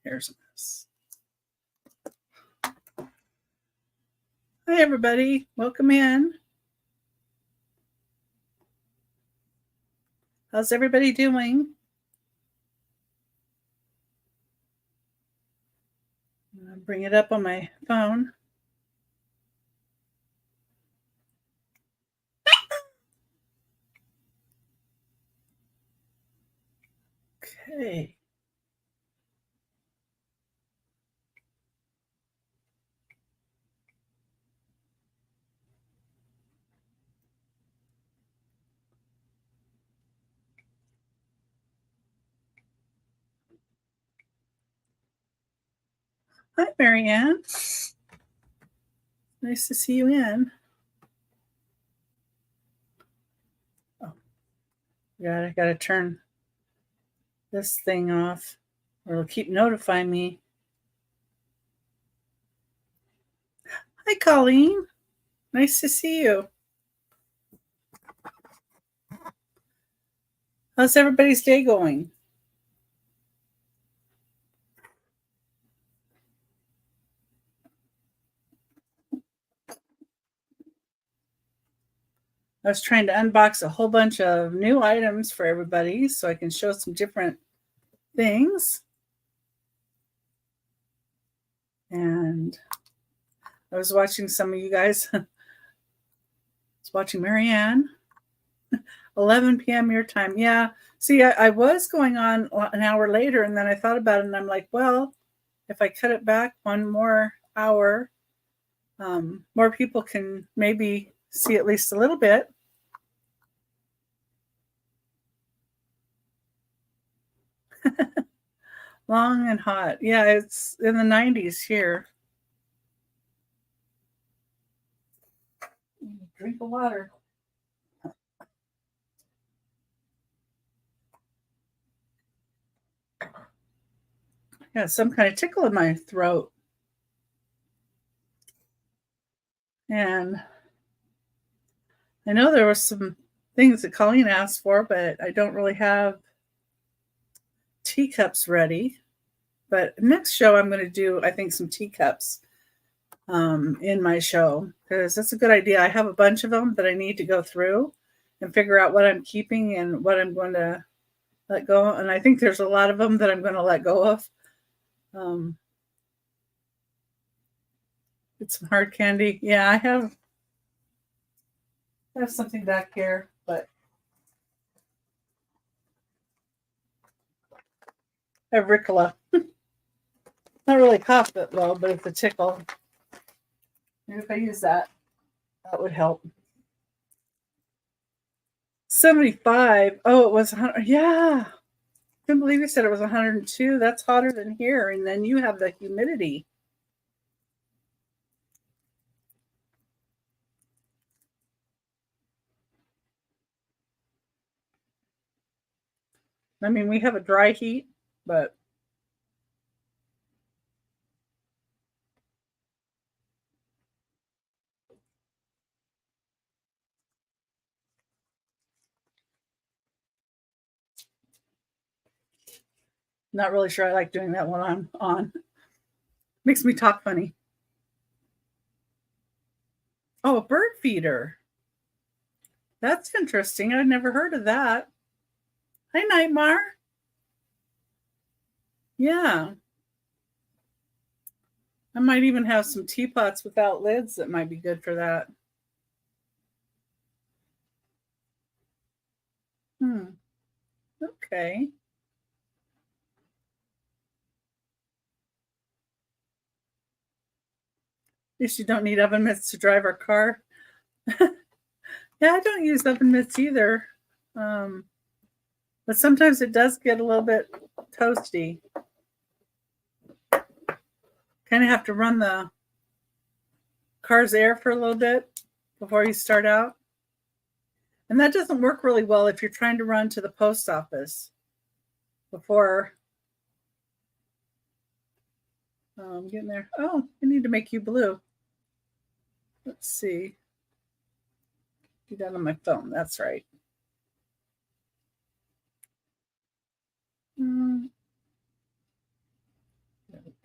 Here's a mess. Hi, everybody. Welcome in. How's everybody doing? I'll bring it up on my phone. Okay. Hi, Marianne. Nice to see you in. Oh, yeah, I gotta turn this thing off, or it'll keep notifying me. Hi, Colleen. Nice to see you. How's everybody's day going? I was trying to unbox a whole bunch of new items for everybody so I can show some different things. And I was watching some of you guys. I was watching Marianne. 11 p.m. your time. Yeah. See, I was going on an hour later, and then I thought about it, and I'm like, well, if I cut it back one more hour, more people can maybe see at least a little bit. Long and hot. Yeah, it's in the 90s here. Drink of water. Yeah, some kind of tickle in my throat. And I know there were some things that Colleen asked for, but I don't really have teacups ready. But next show, I'm going to do, I think, some teacups in my show, because that's a good idea. I have a bunch of them that I need to go through and figure out what I'm keeping and what I'm going to let go. And I think there's a lot of them that I'm going to let go of. It's some hard candy. Yeah, I have something back here, but I have Ricola. Not really cough that low, but it's a tickle. Maybe if I use that, that would help. 75. Oh, it was 100. Yeah. Couldn't believe you said it was 102. That's hotter than here. And then you have the humidity. I mean, we have a dry heat, but not really sure I like doing that when I'm on. Makes me talk funny. Oh, a bird feeder. That's interesting. I'd never heard of that. Hi, Nightmare. Yeah. I might even have some teapots without lids that might be good for that. Okay. At least you don't need oven mitts to drive our car. Yeah, I don't use oven mitts either. But sometimes it does get a little bit toasty. Kind of have to run the car's air for a little bit before you start out. And that doesn't work really well if you're trying to run to the post office before getting there. Oh, I need to make you blue. Let's see. Do that on my phone. That's right.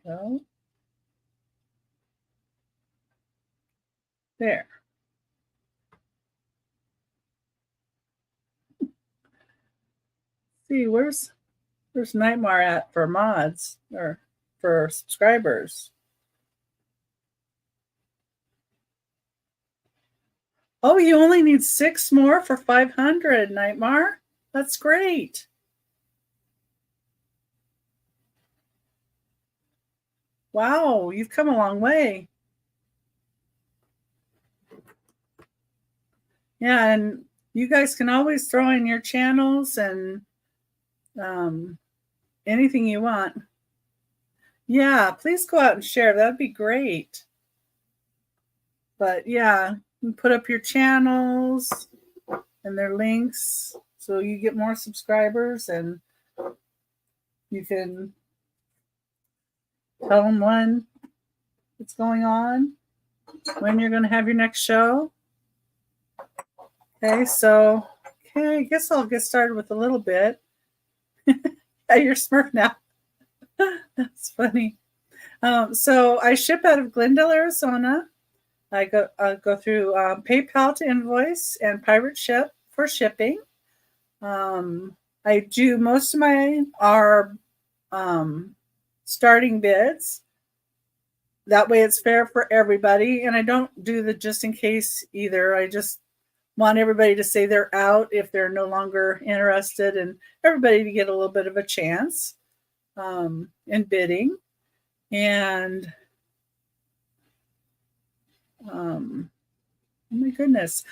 go. There. See, where's Nightmare at for mods or for subscribers? Oh, you only need 6 more for 500, Nightmare. That's great. Wow, you've come a long way. Yeah, and you guys can always throw in your channels and anything you want. Yeah, please go out and share. That'd be great. But yeah, you put up your channels and their links so you get more subscribers, and you can tell them when it's going on, when you're going to have your next show. Okay, so I guess I'll get started with a little bit. Yeah, you're Smurf now. That's funny. So I ship out of Glendale, Arizona. I go through PayPal to invoice and Pirate Ship for shipping. I do most of my are starting bids. That way it's fair for everybody. And I don't do the just in case either. I just want everybody to say they're out if they're no longer interested, and everybody to get a little bit of a chance in bidding. And oh my goodness,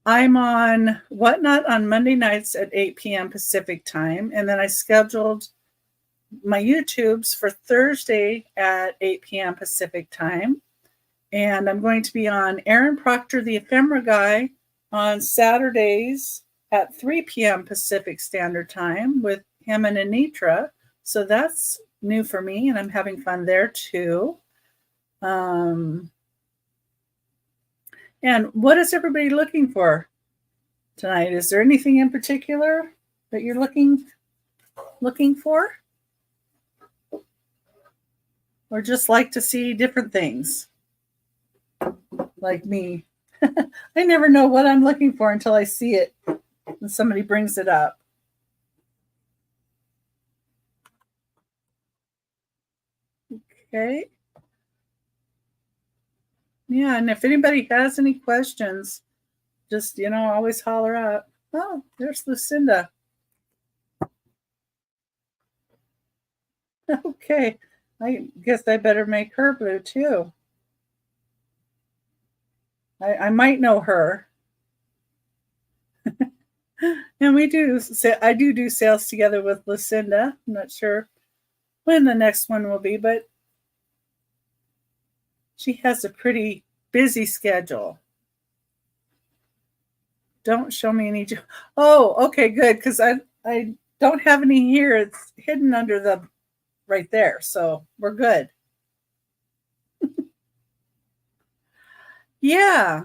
I'm on Whatnot on Monday nights at 8 p.m. Pacific time, and then I scheduled my YouTubes for Thursday at 8 p.m. Pacific time. And I'm going to be on Aaron Proctor, the Ephemera Guy, on Saturdays at 3 p.m. Pacific Standard Time with him and Anitra. So that's new for me, and I'm having fun there too. And what is everybody looking for tonight? Is there anything in particular that you're looking for? Or just like to see different things? Like me. I never know what I'm looking for until I see it and somebody brings it up. Okay. Yeah, and if anybody has any questions, just, always holler out. Oh, there's Lucinda. Okay. I guess I better make her blue too. I might know her. And I do sales together with Lucinda. I'm not sure when the next one will be, but she has a pretty busy schedule. Don't show me any. Oh, okay, good, because I don't have any here. It's hidden under the right there, so we're good. Yeah,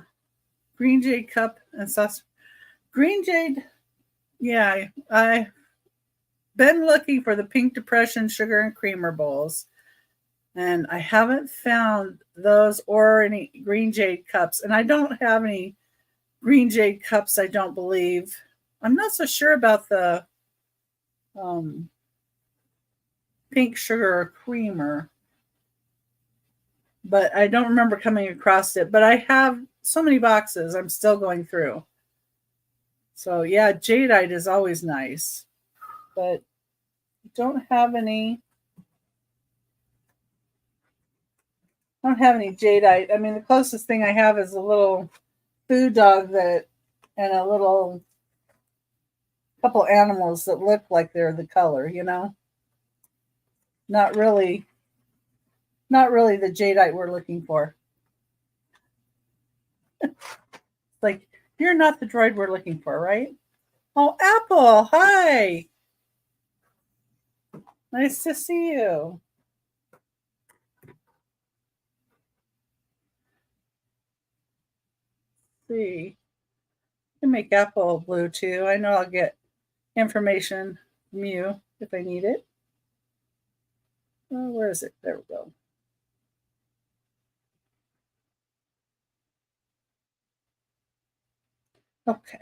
green jade cup and sauce. Green jade. Yeah, I've been looking for the Pink Depression sugar and creamer bowls, and I haven't found those or any green jade cups. And I don't have any green jade cups, I don't believe. I'm not so sure about the pink sugar or creamer, but I don't remember coming across it. But I have so many boxes I'm still going through. So yeah, jadeite is always nice, but don't have any. I don't have any jadeite. I mean, the closest thing I have is a little food dog and a little couple animals that look like they're the color, Not really the jadeite we're looking for. Like, you're not the droid we're looking for, right? Oh, Apple, hi. Nice to see you. Let's see. I can make Apple blue too. I know I'll get information from you if I need it. Oh, where is it? There we go. Okay.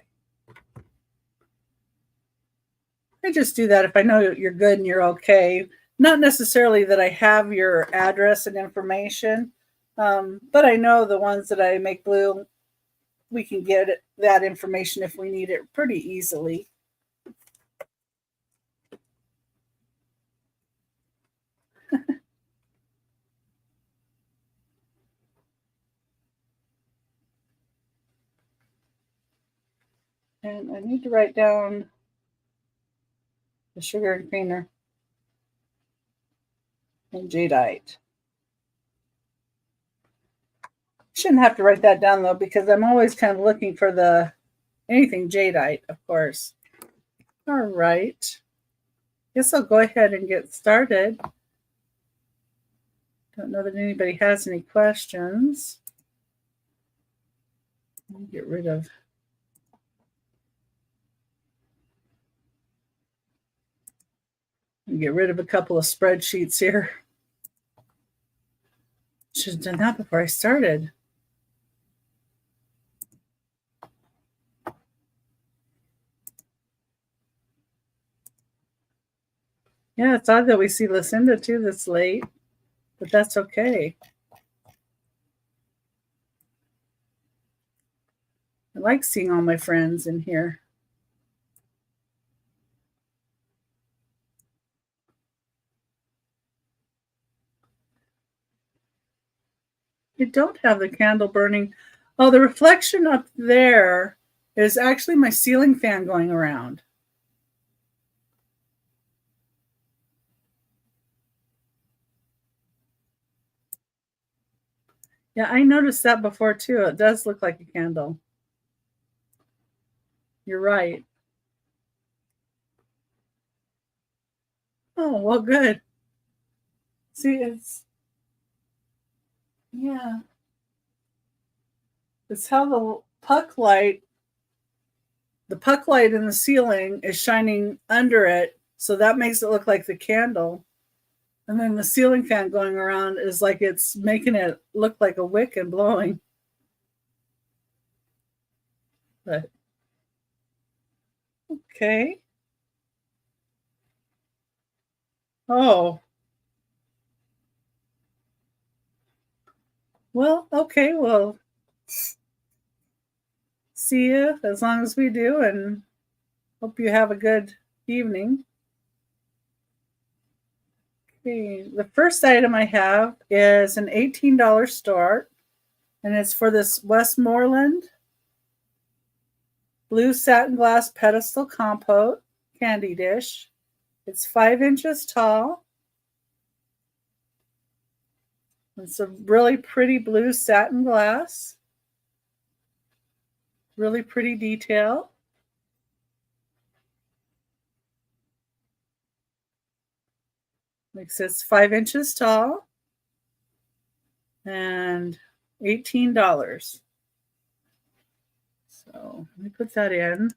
I just do that if I know you're good and you're okay. Not necessarily that I have your address and information, but I know the ones that I make blue, we can get that information if we need it pretty easily. And I need to write down the sugar and creamer and jadeite. Shouldn't have to write that down though, because I'm always kind of looking for the anything jadeite, of course. All right. Guess I'll go ahead and get started. Don't know that anybody has any questions. Let me get rid of a couple of spreadsheets here. Should have done that before I started. Yeah, it's odd that we see Lucinda too this late, but that's okay. I like seeing all my friends in here. You don't have the candle burning. Oh, the reflection up there is actually my ceiling fan going around. Yeah, I noticed that before too. It does look like a candle. You're right. Oh, well, good. See, yeah. It's how the puck light in the ceiling is shining under it. So that makes it look like the candle. And then the ceiling fan going around is like it's making it look like a wick and blowing. But okay. Oh. Well, okay. Well, see you as long as we do, and hope you have a good evening. Okay. The first item I have is an $18 start, and it's for this Westmoreland blue satin glass pedestal compote candy dish. It's 5 inches tall. It's a really pretty blue satin glass. Really pretty detail. Like I said, it's 5 inches tall and $18. So let me put that in.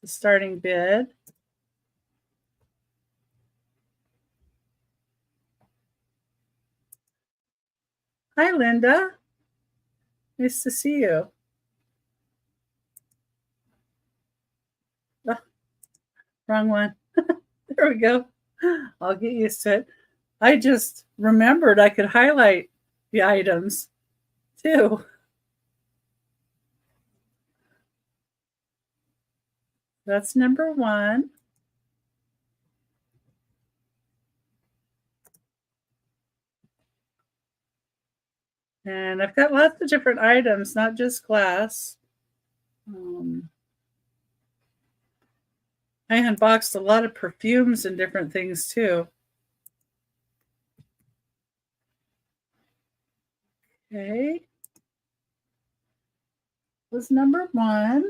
The starting bid. Hi, Linda. Nice to see you. Oh, wrong one. There we go. I'll get used to it. I just remembered I could highlight the items too. That's number 1. And I've got lots of different items, not just glass. I unboxed a lot of perfumes and different things too. Okay. Was number 1.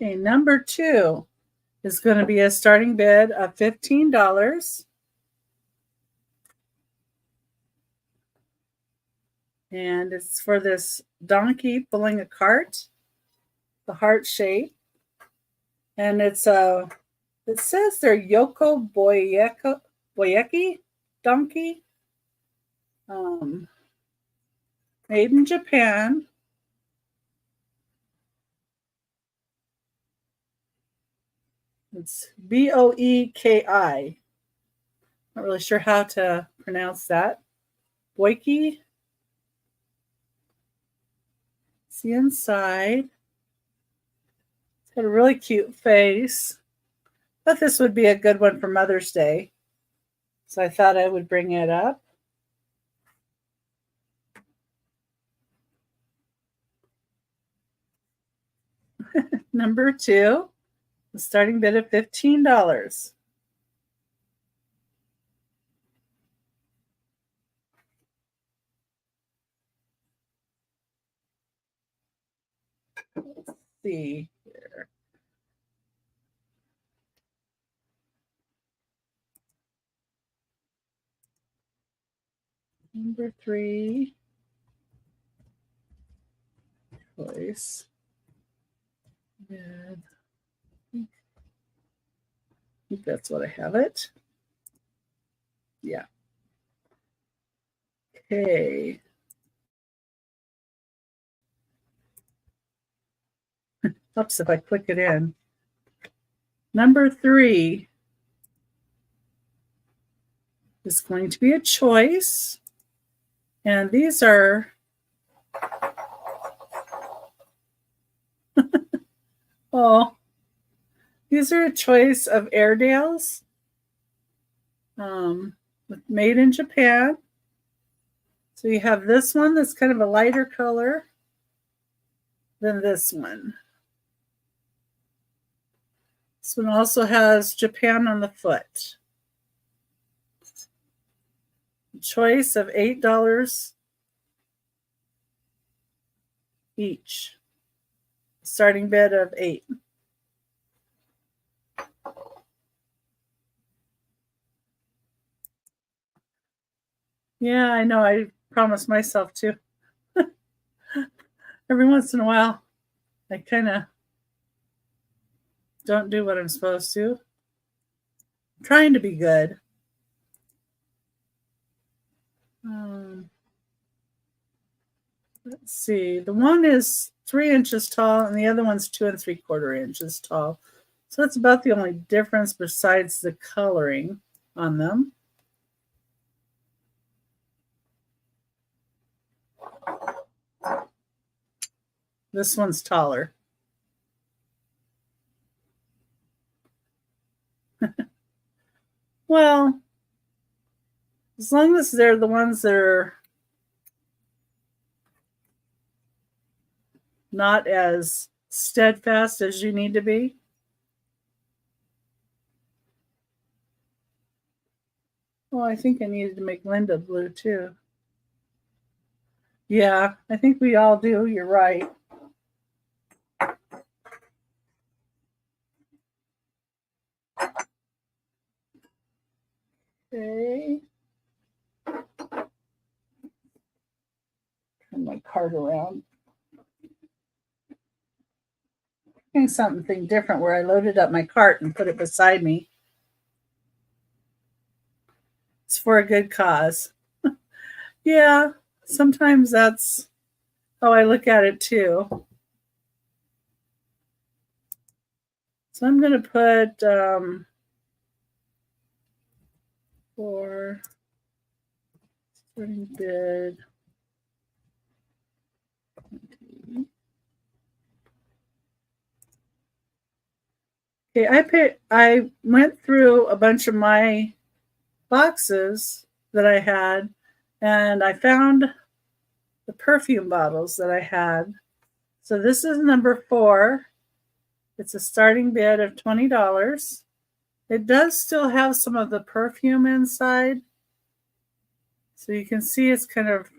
Okay, number 2 is going to be a starting bid of $15. And it's for this donkey pulling a cart, the heart shape. And it says they're Yoko Boyeki donkey, made in Japan. It's Boeki. Not really sure how to pronounce that. Boyeki. See inside. It's got a really cute face. Thought this would be a good one for Mother's Day. So I thought I would bring it up. Number 2, the starting bid of $15. Let's see here. Number 3, choice. And I think that's what I have it. Yeah. Okay. Helps if I click it in. Number 3 is going to be a choice. And these are these are a choice of Airedales, made in Japan. So you have this one that's kind of a lighter color than this one. This one also has Japan on the foot. Choice of $8 each. Starting bid of $8. Yeah, I know. I promised myself to. Every once in a while, I kind of don't do what I'm supposed to. I'm trying to be good. Let's see. The one is 3 inches tall, and the other one's 2 3/4 inches tall. So that's about the only difference besides the coloring on them. This one's taller. Well, as long as they're the ones that are not as steadfast as you need to be. Well, I think I needed to make Linda blue too. Yeah, I think we all do. You're right. Okay. Turn my card around. Doing something different where I loaded up my cart and put it beside me. It's for a good cause. Yeah, sometimes that's how I look at it too. So I'm going to put for starting bid. Okay, I went through a bunch of my boxes that I had, and I found the perfume bottles that I had. So this is number 4. It's a starting bid of $20. It does still have some of the perfume inside. So you can see it's kind of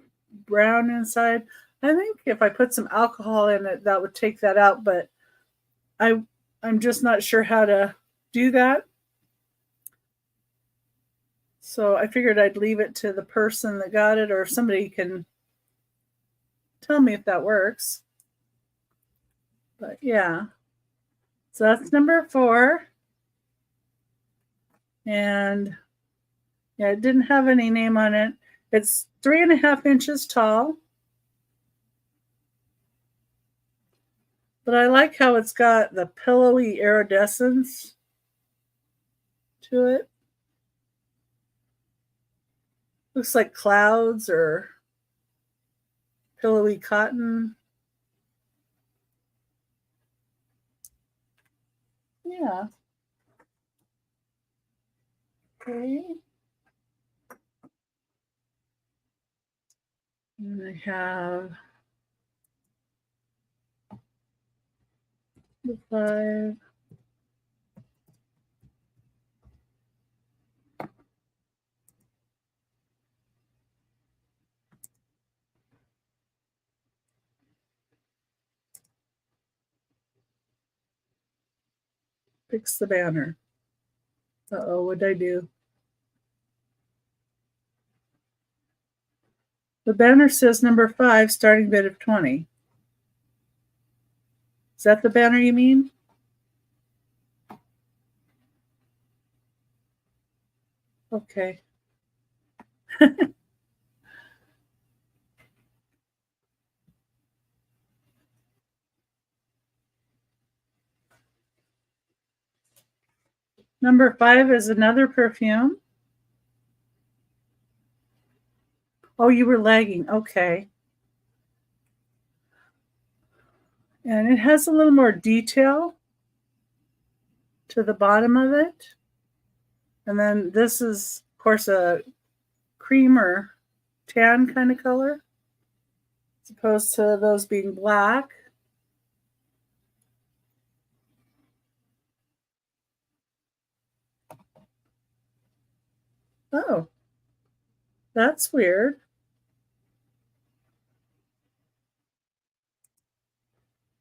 brown inside. I think if I put some alcohol in it, that would take that out, but I'm just not sure how to do that. So I figured I'd leave it to the person that got it, or if somebody can tell me if that works. But yeah. So that's number 4. And yeah, it didn't have any name on it. It's 3.5 inches tall. But I like how it's got the pillowy iridescence to it. Looks like clouds or pillowy cotton. Yeah. Okay. And I have the 5. Fix the banner. Uh-oh, what'd I do? The banner says number 5, starting bid of 20. Is that the banner you mean? Okay. Number 5 is another perfume. Oh, you were lagging. Okay. And it has a little more detail to the bottom of it. And then this is, of course, a cream or tan kind of color, as opposed to those being black. Oh, that's weird.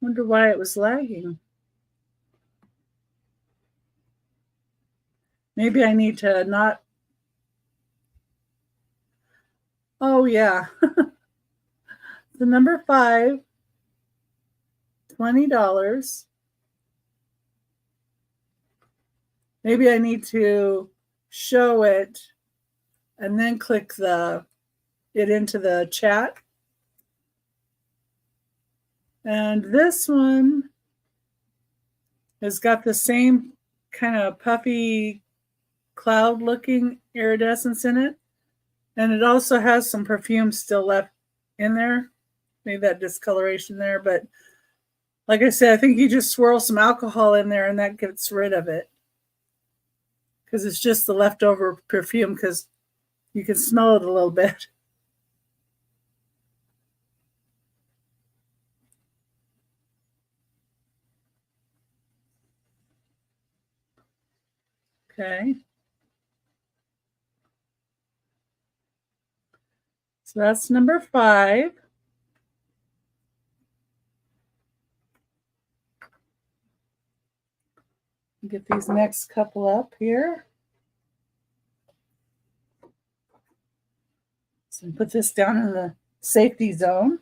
Wonder why it was lagging. Maybe I need to not. Oh, yeah. The number 5, $20. Maybe I need to show it and then click it into the chat. And this one has got the same kind of puffy cloud looking iridescence in it. And it also has some perfume still left in there. Maybe that discoloration there. But like I said, I think you just swirl some alcohol in there and that gets rid of it. Because it's just the leftover perfume, because you can smell it a little bit. Okay. So that's number 5. Get these next couple up here. So put this down in the safety zone.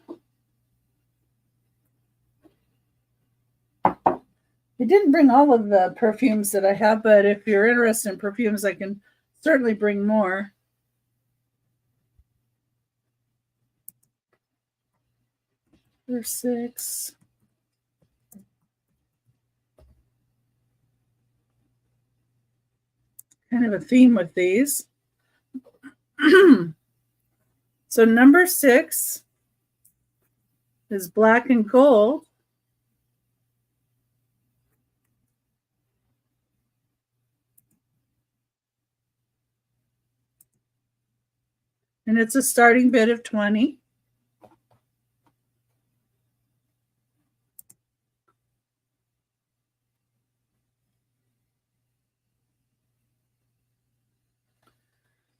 I didn't bring all of the perfumes that I have, but if you're interested in perfumes, I can certainly bring more. Number 6. Kind of a theme with these. So number 6 is black and gold. And it's a starting bid of 20.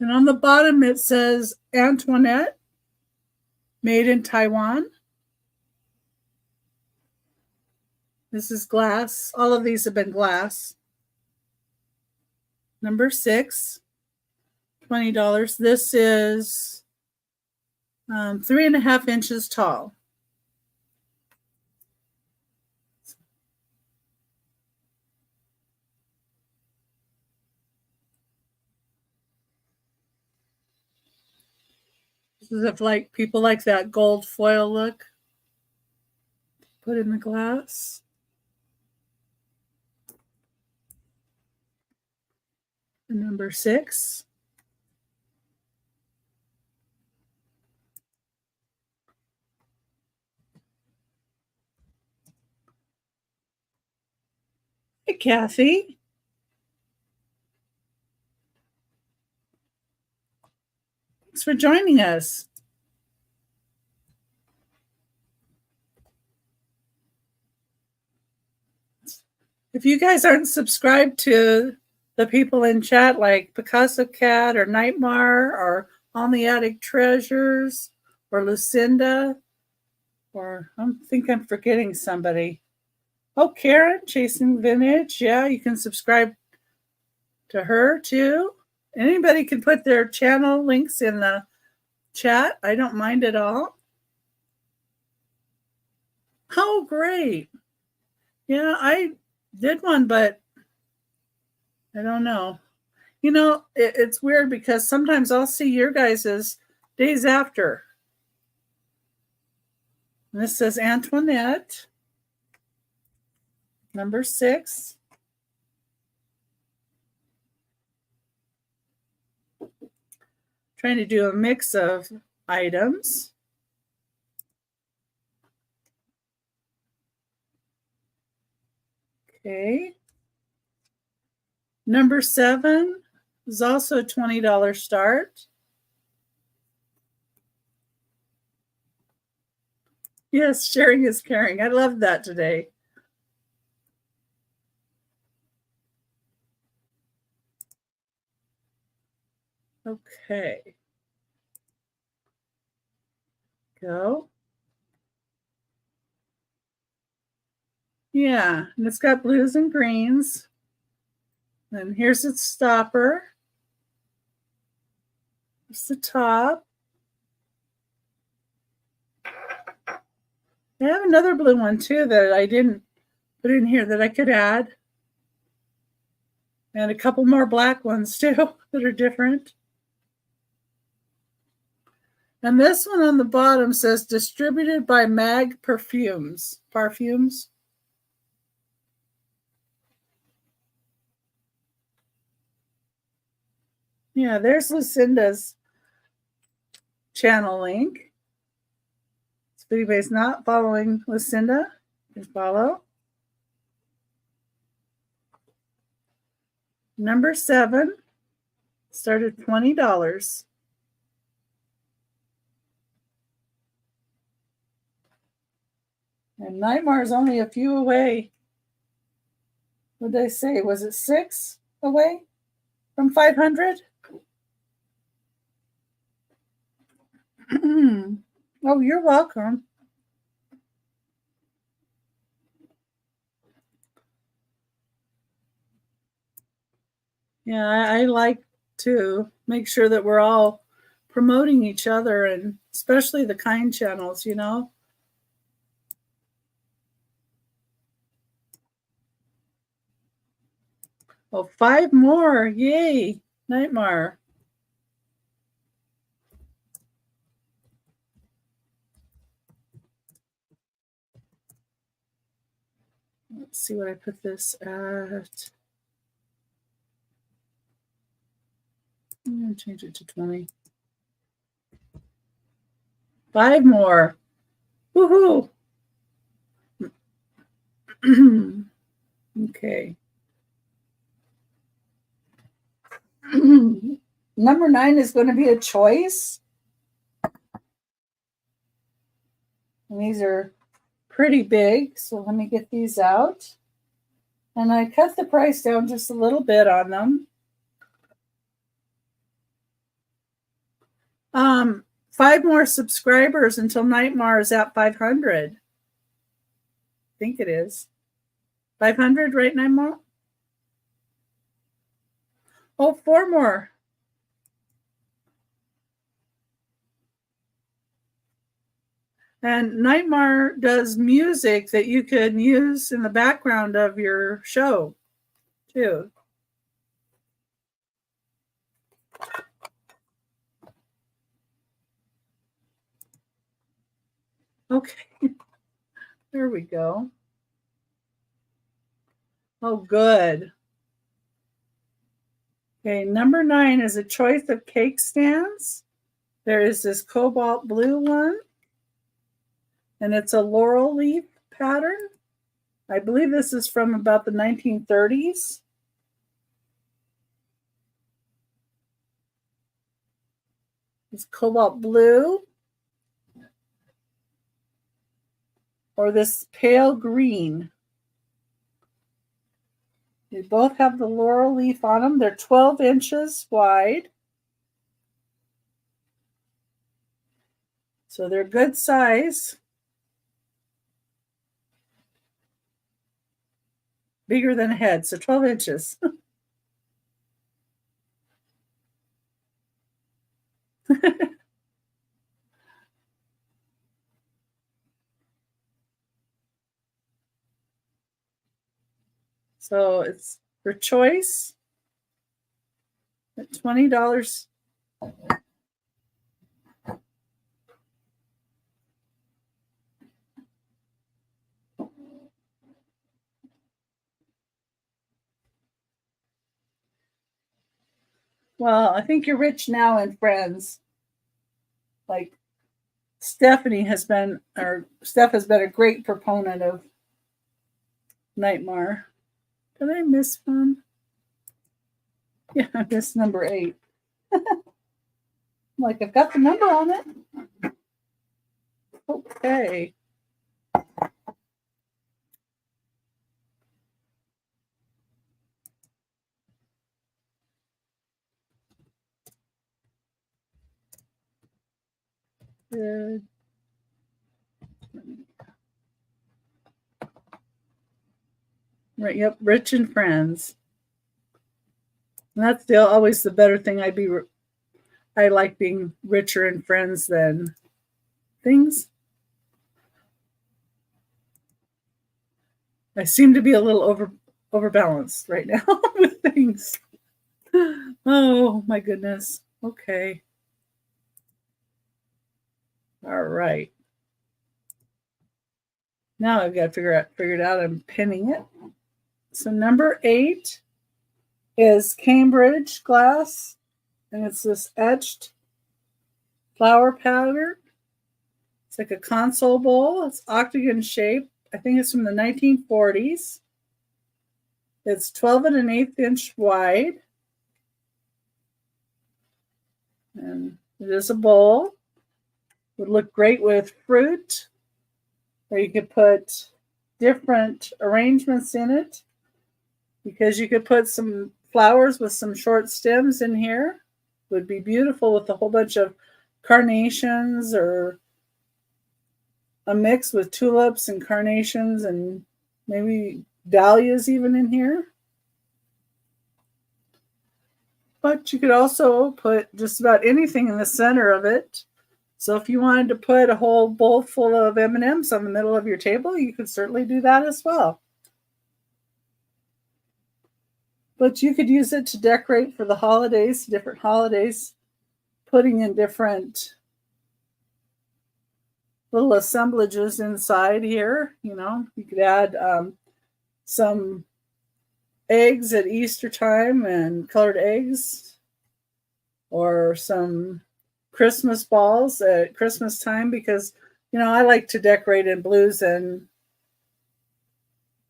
And on the bottom, it says Antoinette, made in Taiwan. This is glass. All of these have been glass. Number 6, $20. This is 3.5 inches tall. This is if like people like that gold foil look. Put in the glass. Number 6. Hey, Kathy. Thanks for joining us. If you guys aren't subscribed to the people in chat like Picasso Cat or Nightmare or On the Attic Treasures or Lucinda, or I think I'm forgetting somebody. Oh, Karen, Chasing Vintage. Yeah, you can subscribe to her too. Anybody can put their channel links in the chat. I don't mind at all. Oh, great. Yeah, I did one, but I don't know. You know, it's weird because sometimes I'll see your guys's days after. And this says Antoinette, number 6. Trying to do a mix of items. Okay. Number 7 is also a $20 start. Yes, sharing is caring. I love that today. Okay. Go. Yeah, and it's got blues and greens. And here's its stopper. Here's the top. I have another blue one too that I didn't put in here that I could add. And a couple more black ones too that are different. And this one on the bottom says distributed by Mag Perfumes. Parfums. Yeah, there's Lucinda's channel link. If anybody's not following Lucinda, you can follow. Number 7 started $20. And Nightmare is only a few away. What did I say? Was it 6 away from 500? Oh, you're welcome. Yeah, I like to make sure that we're all promoting each other, and especially the kind channels, you know. Oh, 5 more. Yay. Nightmare. Let's see what I put this at. I'm going to change it to 20. 5 more. Woohoo. Okay. Number 9 is going to be a choice. And these are pretty big, so let me get these out. And I cut the price down just a little bit on them. 5 more subscribers until Nightmare is at 500. I think it is. 500, right, Nightmare? Oh, 4 more. And Nightmare does music that you can use in the background of your show, too. Okay. There we go. Oh, good. Okay, number 9 is a choice of cake stands. There is this cobalt blue one, and it's a laurel leaf pattern. I believe this is from about the 1930s. It's cobalt blue, or this pale green. They both have the laurel leaf on them. They're 12 inches wide. So they're good size. Bigger than a head, so 12 inches. So it's for choice at $20. Well, I think you're rich now in friends. Like Steph has been a great proponent of Nightmare. Did I miss one? Yeah, I missed number 8. Like, I've got the number on it. Okay. Good. Right, yep, rich and friends. And that's always the better thing. I like being richer in friends than things. I seem to be a little overbalanced right now with things. Oh my goodness. Okay. All right. Now I've got to figure it out. I'm pinning it. So number 8 is Cambridge glass, and it's this etched flower pattern. It's like a console bowl. It's octagon shaped. I think it's from the 1940s. It's 12 and an eighth inch wide. And it is a bowl. Would look great with fruit, or you could put different arrangements in it, because you could put some flowers with some short stems in here. Would be beautiful with a whole bunch of carnations, or a mix with tulips and carnations and maybe dahlias even in here. But you could also put just about anything in the center of it. So if you wanted to put a whole bowl full of M&Ms on the middle of your table, you could certainly do that as well. But you could use it to decorate for the holidays, different holidays, putting in different little assemblages inside here. You know, you could add some eggs at Easter time, and colored eggs, or some Christmas balls at Christmas time, because, you know, I like to decorate in blues and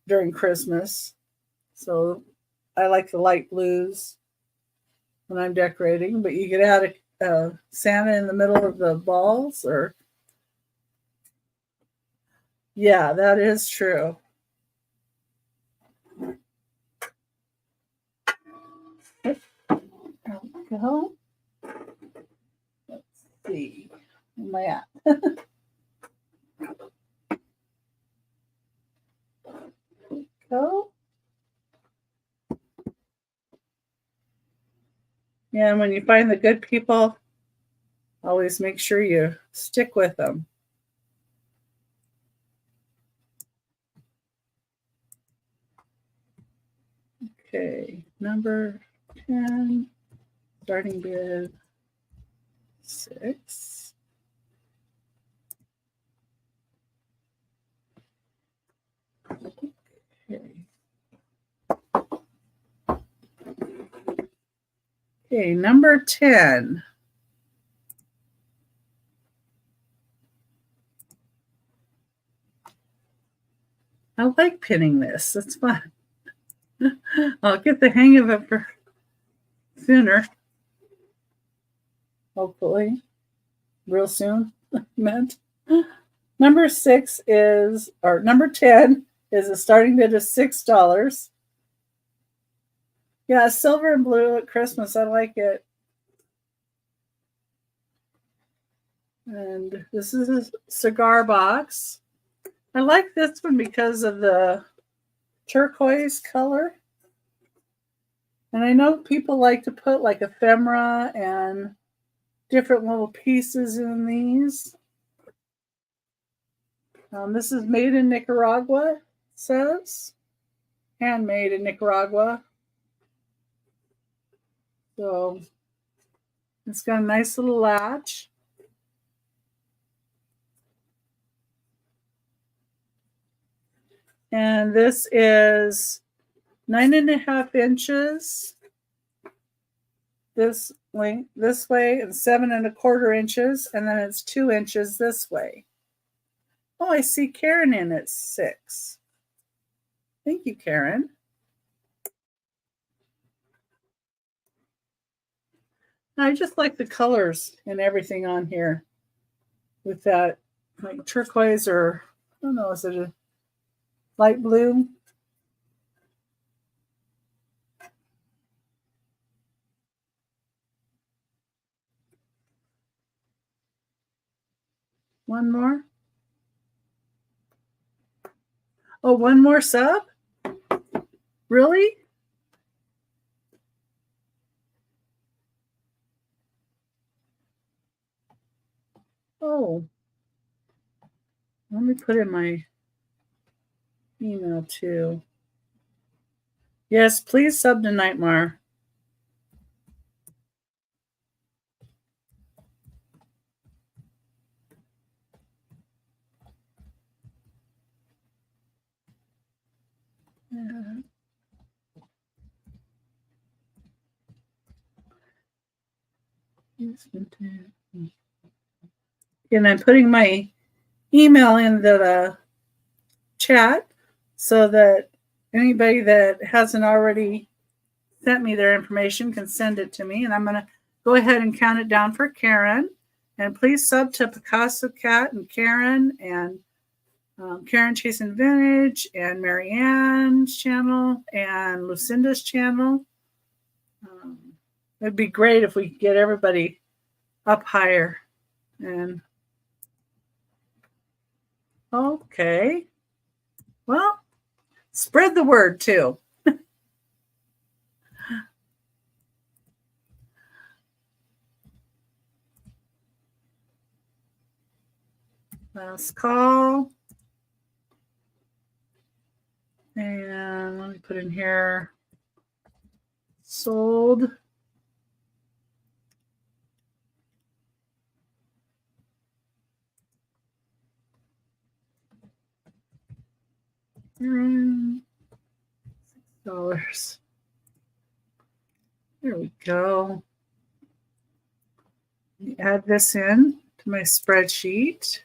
during Christmas. So I like the light blues when I'm decorating, but you could add a Santa in the middle of the balls, or yeah, that is true. There we go. Let's see. Where am I at? Go. Yeah, and when you find the good people, always make sure you stick with them. Okay, number 10, starting bid 6. Okay, number 10. I like pinning this. It's fun. I'll get the hang of it for sooner. Hopefully. Real soon. Meant. Number 10 is a starting bid of $6. Yeah, silver and blue at Christmas. I like it. And this is a cigar box. I like this one because of the turquoise color. And I know people like to put like ephemera and different little pieces in these. This is made in Nicaragua, it says. Handmade in Nicaragua. So it's got a nice little latch. And this is 9.5 inches this length this way and 7.25 inches, and then it's 2 inches this way. Oh, I see Karen in at 6. Thank you, Karen. I just like the colors and everything on here with that like turquoise, or I don't know, is it a light blue? One more? Oh, one more sub? Really? Oh. Let me put in my email too. Yes, please sub to Nightmare. And I'm putting my email in the chat so that anybody that hasn't already sent me their information can send it to me. And I'm going to go ahead and count it down for Karen. And please sub to Picasso Cat and Karen and Karen Chasing Vintage and Marianne's channel and Lucinda's channel. It'd be great if we could get everybody up higher. And okay. Well, spread the word too. Last call. And let me put in here sold. $6. There we go. Add this in to my spreadsheet.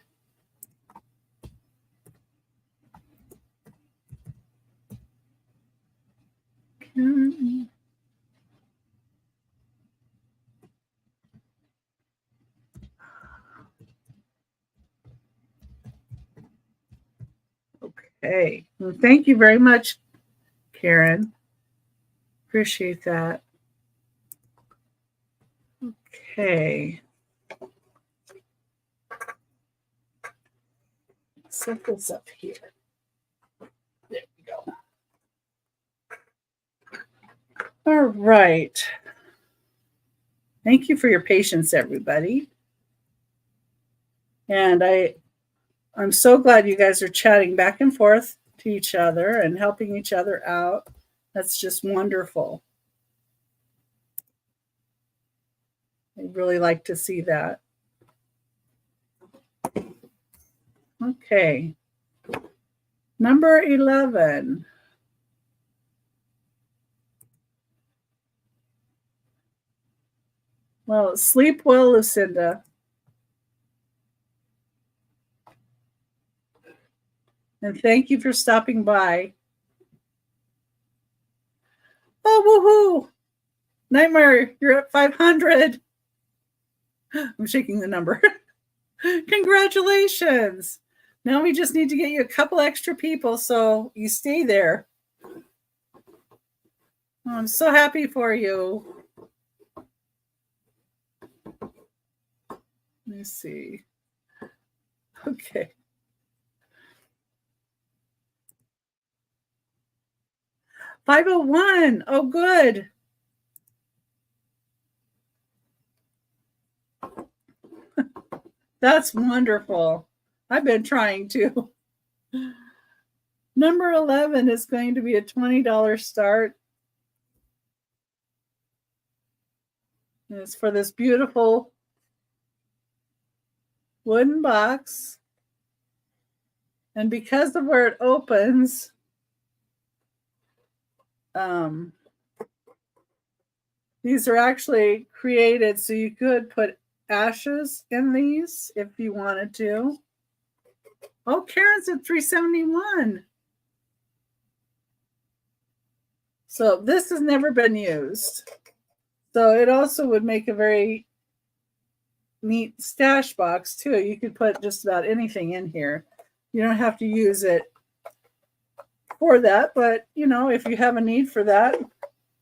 Okay. Well, thank you very much, Karen. Appreciate that. Okay. Set this up here. There we go. All right. Thank you for your patience, everybody. And I'm so glad you guys are chatting back and forth to each other and helping each other out. That's just wonderful. I really like to see that. Okay. Number 11. Well, sleep well, Lucinda. And thank you for stopping by. Oh, woohoo! Nightmare, you're at 500. I'm shaking the number. Congratulations. Now we just need to get you a couple extra people so you stay there. Oh, I'm so happy for you. Let me see. Okay. 501. Oh, good. That's wonderful. I've been trying to. Number 11 is going to be a $20 start. And it's for this beautiful wooden box. And because of where it opens, these are actually created so you could put ashes in these if you wanted to. Oh, Karen's at 371. So this has never been used. So it also would make a very neat stash box too. You could put just about anything in here. You don't have to use it for that, but you know, if you have a need for that,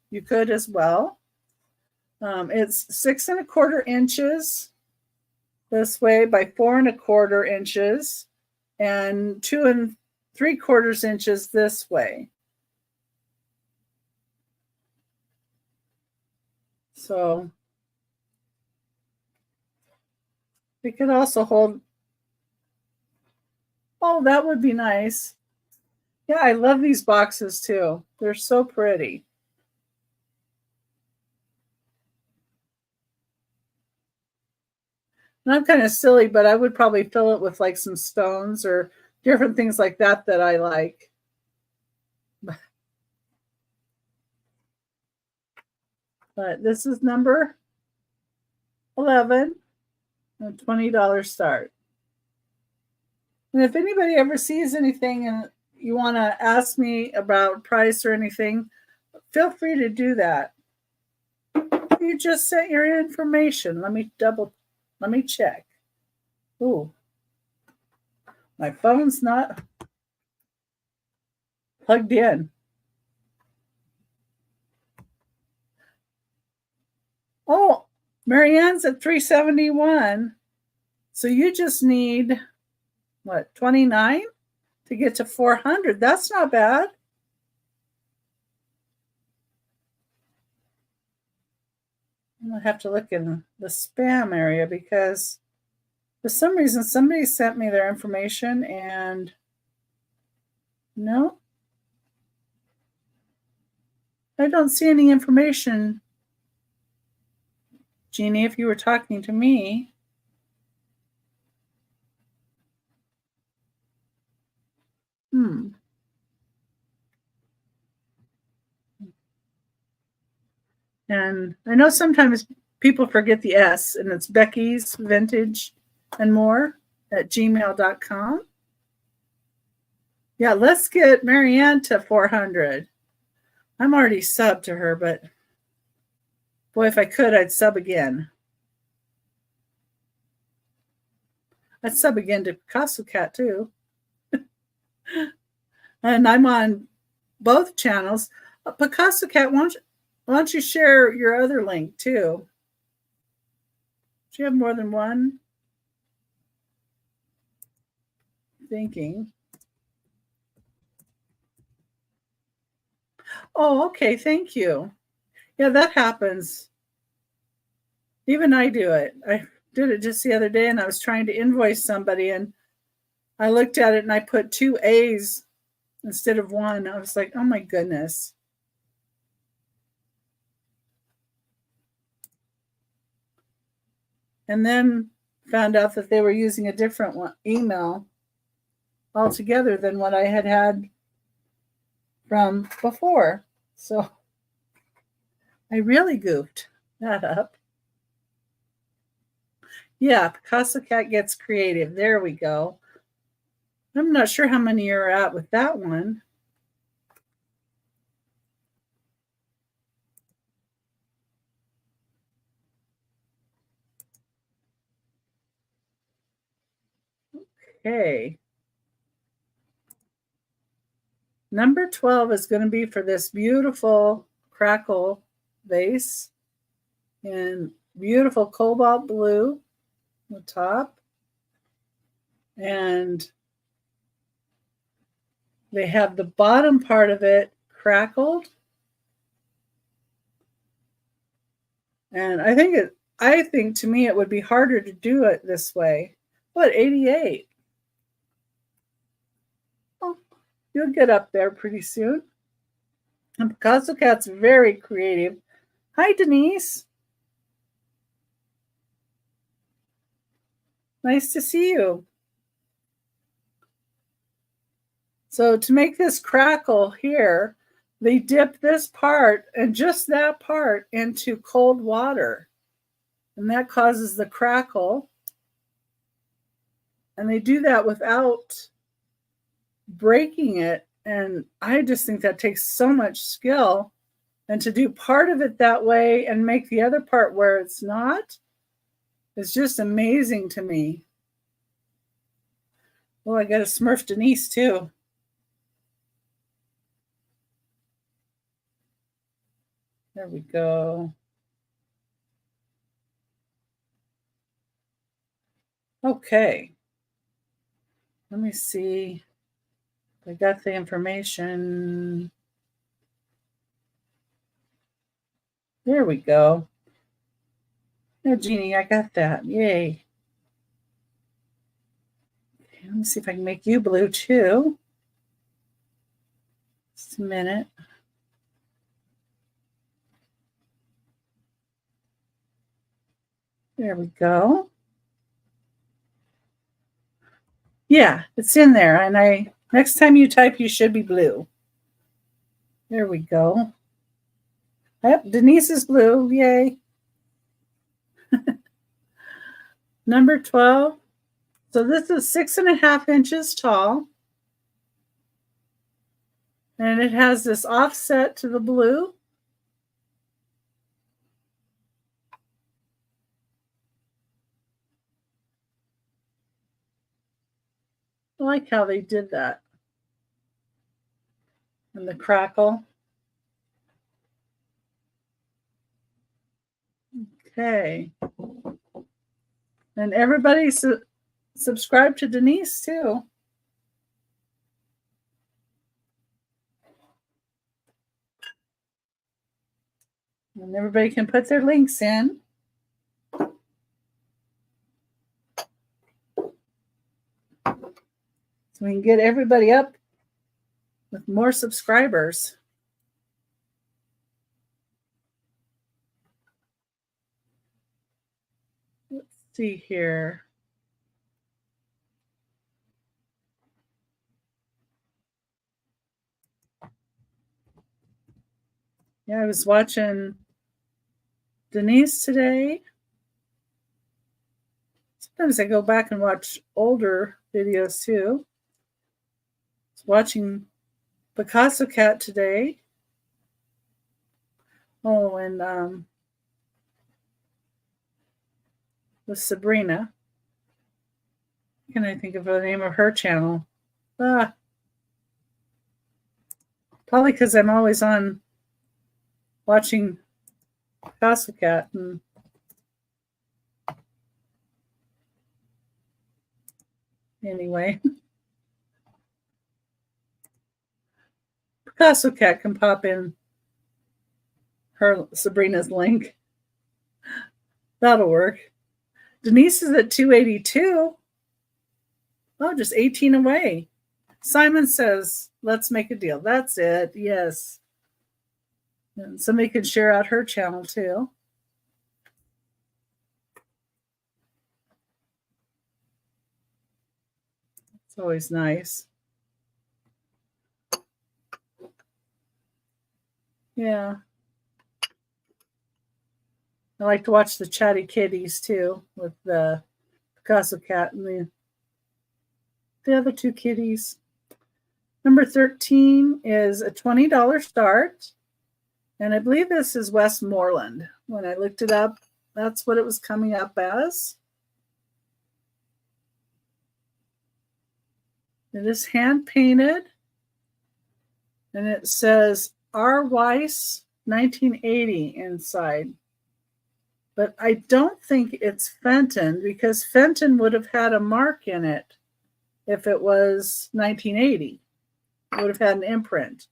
you could as well. It's 6 1/4 inches this way by 4 1/4 inches and 2 3/4 inches this way. So it could also hold. Oh, that would be nice. Yeah, I love these boxes too. They're so pretty. And I'm kind of silly, but I would probably fill it with like some stones or different things like that that I like. But this is number 11, a $20 start. And if anybody ever sees anything and you want to ask me about price or anything, feel free to do that. You just sent your information. Let me check. Ooh, my phone's not plugged in. Oh, Marianne's at 371. So you just need, what, 29 to get to 400. That's not bad. I'm going to have to look in the spam area because for some reason somebody sent me their information and no, I don't see any information. Jeannie, if you were talking to me. And I know sometimes people forget the S, and it's Becky's Vintage and More at gmail.com. Yeah, let's get Marianne to 400. I'm already subbed to her, but boy, if I could, I'd sub again. I'd sub again to Picasso Cat too. And I'm on both channels. Picasso Cat, why don't you share your other link too? Do you have more than one? Thinking. Oh, okay. Thank you. Yeah, that happens. Even I do it. I did it just the other day and I was trying to invoice somebody and I looked at it and I put 2 A's instead of 1. I was like, oh my goodness. And then found out that they were using a different email altogether than what I had from before. So I really goofed that up. Yeah, Picasso Cat gets creative. There we go. I'm not sure how many you're at with that one. Okay. Number 12 is going to be for this beautiful crackle vase in beautiful cobalt blue on the top. And they have the bottom part of it crackled. And I think to me it would be harder to do it this way. What, 88? Oh, you'll get up there pretty soon. And Picasso Cat's very creative. Hi, Denise. Nice to see you. So to make this crackle here, they dip this part and just that part into cold water. And that causes the crackle. And they do that without breaking it. And I just think that takes so much skill. And to do part of it that way and make the other part where it's not is just amazing to me. Oh, I got to Smurf Denise too. There we go. Okay. Let me see. I got the information. There we go. No, Jeannie, I got that. Yay. Okay, let me see if I can make you blue too. Just a minute. There we go. Yeah, it's in there. And next time you type, you should be blue. There we go. Yep, Denise is blue. Yay. Number 12. So this is 6.5 inches tall. And it has this offset to the blue. I like how they did that. And the crackle. Okay. And everybody subscribe to Denise too. And everybody can put their links in. So we can get everybody up with more subscribers. Let's see here. Yeah, I was watching Denise today. Sometimes I go back and watch older videos too. I was watching Picasso Cat today. Oh, and with Sabrina. Can I think of the name of her channel? Probably because I'm always on watching Picasso Cat. And anyway, Picasso Cat can pop in her Sabrina's link. That'll work. Denise is at 282. Oh, just 18 away. Simon says, let's make a deal. That's it. Yes. And somebody can share out her channel too. It's always nice. Yeah. I like to watch the Chatty Kitties too, with the Picasso cat and the other two kitties. Number 13 is a $20 start. And I believe this is Westmoreland. When I looked it up, that's what it was coming up as. It is hand painted. And it says R. Weiss 1980 inside. But I don't think it's Fenton, because Fenton would have had a mark in it if it was 1980. It would have had an imprint.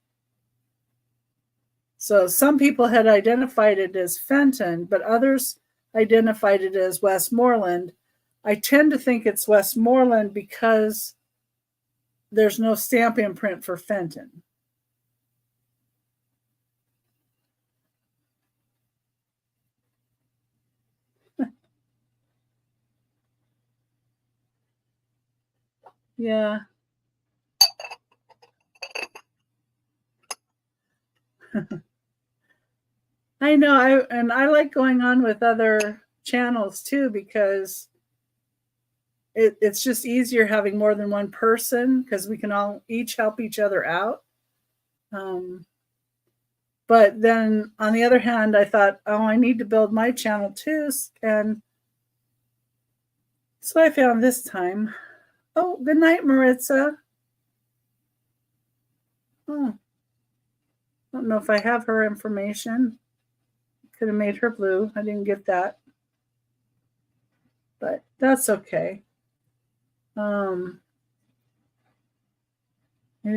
So some people had identified it as Fenton, but others identified it as Westmoreland. I tend to think it's Westmoreland because there's no stamp imprint for Fenton. Yeah. I know. I like going on with other channels too, because it's just easier having more than one person, because we can all each help each other out. But then on the other hand, I thought, oh, I need to build my channel too. And so I found this time. Oh, good night, Maritza. Oh, I don't know if I have her information. Could have made her blue. I didn't get that. But that's okay. Maybe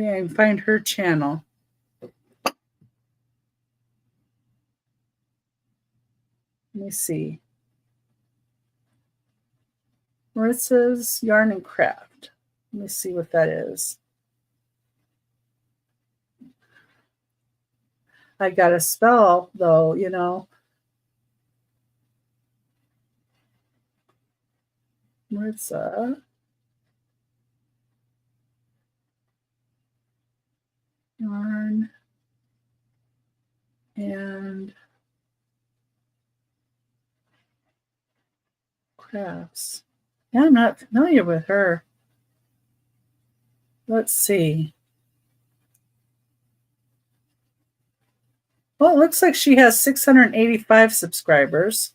I can find her channel. Let me see. Maritza's Yarn and Craft. Let me see what that is. I got to spell, though, you know. Maritza. Yarn and Crafts. Yeah, I'm not familiar with her. Let's see. Well, it looks like she has 685 subscribers.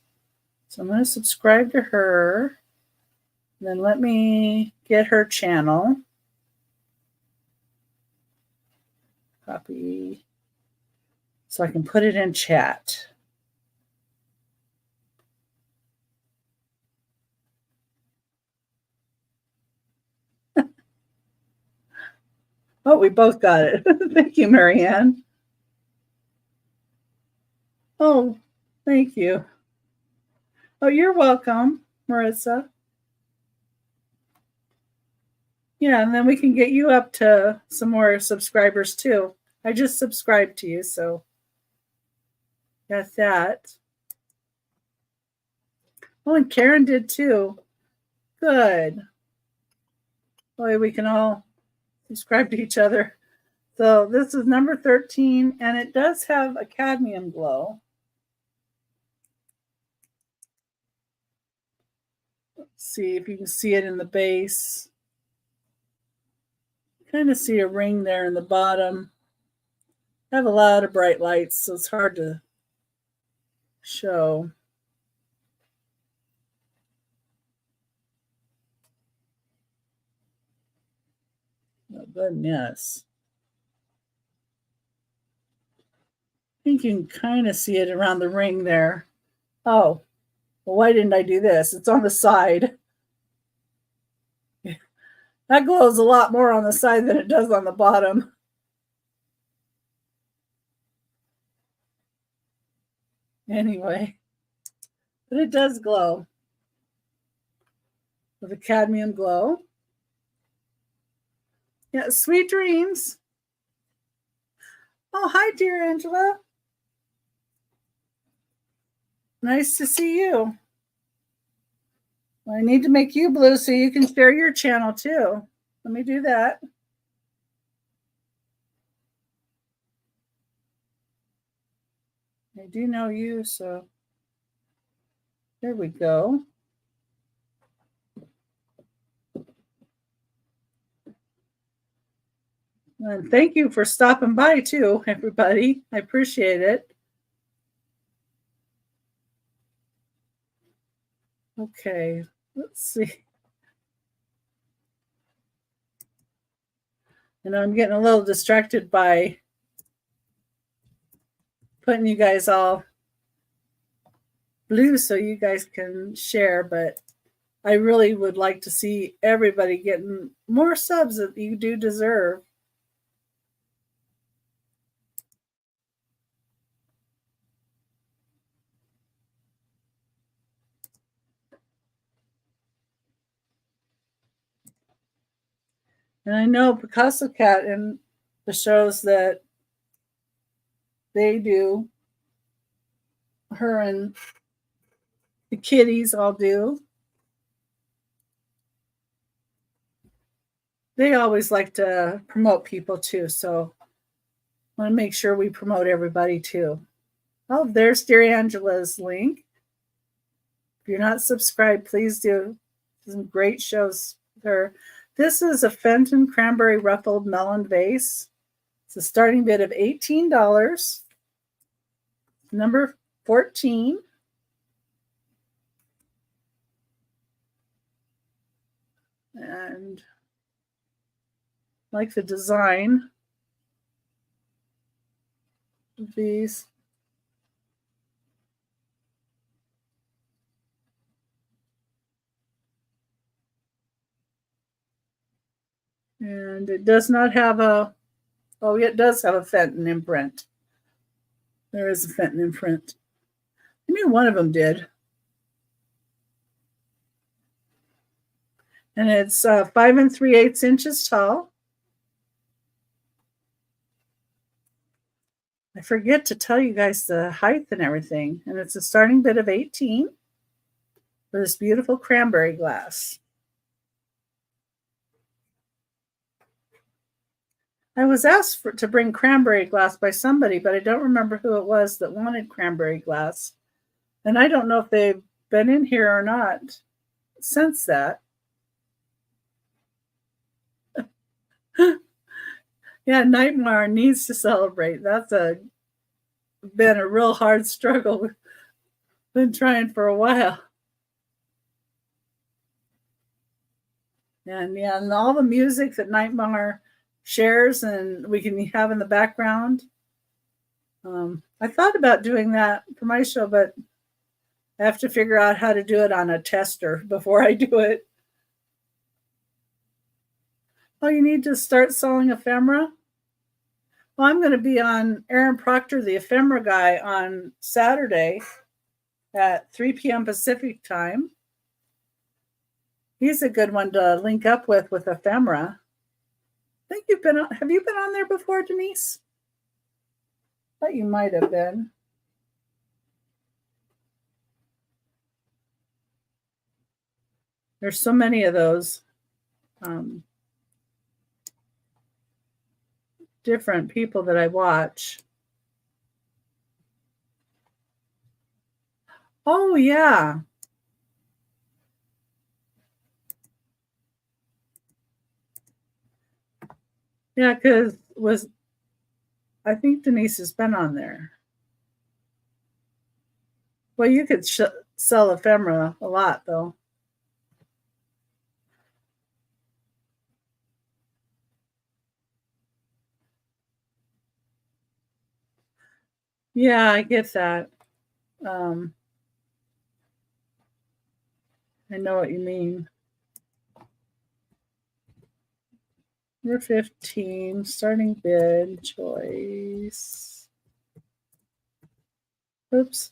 So I'm going to subscribe to her. Then let me get her channel. Copy. So I can put it in chat. Oh, we both got it. Thank you, Marianne. Oh, thank you. Oh, you're welcome, Marissa. Yeah, and then we can get you up to some more subscribers too. I just subscribed to you, so got that. Oh, and Karen did too. Good. Boy, we can all subscribe to each other. So this is number 13, and it does have a cadmium glow. Let's see if you can see it in the base. Kind of see a ring there in the bottom. I have a lot of bright lights, so it's hard to show. Oh, goodness. I think you can kind of see it around the ring there. Oh, well, why didn't I do this? It's on the side. That glows a lot more on the side than it does on the bottom. Anyway, but it does glow with a cadmium glow. Yeah, sweet dreams. Oh, hi, dear Angela. Nice to see you. Well, I need to make you blue so you can share your channel too. Let me do that. I do know you, so There we go. And thank you for stopping by too, everybody. I appreciate it. Okay, let's see. And I'm getting a little distracted by putting you guys all blue so you guys can share, but I really would like to see everybody getting more subs that you do deserve. And I know Picasso Cat in the shows that they do, her and the kitties all do. They always like to promote people too, so I want to make sure we promote everybody too. Oh, there's dear Angela's link. If you're not subscribed, please do. Some great shows with her. This is a Fenton Cranberry Ruffled Melon Vase. It's a starting bid of $18. Number 14. And like the design of these. And it does not have a, oh, it does have a Fenton imprint. There is a Fenton imprint. I knew one of them did. And it's 5 3/8 inches tall. I forget to tell you guys the height and everything. And it's a starting bid of 18 for this beautiful cranberry glass. I was asked to bring cranberry glass by somebody, but I don't remember who it was that wanted cranberry glass. And I don't know if they've been in here or not since that. Yeah, Nightmare needs to celebrate. That's been a real hard struggle. We've been trying for a while. And yeah, and all the music that Nightmare shares and we can have in the background. I thought about doing that for my show, but I have to figure out how to do it on a tester before I do it. Oh, you need to start selling ephemera? Well, I'm going to be on Aaron Proctor, the ephemera guy, on Saturday at 3 p.m. Pacific time. He's a good one to link up with ephemera. I think have you been on there before, Denise? I thought you might have been. There's so many of those different people that I watch. Oh, yeah. Yeah, because I think Denise has been on there. Well, you could sell ephemera a lot, though. Yeah, I get that. I know what you mean. Number 15, starting bid, choice. Oops.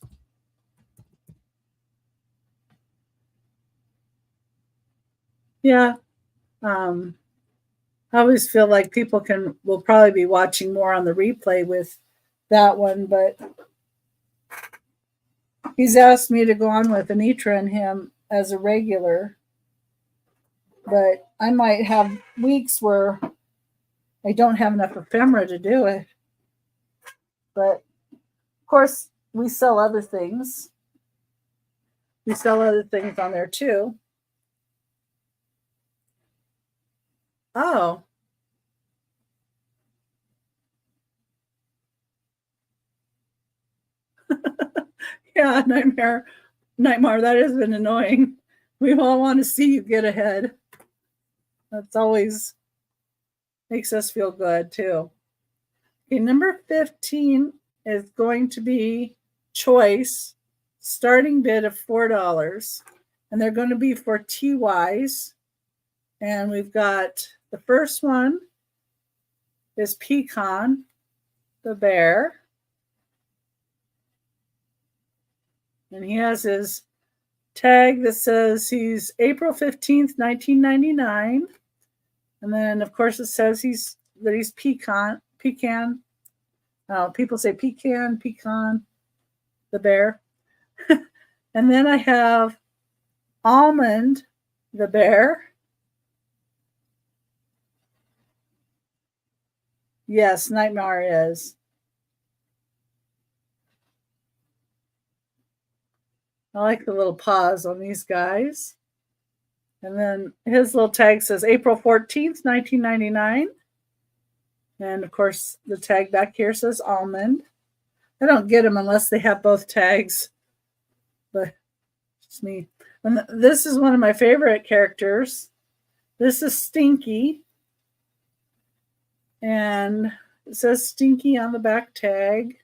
Yeah. I always feel like people will probably be watching more on the replay with that one, but he's asked me to go on with Anitra and him as a regular. But I might have weeks where I don't have enough ephemera to do it. But of course, we sell other things. We sell other things on there too. Oh. Yeah, Nightmare, that has been annoying. We all want to see you get ahead. That's always makes us feel good too. Okay, number 15 is going to be choice, starting bid of $4. And they're going to be for TYs. And we've got the first one is Pecan, the bear. And he has his tag that says he's April 15th, 1999. And then, of course, it says he's pecan. People say pecan, the bear. And then I have Almond, the bear. Yes, Nightmare is. I like the little paws on these guys. And then his little tag says April 14th, 1999. And of course, the tag back here says Almond. I don't get them unless they have both tags. But it's me. And this is one of my favorite characters. This is Stinky. And it says Stinky on the back tag.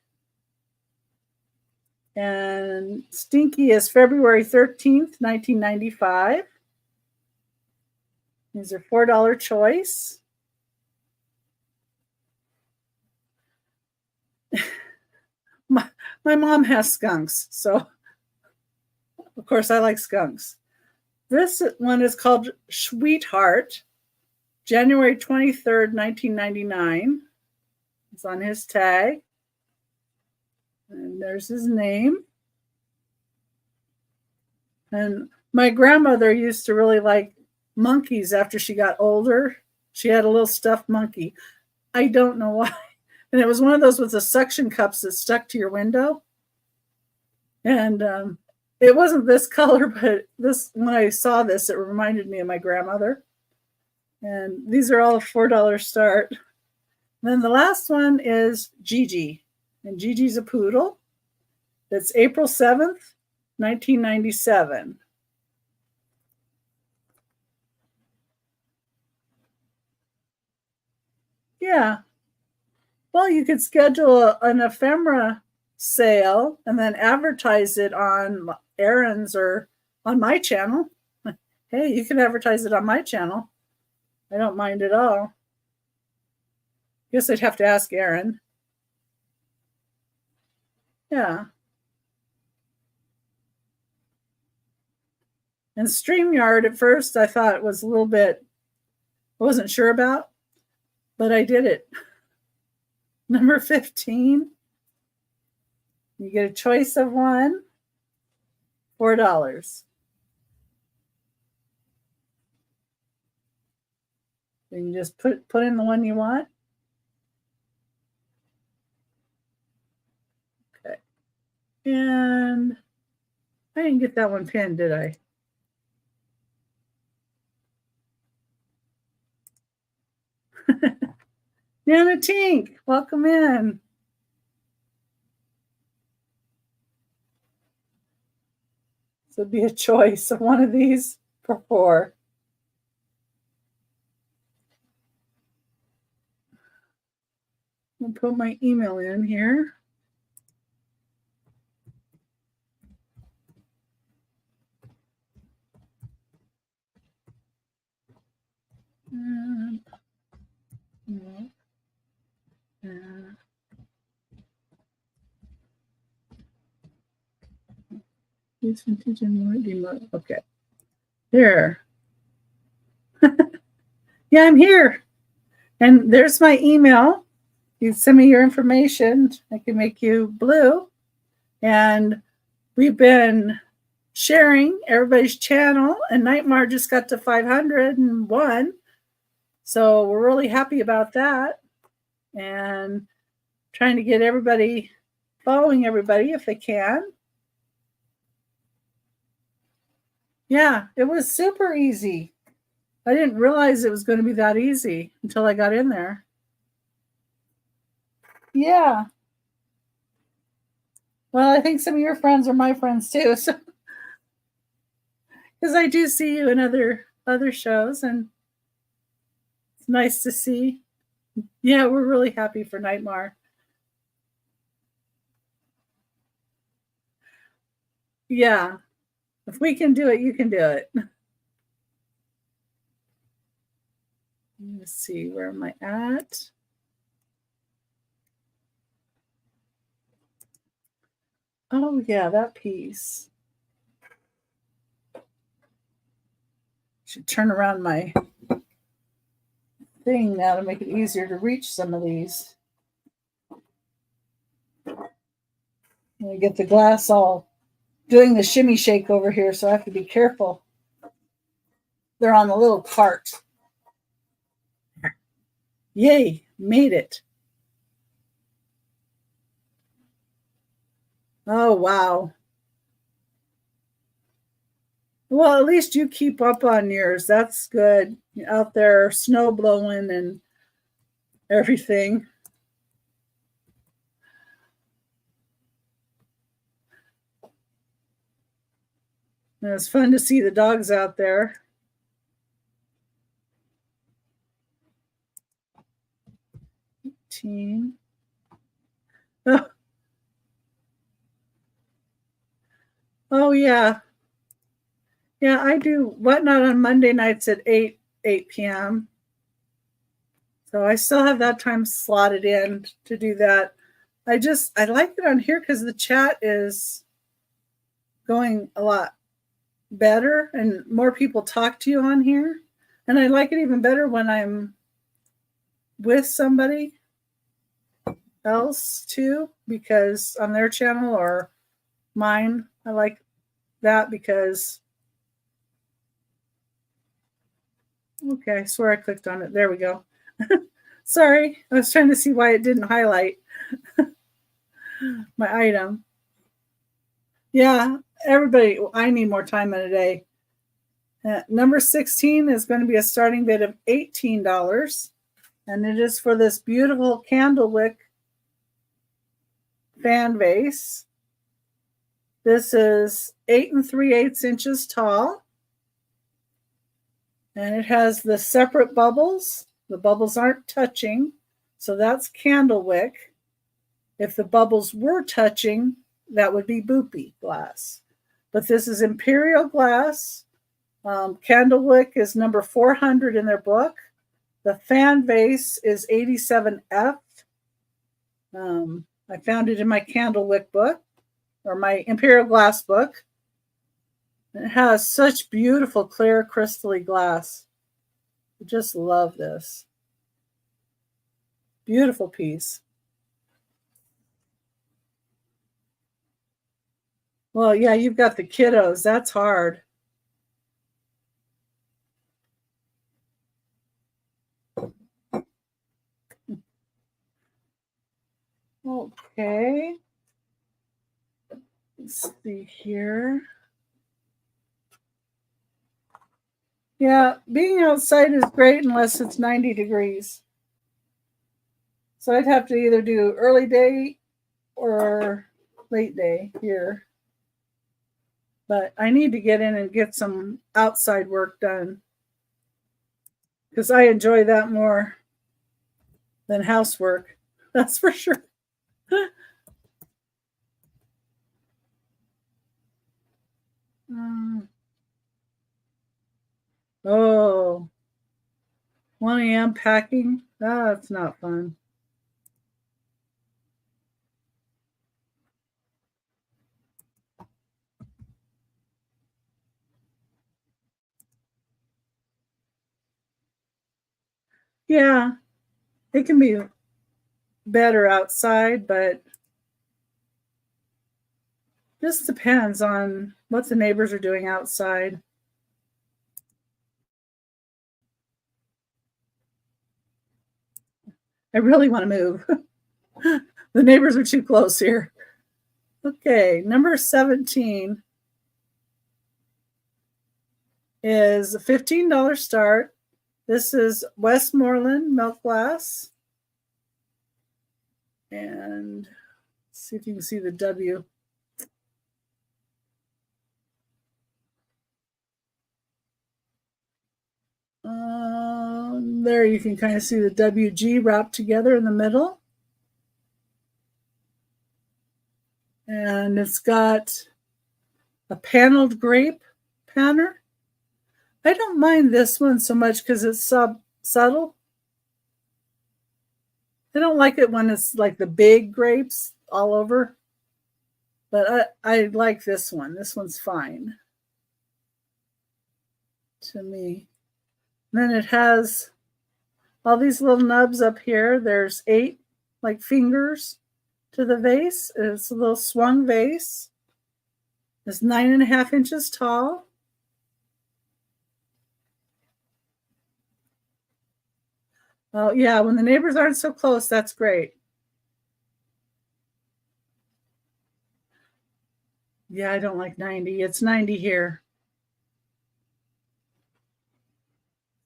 And Stinky is February 13th, 1995. These are $4 choice. My mom has skunks, so of course I like skunks. This one is called Sweetheart, January 23rd, 1999. It's on his tag. And there's his name. And my grandmother used to really like monkeys after she got older. She had a little stuffed monkey. I don't know why. And it was one of those with the suction cups that stuck to your window. And it wasn't this color, but when I saw this, it reminded me of my grandmother. And these are all a $4 start. And then the last one is Gigi. And Gigi's a poodle. It's April 7th, 1997. Yeah. Well, you could schedule an ephemera sale and then advertise it on Erin's or on my channel. Hey, you can advertise it on my channel. I don't mind at all. Guess I'd have to ask Erin. Yeah. And StreamYard at first I thought it was a little bit, I wasn't sure about, but I did it. Number 15. You get a choice of one, $4. You can just put in the one you want. Okay. And I didn't get that one pinned, did I? Nana Tink, welcome in. So it'd be a choice of one of these for $4. I'll put my email in here. Okay. There. Yeah, I'm here. And there's my email. You send me your information. I can make you blue. And we've been sharing everybody's channel, and Nightmare just got to 501. So we're really happy about that. And trying to get everybody following everybody if they can. Yeah, it was super easy. I didn't realize it was going to be that easy until I got in there. Yeah. Well, I think some of your friends are my friends too. So, because I do see you in other shows, and it's nice to see. Yeah, we're really happy for Nightmare. Yeah, if we can do it, you can do it. Let's see, where am I at? Oh yeah, that piece. Should turn around my thing now to make it easier to reach some of these. I get the glass all doing the shimmy shake over here, so I have to be careful. They're on the little cart. Yay, made it. Oh, wow. Well, at least you keep up on yours. That's good. You're out there snow blowing and everything. And it's fun to see the dogs out there. Oh, oh yeah. Yeah, I do Whatnot on Monday nights at 8 p.m. So I still have that time slotted in to do that. I like it on here because the chat is going a lot better and more people talk to you on here. And I like it even better when I'm with somebody else too, because on their channel or mine, I like that because okay, I swear I clicked on it. There we go. Sorry, I was trying to see why it didn't highlight my item. Yeah, everybody, I need more time in a day. Number 16 is going to be a starting bid of $18, and it is for this beautiful Candlewick fan vase. This is 8 3/8 inches tall, and it has the separate bubbles. The bubbles aren't touching, so that's Candlewick. If the bubbles were touching, that would be Boopy glass. But this is Imperial glass. Candlewick is number 400 in their book. The fan vase is 87F. I found it in my Candlewick book, or my Imperial glass book. It has such beautiful, clear, crystally glass. I just love this. Beautiful piece. Well, yeah, you've got the kiddos. That's hard. Okay. Let's see here. Yeah, being outside is great unless it's 90 degrees. So I'd have to either do early day or late day here. But I need to get in and get some outside work done because I enjoy that more than housework. That's for sure. Oh, 1 a.m. packing? That's not fun. Yeah, it can be better outside, but just depends on what the neighbors are doing outside. I really want to move. The neighbors are too close here. Okay, number 17 is a $15 start. This is Westmoreland milk glass. And let's see if you can see the W. There you can kind of see the WG wrapped together in the middle. And it's got a paneled grape panner. I don't mind this one so much because it's subtle. I don't like it when it's like the big grapes all over. But I like this one. This one's fine to me. And then it has all these little nubs up here. There's 8 like fingers to the vase. It's a little swung vase. It's 9.5 inches tall. Oh yeah, when the neighbors aren't so close, that's great. Yeah, I don't like 90. It's 90 here.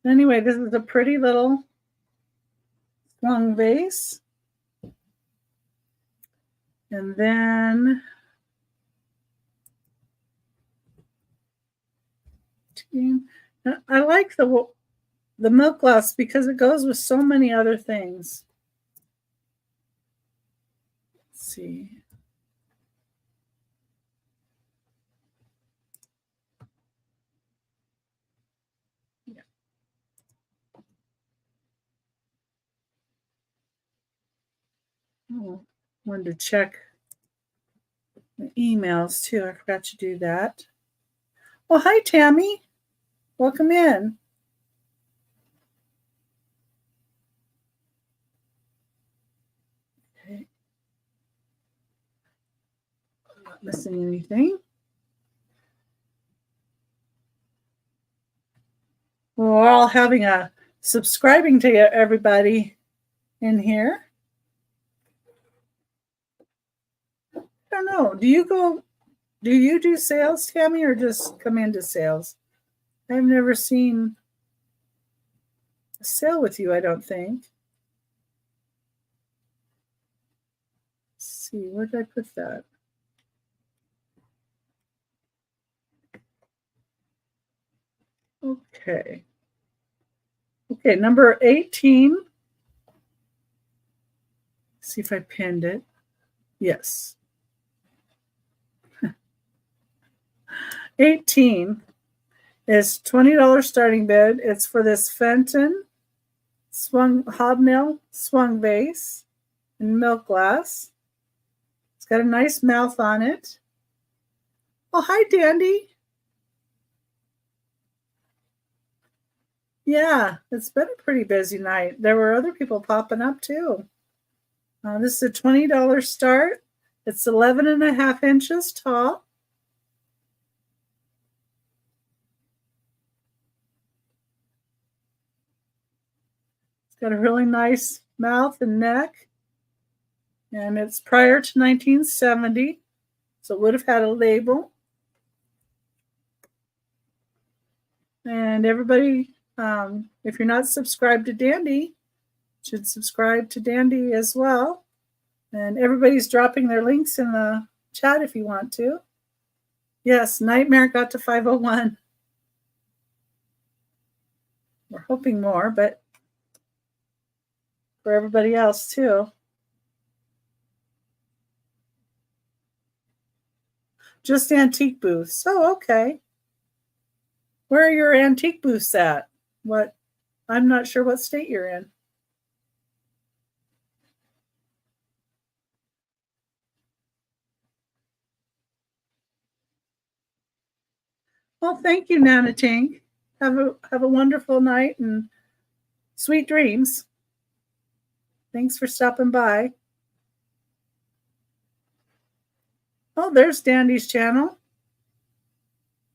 Anyway, this is a pretty little swung vase. And then I like the milk glass because it goes with so many other things. Let's see. Yeah. Oh, wanted to check the emails too. I forgot to do that. Well, hi, Tammy. Welcome in. Okay. I'm not missing anything. Well, we're all having a subscribing to everybody in here. I don't know. Do you do sales, Tammy, or just come into sales? I've never seen a sale with you, I don't think. Let's see, where did I put that? Okay. Okay, number 18. Let's see if I pinned it. Yes. 18 is $20 starting bid. It's for this Fenton hobnail swung vase in milk glass. It's got a nice mouth on it. Oh, hi, Dandy. Yeah, it's been a pretty busy night. There were other people popping up too. This is a $20 start. It's 11.5 inches tall. It's got a really nice mouth and neck. And it's prior to 1970, so it would have had a label. And everybody, if you're not subscribed to Dandy, should subscribe to Dandy as well. And everybody's dropping their links in the chat if you want to. Yes, Nightmare got to 501. We're hoping more, but for everybody else too. Just antique booths. Oh, okay. Where are your antique booths at? What? I'm not sure what state you're in. Well, thank you, Nana Tink. Have a wonderful night and sweet dreams. Thanks for stopping by. Oh, there's Dandy's channel.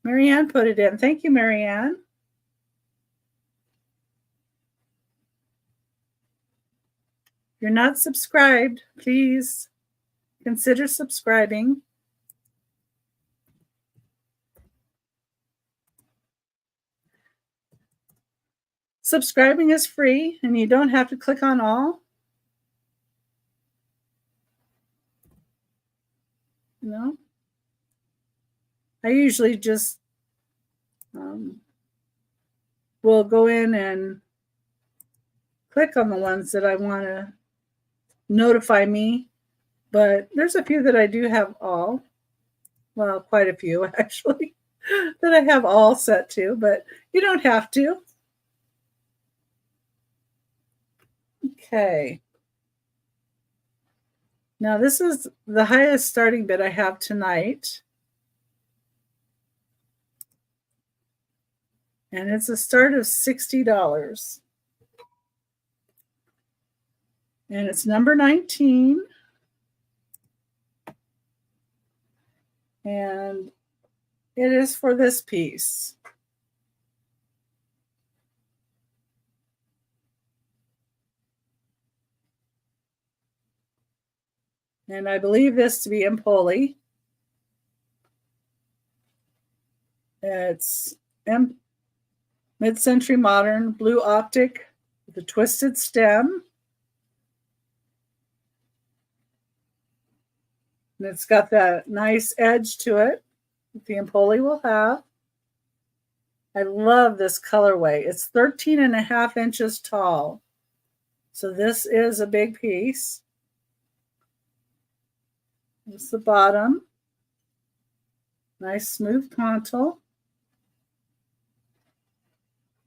Marianne put it in. Thank you, Marianne. If you're not subscribed, please consider subscribing. Subscribing is free and you don't have to click on all. You know, I usually just will go in and click on the ones that I want to notify me, but there's a few that I do have all. Well, quite a few actually that I have all set to, but you don't have to. Okay. Now this is the highest starting bid I have tonight. And it's a start of $60. And it's number 19. And it is for this piece. And I believe this to be Empoli. It's mid-century modern blue optic with a twisted stem. And it's got that nice edge to it that the Empoli will have. I love this colorway. It's 13 and a half inches tall. So this is a big piece. Here's the bottom. Nice smooth pontal.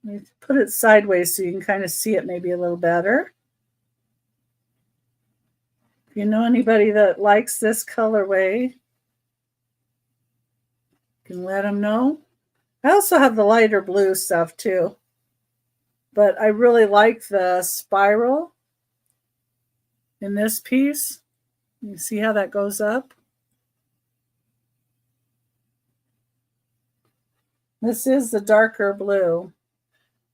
Let me put it sideways so you can kind of see it maybe a little better. If you know anybody that likes this colorway, you can let them know. I also have the lighter blue stuff too, but I really like the spiral in this piece. You see how that goes up? This is the darker blue.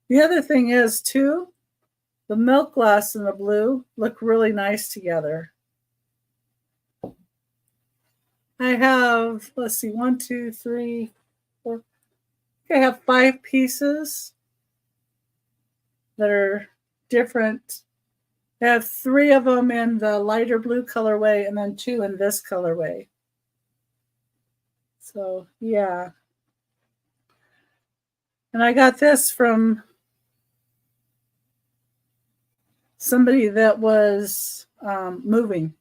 The other thing is too, the milk glass and the blue look really nice together. I have, let's see, 1, 2, 3, 4. I have 5 pieces that are different. I have 3 of them in the lighter blue colorway and then 2 in this colorway. So, yeah. And I got this from somebody that was moving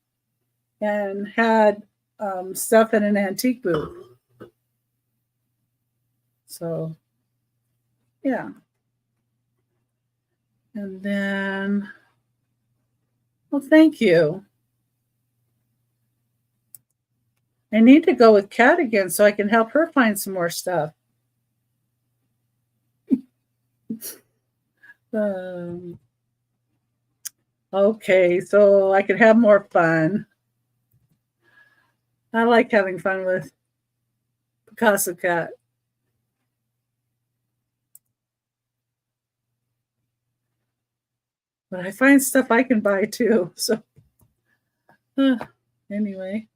and had stuff in an antique booth. So, yeah. And then, well, thank you. I need to go with Kat again so I can help her find some more stuff. Okay, so I can have more fun. I like having fun with Picasso Cat. But I find stuff I can buy too. So anyway.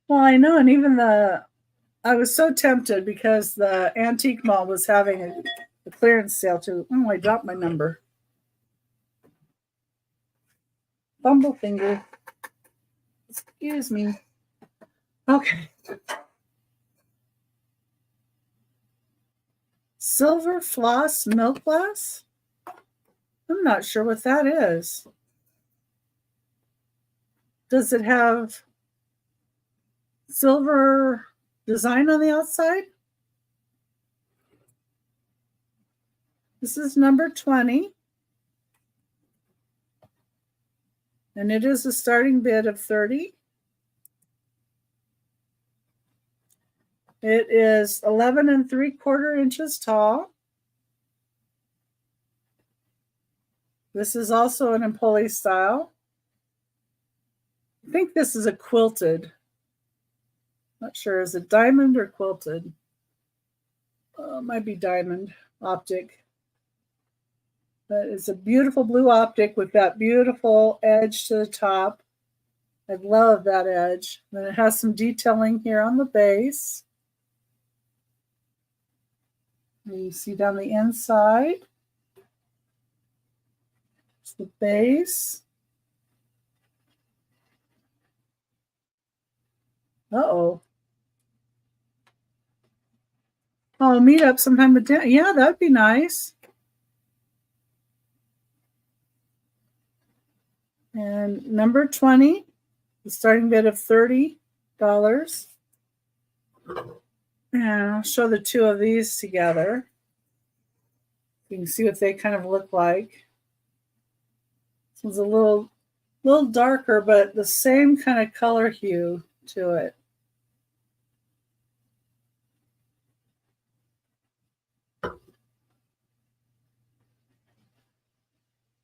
Well, I know, and even I was so tempted because the antique mall was having a clearance sale too. Oh, I dropped my number. Bumblefinger. Excuse me. Okay. Silver floss milk glass? I'm not sure what that is. Does it have silver design on the outside? This is number 20. And it is a starting bid of 30. It is 11 3/4 inches tall. This is also an Empoli style. I think this is a quilted. Not sure, is it diamond or quilted? It might be diamond optic. But it's a beautiful blue optic with that beautiful edge to the top. I love that edge. Then it has some detailing here on the base. You see down the inside. It's the base. Uh-oh. Oh, meet up sometime with Dan. Yeah, that would be nice. And number 20, the starting bid of $30. And I'll show the two of these together. You can see what they kind of look like. This one's a little darker, but the same kind of color hue to it.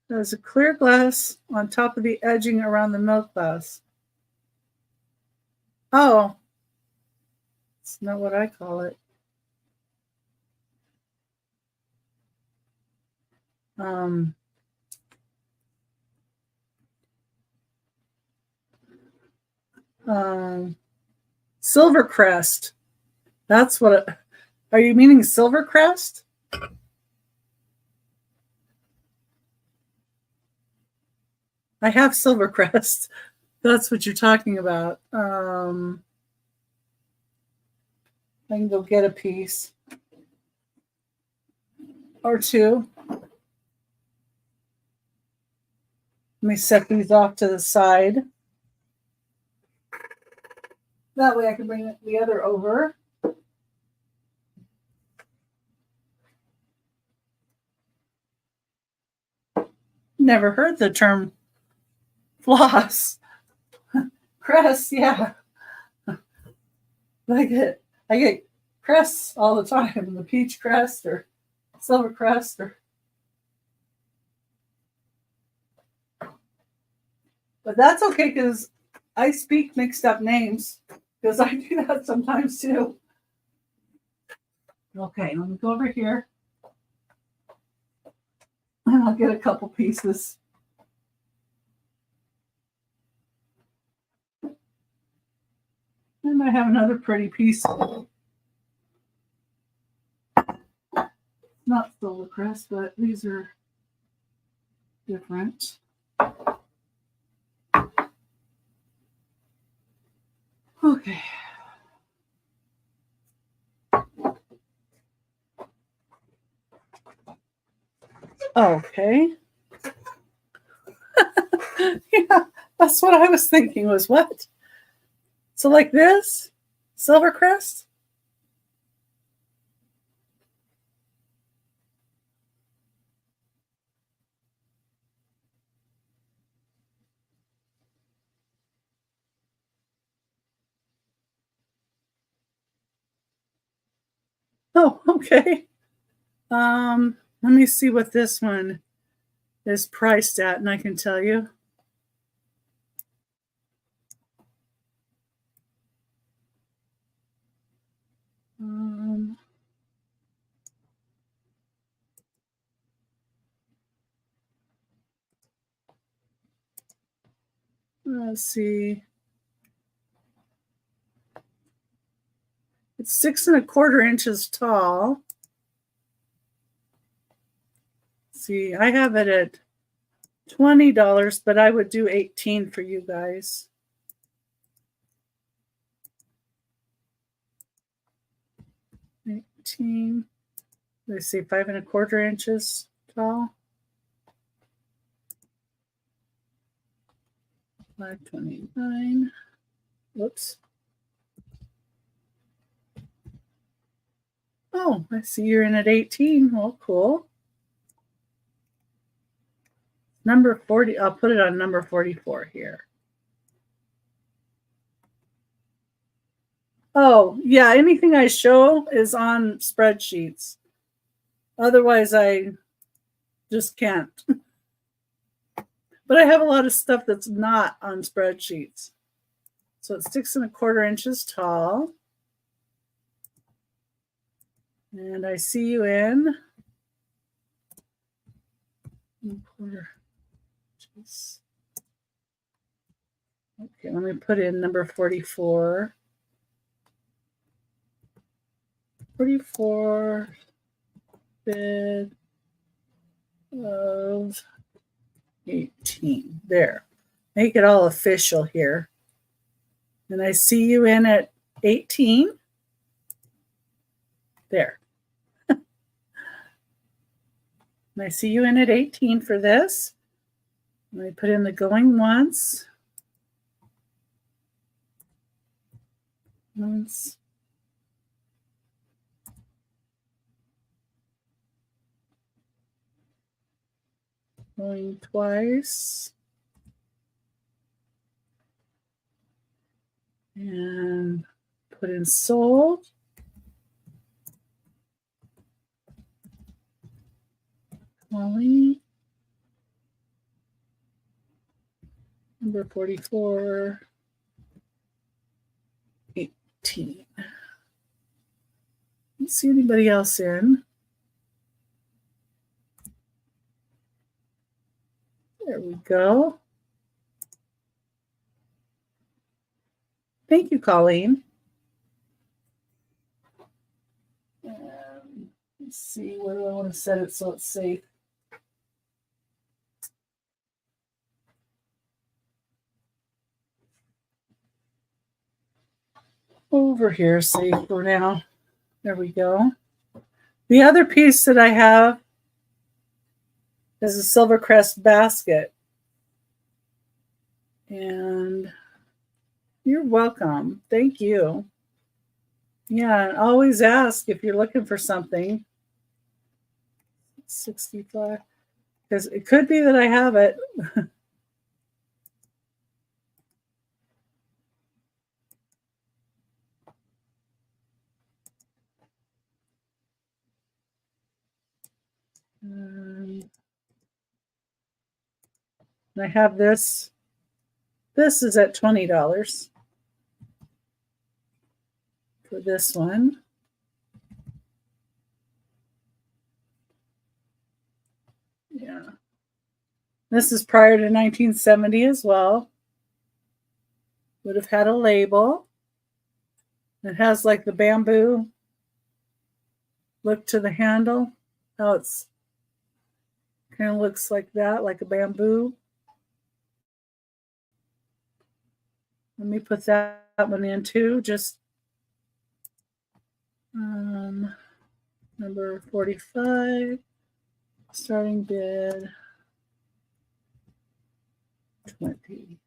There's a clear glass on top of the edging around the milk glass. Oh, it's not what I call it. Silvercrest. That's what it, are you meaning Silvercrest? I have Silvercrest. That's what you're talking about. I can go get a piece or two. Let me set these off to the side. That way I can bring the other over. Never heard the term floss. Crest, yeah. I get crests all the time, the peach crest or silver crest or. But that's okay because I speak mixed up names because I do that sometimes too. Okay, let me go over here and I'll get a couple pieces. And I have another pretty piece. Not Silvercrest, but these are different. Okay. Okay. Yeah, that's what I was thinking was what? So like this? Silvercrest? Oh, okay. Let me see what this one is priced at, and I can tell you. Let's see. It's 6¼ inches tall. See, I have it at $20, but I would do 18 for you guys. Let's see, 5¼ inches tall. 529. Whoops. Oh, I see you're in at 18. Well, cool. Number 40. I'll put it on number 44 here. Oh, yeah. Anything I show is on spreadsheets. Otherwise, I just can't. But I have a lot of stuff that's not on spreadsheets. So it's 6¼ inches tall. And I see you in 1/4 inches. Okay, let me put in number 44. 44 bid of 18. There. Make it all official here. And I see you in at 18. There. And I see you in at 18 for this. Let me put in the going once. Once. Going twice. And put in sold. Calling. Number 44. 18. Let's see anybody else in. There we go. Thank you, Colleen. Let's see, where do I want to set it so it's safe? Over here, safe for now. There we go. The other piece that I have is a Silvercrest basket. And you're welcome. Thank you. Yeah, and always ask if you're looking for something. 65. Because it could be that I have it. I have this. This is at $20 for this one. Yeah. This is prior to 1970 as well. Would have had a label. It has like the bamboo look to the handle. How it's kind of looks like that, like a bamboo. Let me put that one in too. Just number 45. Starting bid 20.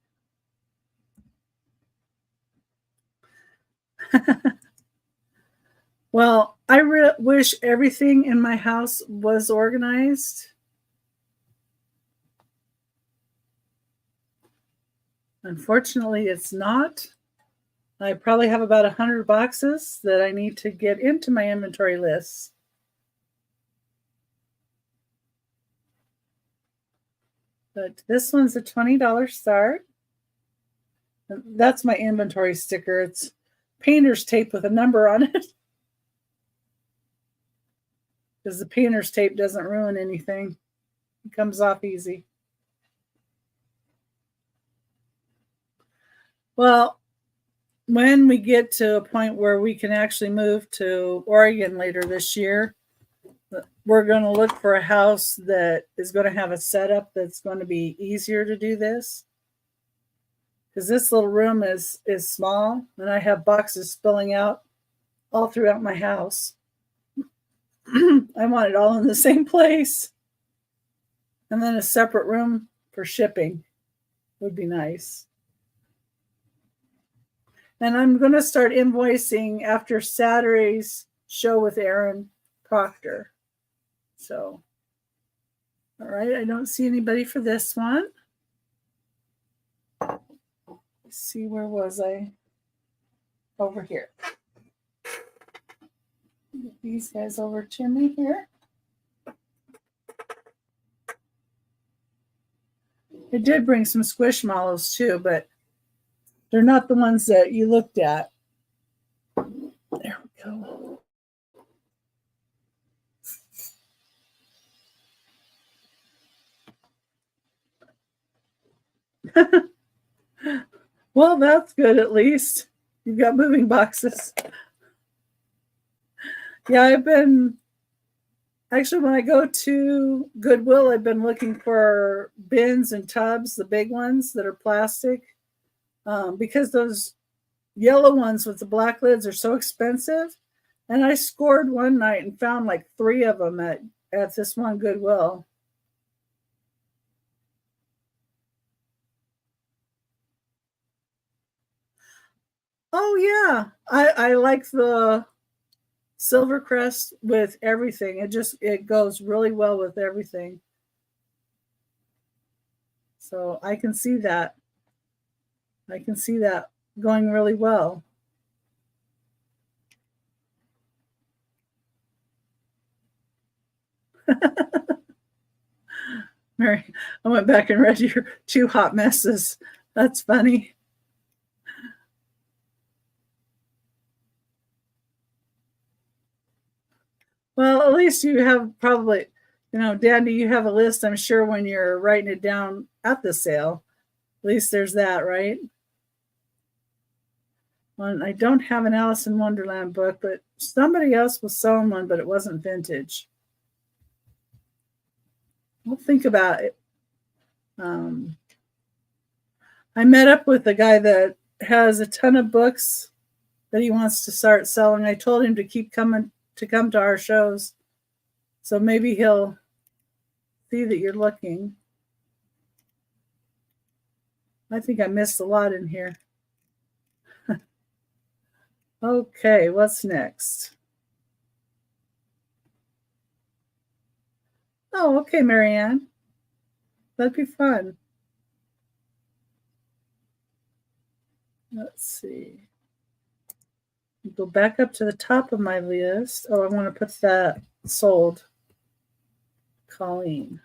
Well, I wish everything in my house was organized. Unfortunately, it's not. I probably have about 100 boxes that I need to get into my inventory lists. But this one's a $20 start. That's my inventory sticker. It's painter's tape with a number on it. Because the painter's tape doesn't ruin anything. It comes off easy. Well, when we get to a point where we can actually move to Oregon later this year, we're going to look for a house that is going to have a setup that's going to be easier to do this. Because this little room is small, and I have boxes spilling out all throughout my house. I want it all in the same place. And then a separate room for shipping would be nice. And I'm going to start invoicing after Saturday's show with Aaron Proctor. So, all right, I don't see anybody for this one. Let's see, where was I? Over here. Get these guys over to me here. I did bring some Squishmallows too, but they're not the ones that you looked at. There we go. Well, that's good at least. You've got moving boxes. Yeah, I've been actually when I go to Goodwill, I've been looking for bins and tubs, the big ones that are plastic, because those yellow ones with the black lids are so expensive. And I scored one night and found like 3 of them at this one Goodwill. Oh yeah, I like the Silvercrest with everything. It goes really well with everything. So I can see that. I can see that going really well. Mary, I went back and read your 2 hot messes. That's funny. Well, at least you have probably, Dandy, you have a list, I'm sure, when you're writing it down at the sale. At least there's that, right? Well, I don't have an Alice in Wonderland book, but somebody else was selling one, but it wasn't vintage. We'll think about it. I met up with a guy that has a ton of books that he wants to start selling. I told him to come to our shows. So maybe he'll see that you're looking. I think I missed a lot in here. Okay, what's next? Oh, okay, Marianne. That'd be fun. Let's see. Go back up to the top of my list. Oh, I want to put that sold. Colleen.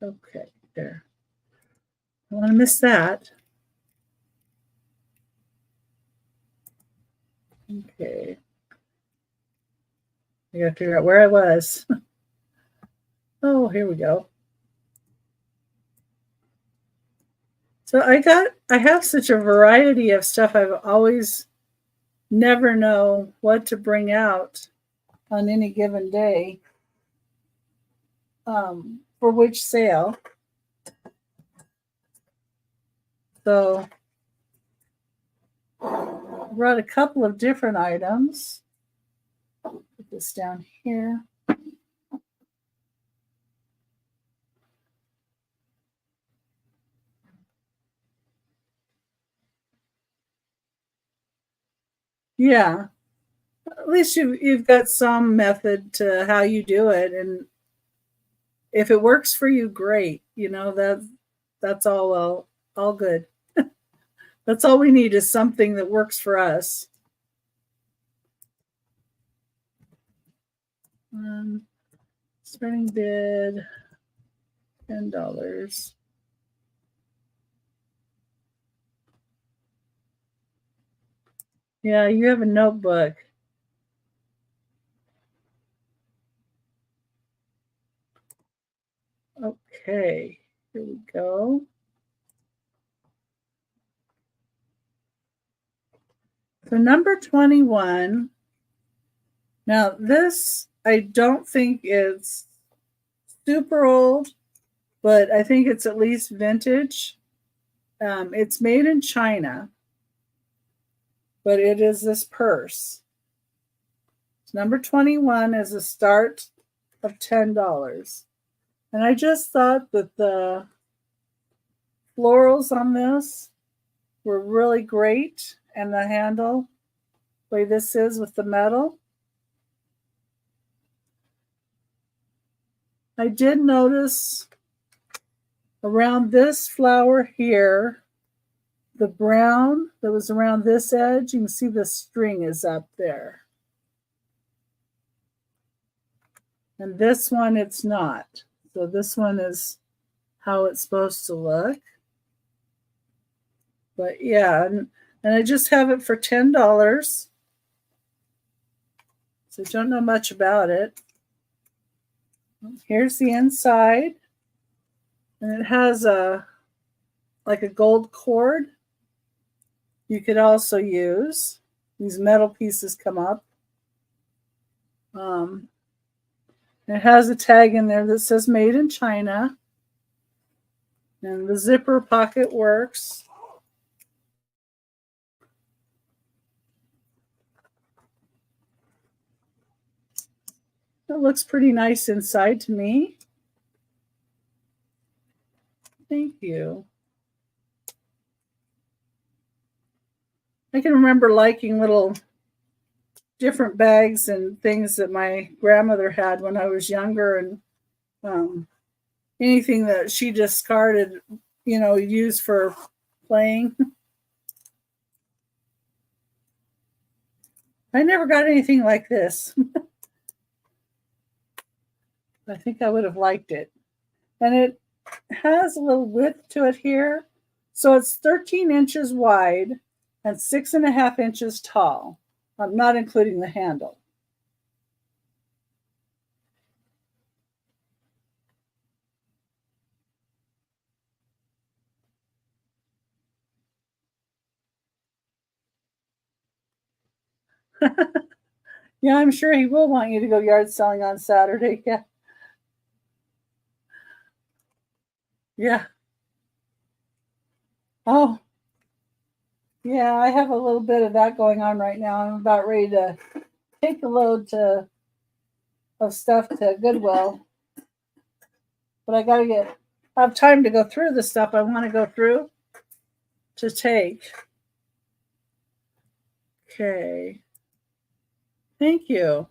Okay, there. I don't want to miss that. Okay. I gotta figure out where I was. Oh, here we go. So I have such a variety of stuff. I've always never know what to bring out on any given day for which sale. So I brought a couple of different items. Put this down here. Yeah, at least you've got some method to how you do it, and if it works for you, great. That's all good. That's all we need is something that works for us. Starting bid $10. Yeah, you have a notebook. Okay, here we go. So number 21. Now this I don't think is super old, but I think it's at least vintage. It's made in China, but it is this purse. Number 21 is a start of $10. And I just thought that the florals on this were really great. And the handle, the way this is with the metal. I did notice around this flower here, the brown that was around this edge, you can see the string is up there. And this one, it's not. So this one is how it's supposed to look. But yeah, and I just have it for $10. So don't know much about it. Here's the inside. And it has like a gold cord. You could also use. These metal pieces come up. It has a tag in there that says made in China. And the zipper pocket works. It looks pretty nice inside to me. Thank you. I can remember liking little different bags and things that my grandmother had when I was younger, and anything that she discarded, used for playing. I never got anything like this. I think I would have liked it. And it has a little width to it here. So it's 13 inches wide and 6.5 inches tall. I'm not including the handle. Yeah, I'm sure he will want you to go yard selling on Saturday. Yeah. Yeah. Oh, yeah, I have a little bit of that going on right now. I'm about ready to take a load of stuff to Goodwill. But I got to have time to go through the stuff I want to go through to take. Okay. Thank you.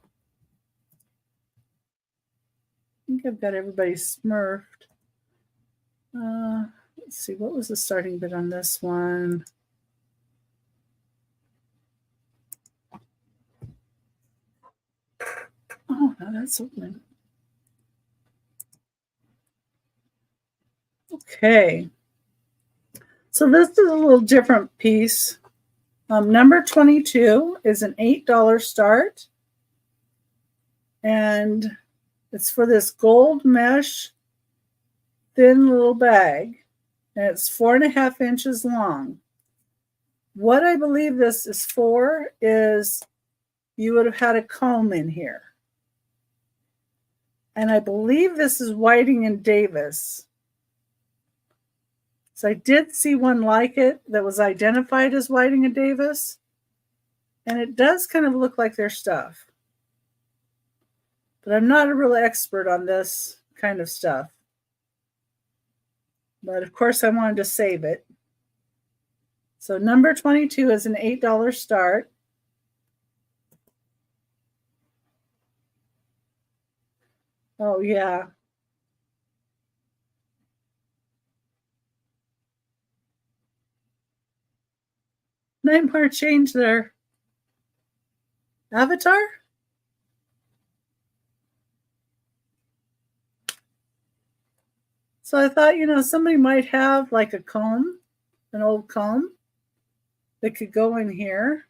I think I've got everybody smurfed. Let's see, what was the starting bid on this one? Oh, no, that's open. Okay. So this is a little different piece. Number 22 is an $8 start. And it's for this gold mesh thin little bag. And it's 4.5 inches long. What I believe this is for is you would have had a comb in here. And I believe this is Whiting and Davis. So I did see one like it that was identified as Whiting and Davis. And it does kind of look like their stuff. But I'm not a real expert on this kind of stuff. But of course I wanted to save it. So number 22 is an $8 start. Oh, yeah. Nightmare changed their avatar? So I thought, somebody might have like a comb, an old comb that could go in here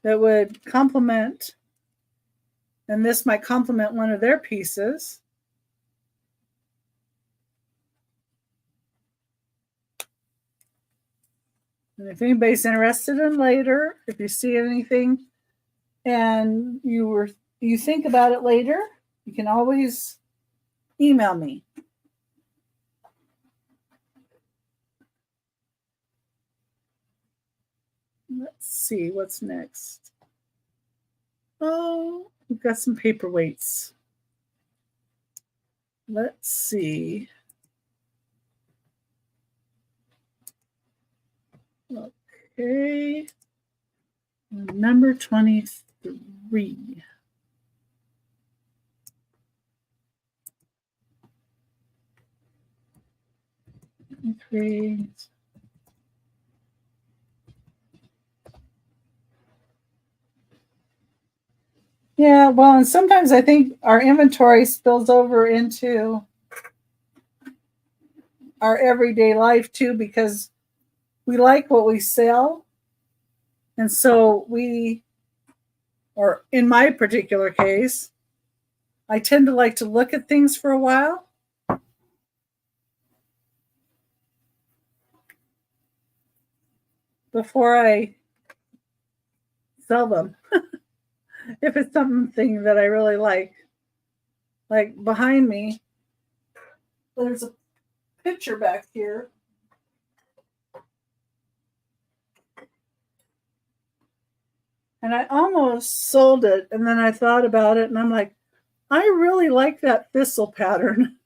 that would complement, and this might complement one of their pieces. And if anybody's interested in later, if you see anything and you think about it later, you can always email me. Let's see what's next. Oh, we've got some paperweights. Let's see. Okay. Number 23. Yeah, well, and sometimes I think our inventory spills over into our everyday life too, because we like what we sell. And so we or in my particular case, I tend to like to look at things for a while. Before I sell them, if it's something that I really like. Like behind me, there's a picture back here. And I almost sold it, and then I thought about it, and I'm like, I really like that thistle pattern.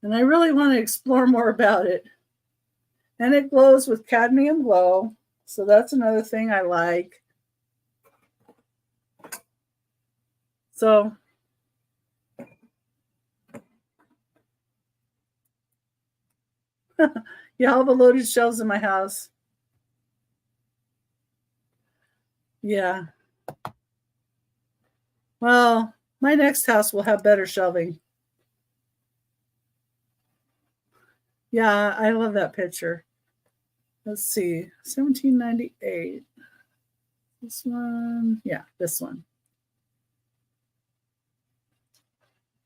And I really want to explore more about it. And it glows with cadmium glow, so that's another thing I like. So yeah, all the loaded shelves in my house. Yeah. Well, my next house will have better shelving. Yeah, I love that picture. Let's see, 1798. This one, yeah, this one.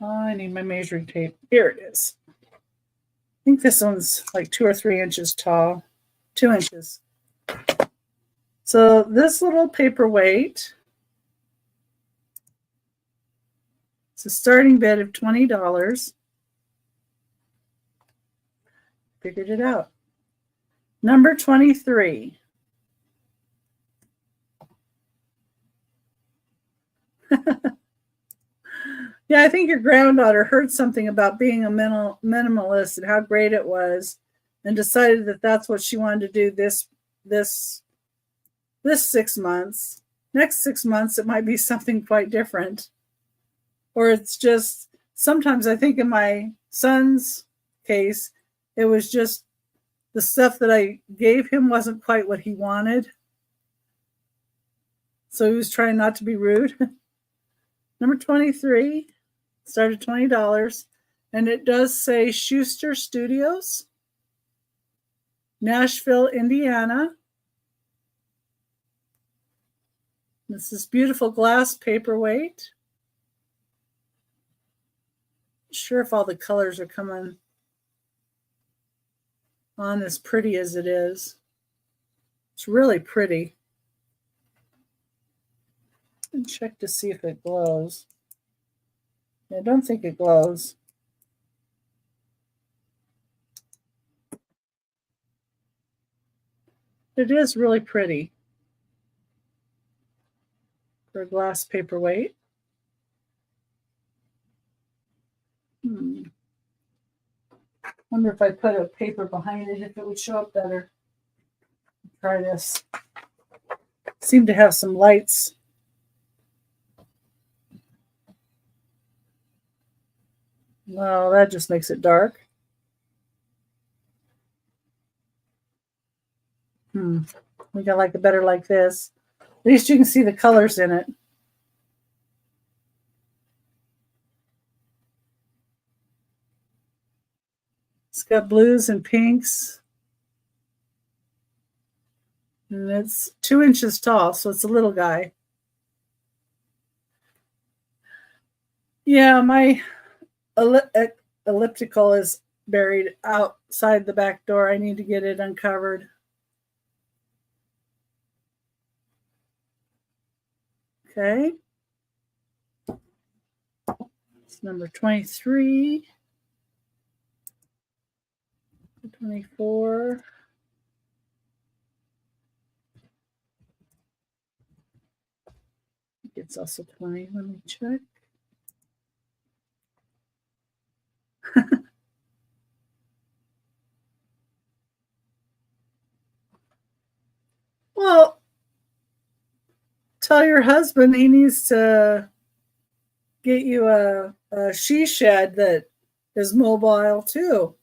Oh, I need my measuring tape. Here it is. I think this one's like 2 or 3 inches tall. 2 inches. So this little paperweight, it's a starting bid of $20. Figured it out. Number 23. Yeah, I think your granddaughter heard something about being a minimalist and how great it was, and decided that that's what she wanted to do this 6 months. Next 6 months, it might be something quite different. Or it's just, sometimes I think in my son's case, it was just the stuff that I gave him wasn't quite what he wanted. So he was trying not to be rude. Number 23, started $20. And it does say Schuster Studios, Nashville, Indiana. This is beautiful glass paperweight. Not sure if all the colors are coming on as pretty as it is. It's really pretty. And check to see if it glows. I don't think it glows. It is really pretty for a glass paperweight. Wonder if I put a paper behind it, if it would show up better. Try this. Seem to have some lights. No, that just makes it dark. We got like a better like this. At least you can see the colors in it. It's got blues and pinks. And it's 2 inches tall, so it's a little guy. Yeah, my elliptical is buried outside the back door. I need to get it uncovered. Okay. It's number 23. 24. It's also 20. Let me check. Well, tell your husband he needs to get you a she shed that is mobile too.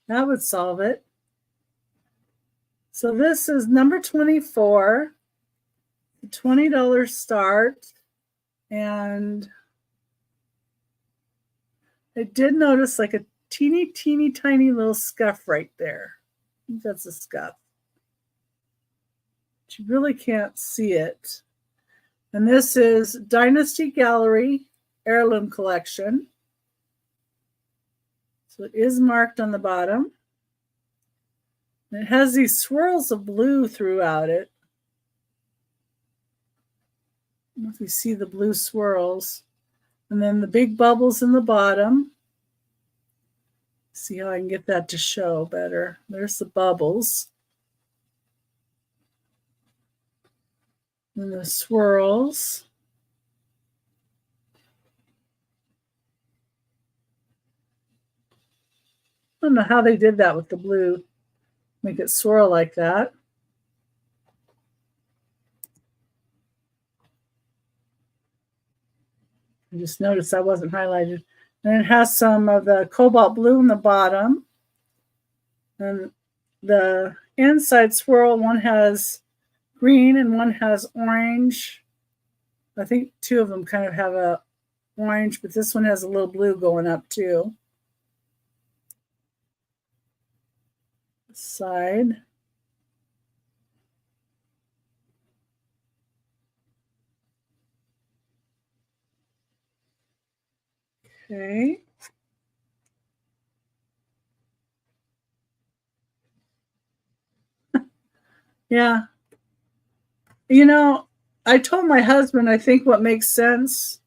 That would solve it. So this is number 24, $20 start. And I did notice like a teeny tiny little scuff right there. I think that's a scuff. But you really can't see it. And this is Dynasty Gallery Heirloom Collection. So it is marked on the bottom. And it has these swirls of blue throughout it. I don't know if you see the blue swirls. And then the big bubbles in the bottom. See how I can get that to show better. There's the bubbles. And the swirls. I don't know how they did that with the blue. Make it swirl like that. I just noticed that wasn't highlighted. And it has some of the cobalt blue in the bottom. And the inside swirl, one has green and one has orange. I think two of them kind of have a orange, but this one has a little blue going up too. Side. Okay. Yeah. You know, I told my husband, I think what makes sense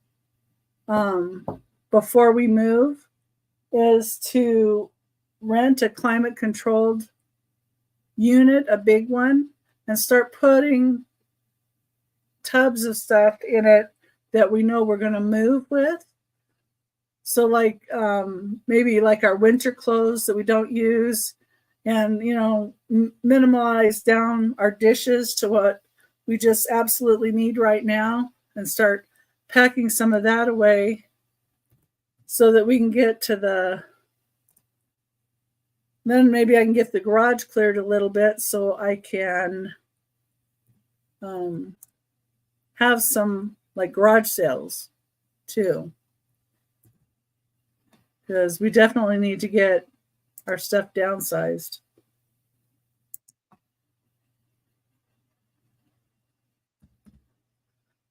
before we move is to rent a climate controlled unit, a big one, and start putting tubs of stuff in it that we know we're going to move with. So like maybe like our winter clothes that we don't use, and minimize down our dishes to what we just absolutely need right now, and start packing some of that away so that we can get to then maybe I can get the garage cleared a little bit so I can have some like garage sales too. Because we definitely need to get our stuff downsized.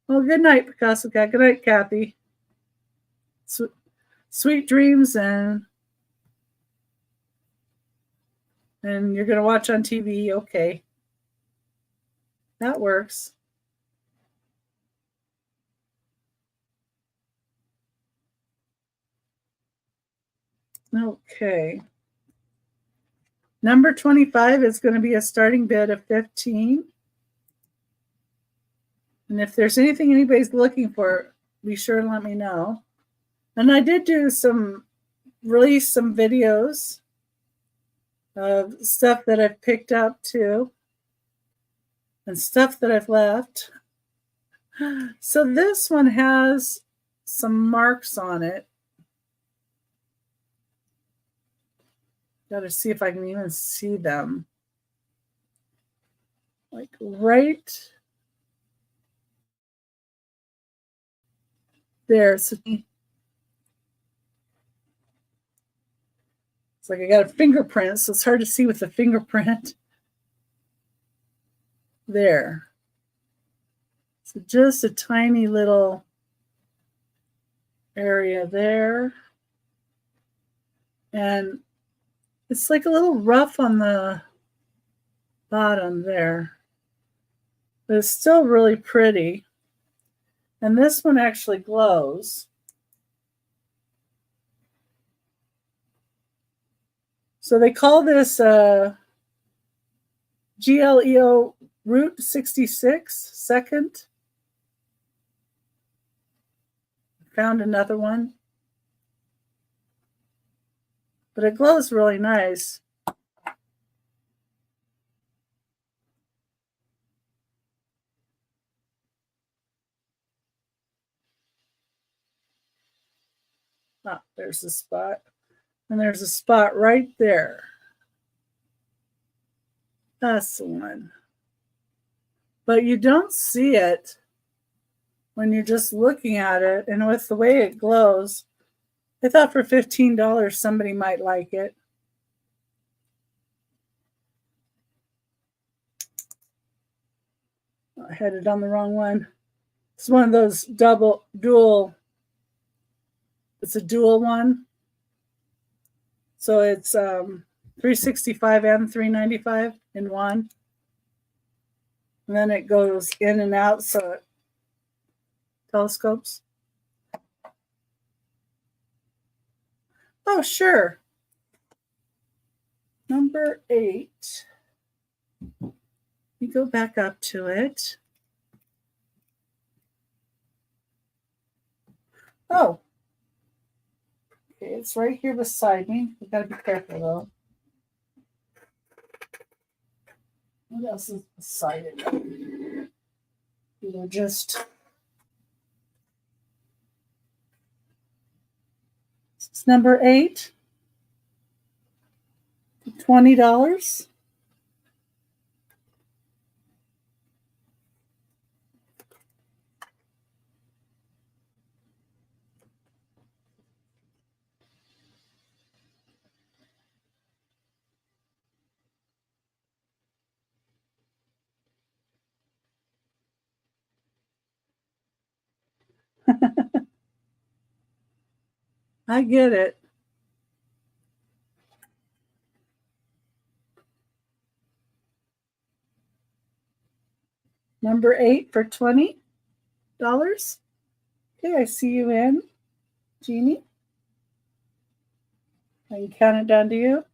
Well, good night, Picasso Cat. Good night, Kathy. Sweet dreams, and you're going to watch on TV. Okay. That works. Okay. Number 25 is going to be a starting bid of 15. And if there's anything anybody's looking for, be sure and let me know. And I did release some videos of stuff that I've picked up too, and stuff that I've left. So this one has some marks on it. Got to see if I can even see them. Like right there. So it's like I got a fingerprint, so it's hard to see with the fingerprint. There. So just a tiny little area there. And it's like a little rough on the bottom there. But it's still really pretty. And this one actually glows. So they call this GLEO Route 66 second. Found another one. But it glows really nice. Ah, there's a spot. And there's a spot right there. That's the one. But you don't see it when you're just looking at it, and with the way it glows, I thought for $15 somebody might like it. I had it on the wrong one. It's one of those dual. It's a dual one. So it's $365 and $395 in one. And then it goes in and out, so it telescopes. Oh, sure. Number 8. You go back up to it. Oh. Okay, it's right here beside me. You gotta be careful though. What else is beside it? Either just it's number 8. $20. I get it. Number 8 for $20. Okay, I see you in, Jeannie. I can count it down to you.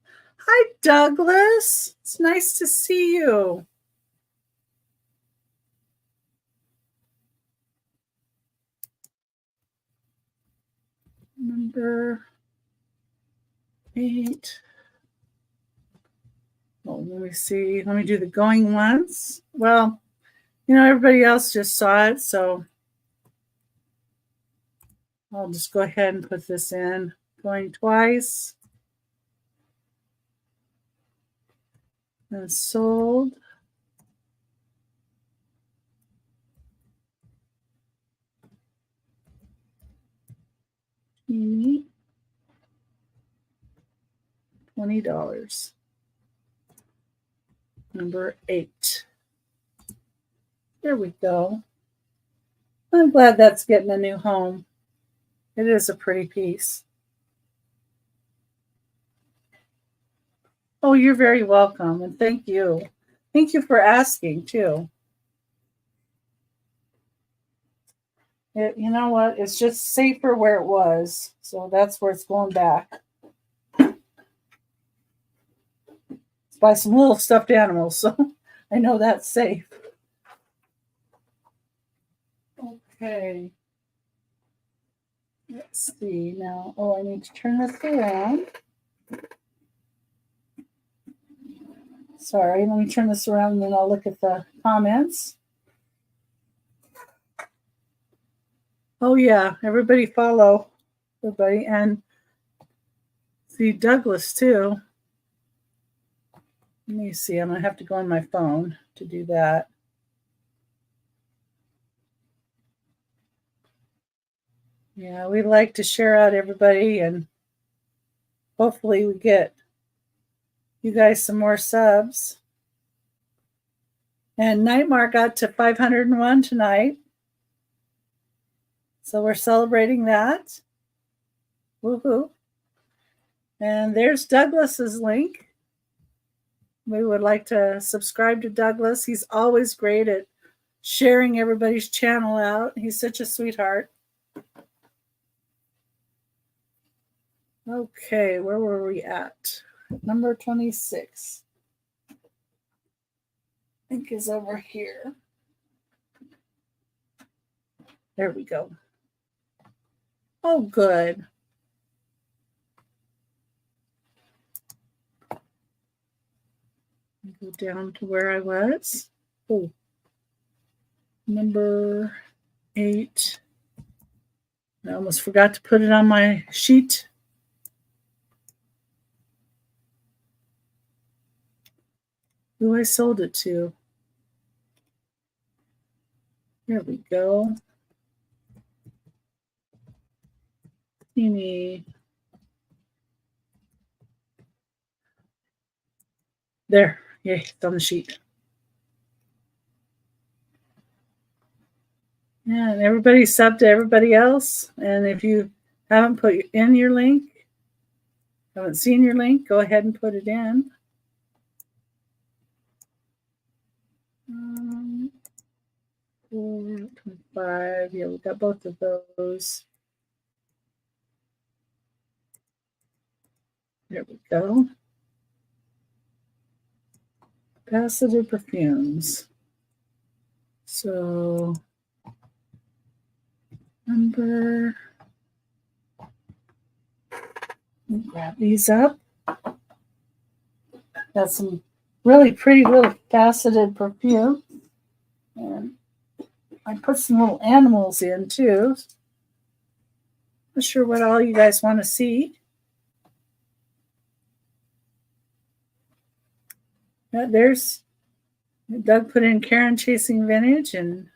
Hi, Douglas. It's nice to see you. Number 8. Well, let me see. Let me do the going once. Well, everybody else just saw it, so I'll just go ahead and put this in. Going twice. And sold. $20. Number 8. There we go. I'm glad that's getting a new home. It is a pretty piece. Oh, you're very welcome, and thank you. Thank you for asking, too. You know what? It's just safer where it was, so that's where it's going back. It's by some little stuffed animals, so I know that's safe. Okay. Let's see now. Oh, I need to turn this around. Sorry, let me turn this around and then I'll look at the comments. Oh, yeah, everybody follow everybody. And see Douglas, too. Let me see. I'm going to have to go on my phone to do that. Yeah, we like to share out everybody, and hopefully we get you guys some more subs. And Nightmare got to 501 tonight. So we're celebrating that. Woohoo. And there's Douglas's link. We would like to subscribe to Douglas. He's always great at sharing everybody's channel out. He's such a sweetheart. Okay, where were we at? Number 26. I think is over here. There we go. Oh, good. Go down to where I was. Oh, number 8. I almost forgot to put it on my sheet. who I sold it to. There we go. Teeny. There. Yay, it's on the sheet. Yeah, and everybody sub to everybody else. And if you haven't put in your link, haven't seen your link, go ahead and put it in. 425. Yeah, we got both of those. There we go. Faceted perfumes. So number. Grab these up. Got some really pretty little faceted perfume. And I put some little animals in too. Not sure what all you guys want to see. Yeah, there's Doug put in Karen Chasing Vintage, and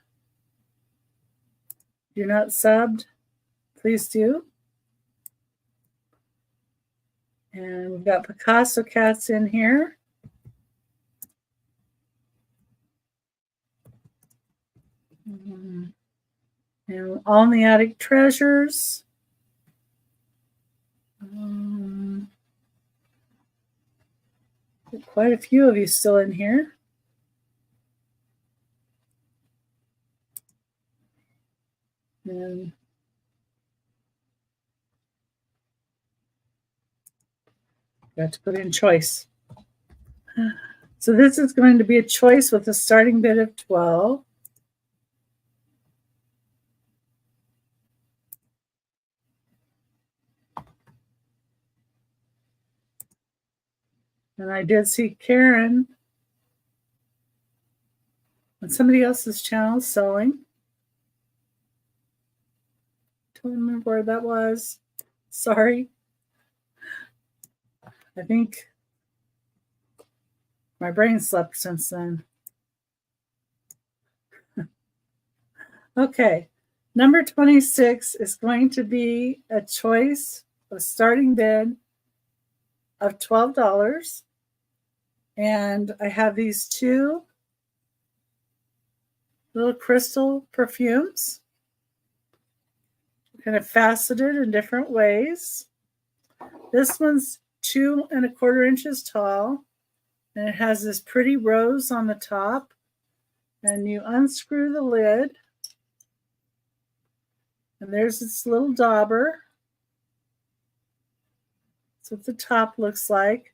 if you're not subbed, please do. And we've got Picasso Cats in here. And All in the Attic Treasures. Quite a few of you still in here. And got to put in choice. So this is going to be a choice with a starting bid of 12. And I did see Karen on somebody else's channel selling. Don't remember where that was. Sorry. I think my brain slept since then. Okay. Number 26 is going to be a choice of starting bid of $12. And I have these two little crystal perfumes, kind of faceted in different ways. This one's 2 1/4 inches tall, and it has this pretty rose on the top. And you unscrew the lid, and there's this little dauber. That's what the top looks like.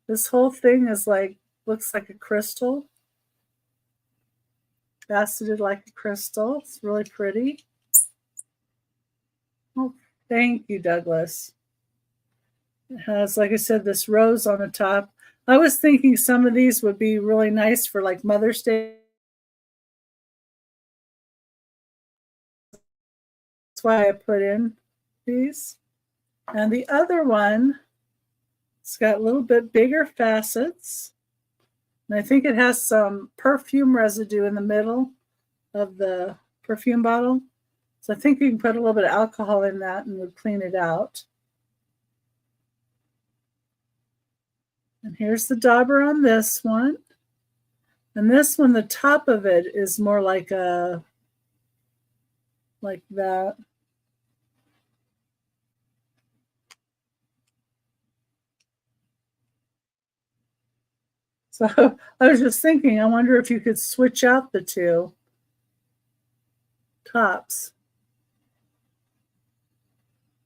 This whole thing is looks like a crystal, faceted like a crystal. It's really pretty. Oh, thank you, Douglas. It has, like I said, this rose on the top. I was thinking some of these would be really nice for like Mother's Day. That's why I put in these. And the other one, it's got a little bit bigger facets. And I think it has some perfume residue in the middle of the perfume bottle. So I think you can put a little bit of alcohol in that and would clean it out. And here's the dauber on this one. And this one, the top of it is more like that. So I was just thinking, I wonder if you could switch out the two tops.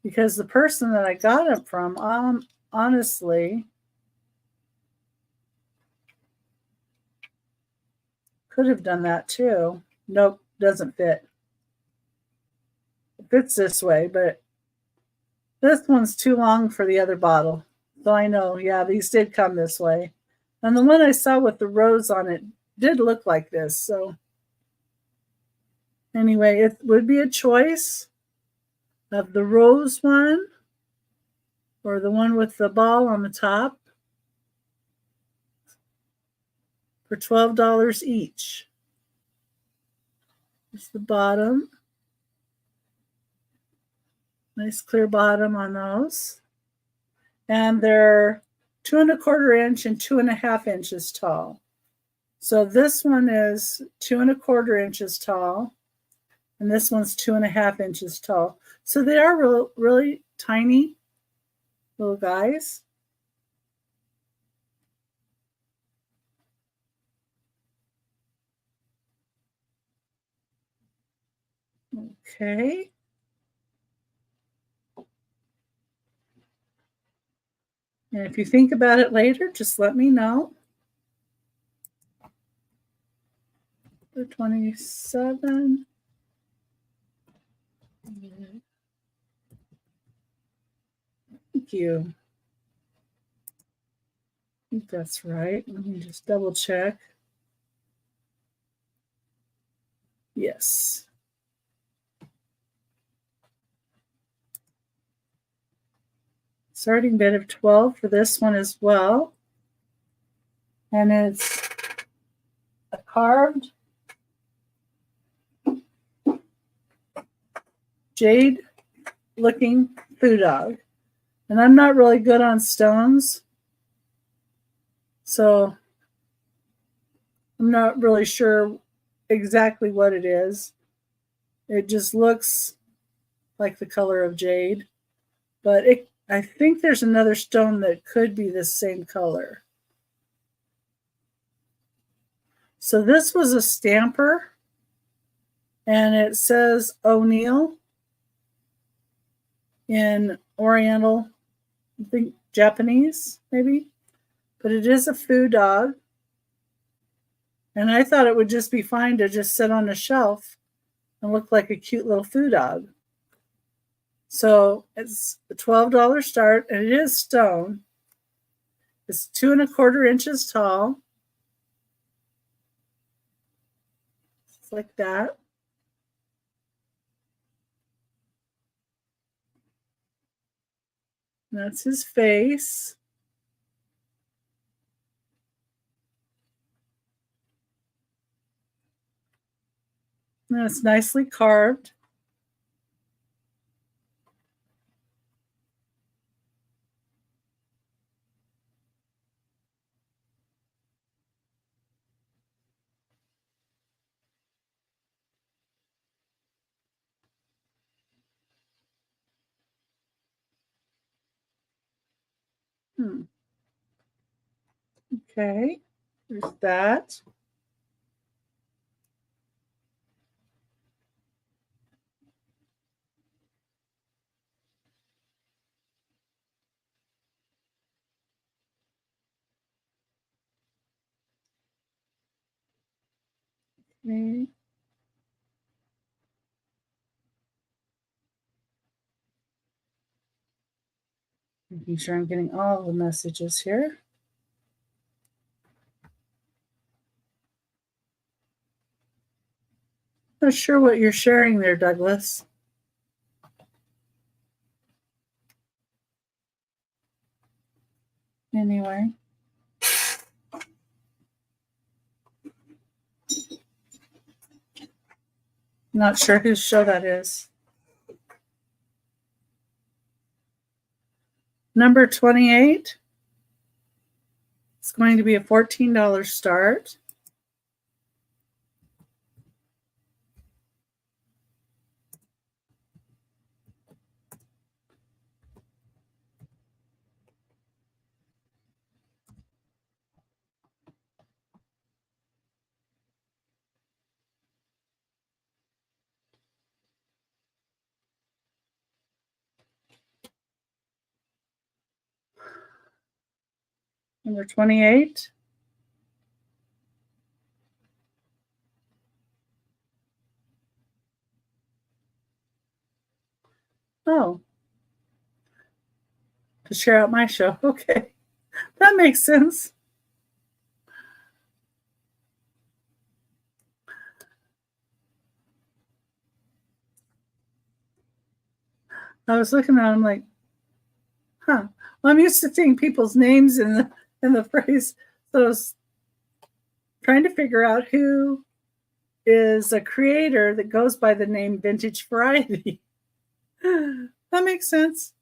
Because the person that I got it from, honestly, could have done that too. Nope, doesn't fit. It fits this way, but this one's too long for the other bottle. So I know, yeah, these did come this way. And the one I saw with the rose on it did look like this. So anyway, it would be a choice of the rose one or the one with the ball on the top. for $12 each. Here's the bottom. Nice clear bottom on those. And they're 2 1/4 inch and 2.5 inches tall. So this one is 2 1/4 inches tall, and this one's 2.5 inches tall. So they are really tiny little guys. Okay. And if you think about it later, just let me know. 27. Thank you. I think that's right. Let me just double check. Yes. Starting bid of 12 for this one as well. And it's a carved jade looking foo dog. And I'm not really good on stones, so I'm not really sure exactly what it is. It just looks like the color of jade, but I think there's another stone that could be the same color. So this was a stamper, and it says O'Neill in Oriental, I think Japanese maybe, but it is a foo dog. And I thought it would just be fine to just sit on a shelf and look like a cute little foo dog. So it's a $12 start, and it is stone. It's 2 1/4 inches tall. It's like that. And that's his face. And it's nicely carved. Okay, there's that. Okay. Making sure I'm getting all the messages here. Not sure what you're sharing there, Douglas. Anyway. Not sure whose show that is. Number 28. It's going to be a $14 start. Number 28. Oh, to share out my show. Okay, that makes sense. I was looking at him like, huh. Well, I'm used to seeing people's names in the phrase, so I was trying to figure out who is a creator that goes by the name Vintage Variety. That makes sense.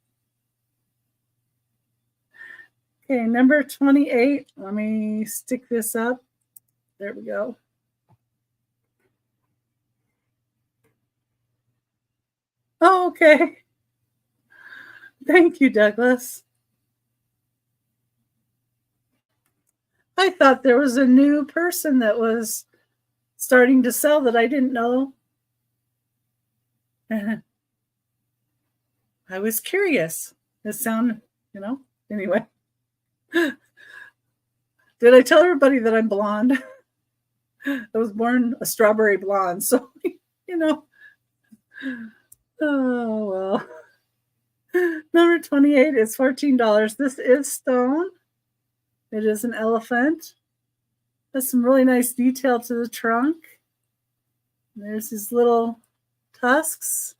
Okay, number 28. Let me stick this up. There we go. Oh, okay. Thank you, Douglas. I thought there was a new person that was starting to sell that I didn't know. I was curious. It sound, anyway. Did I tell everybody that I'm blonde? I was born a strawberry blonde, so, Oh, well. Number 28 is $14. This is stone. It is an elephant. Has some really nice detail to the trunk. There's his little tusks.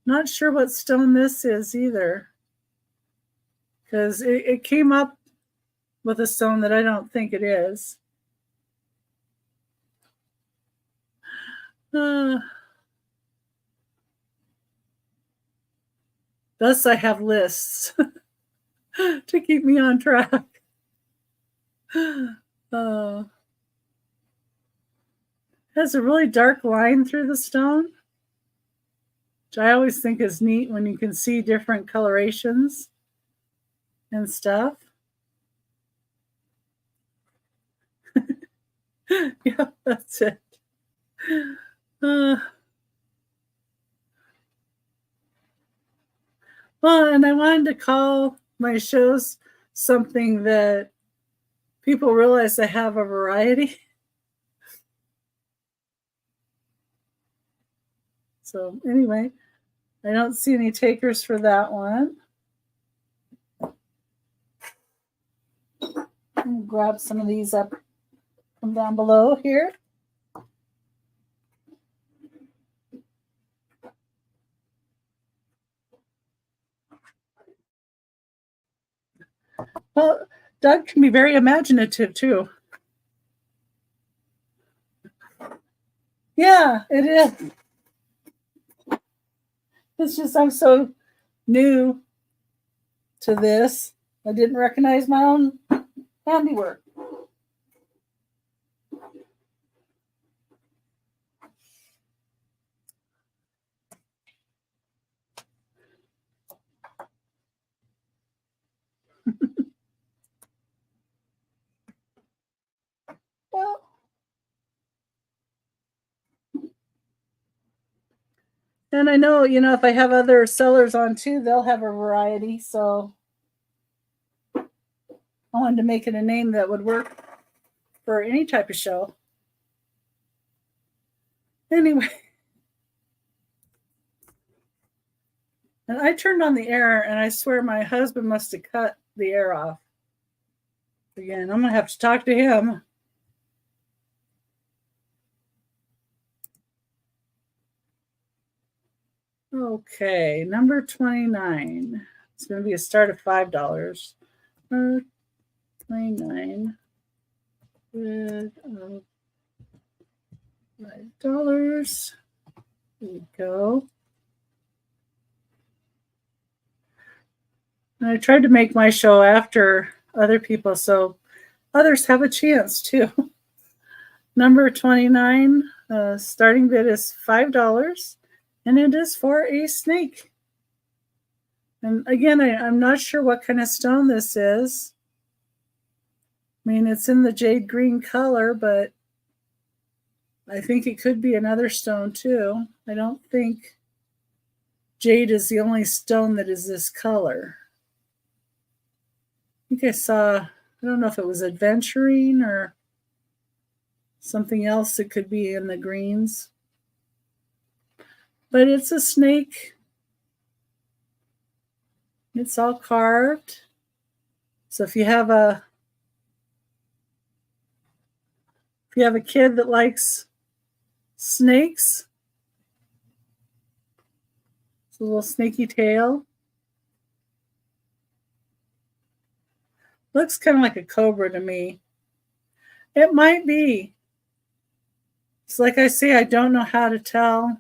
Not sure what stone this is either, because it came up with a stone that I don't think it is. Thus, I have lists to keep me on track. Has a really dark line through the stone, which I always think is neat when you can see different colorations and stuff. Yeah, that's it. Well, and I wanted to call my shows something that people realize I have a variety. So anyway, I don't see any takers for that one. I'll grab some of these up from down below here. Well, Doug can be very imaginative too. Yeah, it is. It's just I'm so new to this. I didn't recognize my own handiwork. Well, and I know, if I have other sellers on too, they'll have a variety. So I wanted to make it a name that would work for any type of show. Anyway. And I turned on the air, and I swear my husband must have cut the air off. Again, I'm going to have to talk to him. Okay, number 29. It's going to be a start of $5. 29 with $5. There we go. And I tried to make my show after other people, so others have a chance too. Number 29, starting bid is $5, and it is for a snake. And again, I'm not sure what kind of stone this is. I mean, it's in the jade green color, but I think it could be another stone too. I don't think jade is the only stone that is this color. I think I saw, I don't know if it was aventurine or something else that could be in the greens. But it's a snake. It's all carved. So if you have a kid that likes snakes, it's a little snaky tail. Looks kind of like a cobra to me. It might be. It's like I say, I don't know how to tell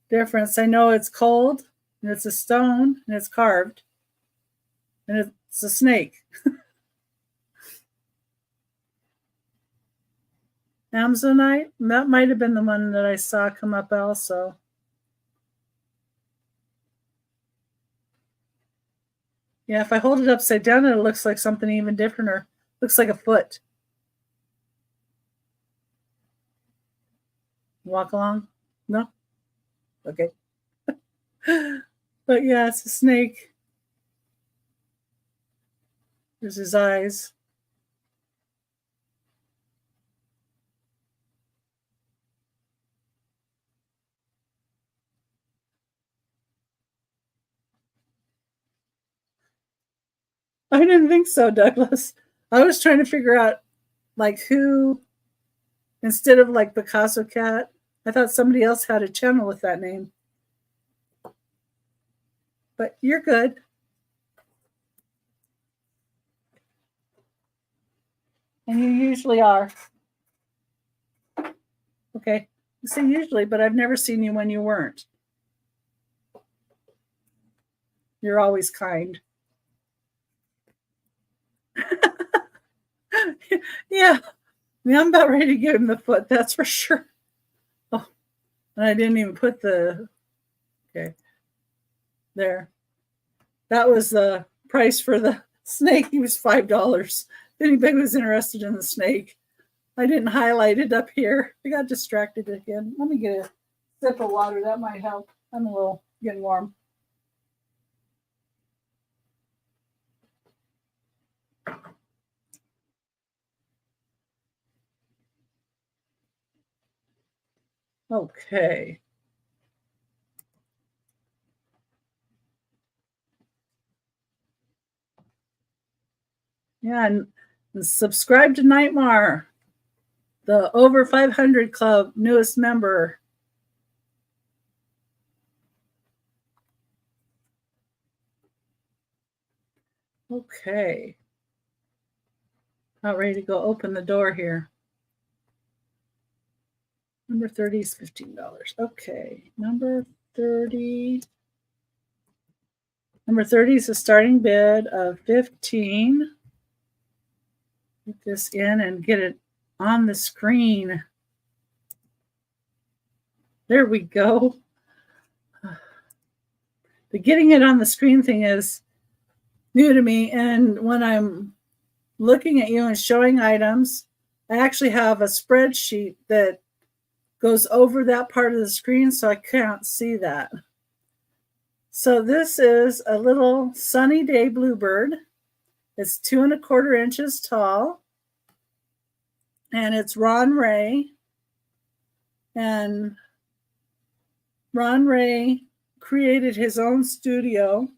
difference. I know it's cold and it's a stone and it's carved and it's a snake. Amazonite, that might have been the one that I saw come up also. Yeah, if I hold it upside down, it looks like something even different, or looks like a foot. Walk along? No? Okay. But yeah, it's a snake. There's his eyes. I didn't think so, Douglas. I was trying to figure out like who, instead of like Picasso Cat, I thought somebody else had a channel with that name. But you're good. And you usually are. Okay. You say usually, but I've never seen you when you weren't. You're always kind. Yeah. I mean, I'm about ready to give him the foot, that's for sure. Oh, and I didn't even put the, okay, there. That was the price for the snake. He was $5. If anybody was interested in the snake. I didn't highlight it up here. I got distracted again. Let me get a sip of water. That might help. I'm a little getting warm. Okay. Yeah, and subscribe to Nightmare, the over 500 club newest member. Okay. About ready to go open the door here. Number 30 is $15. Okay. Number 30. Number 30 is a starting bid of 15. Get this in and get it on the screen. There we go. The getting it on the screen thing is new to me. And when I'm looking at you and showing items, I actually have a spreadsheet that goes over that part of the screen, so I can't see that. So this is a little Sunny Day Bluebird. It's 2 1/4 inches tall. And it's Ron Ray. And Ron Ray created his own studio.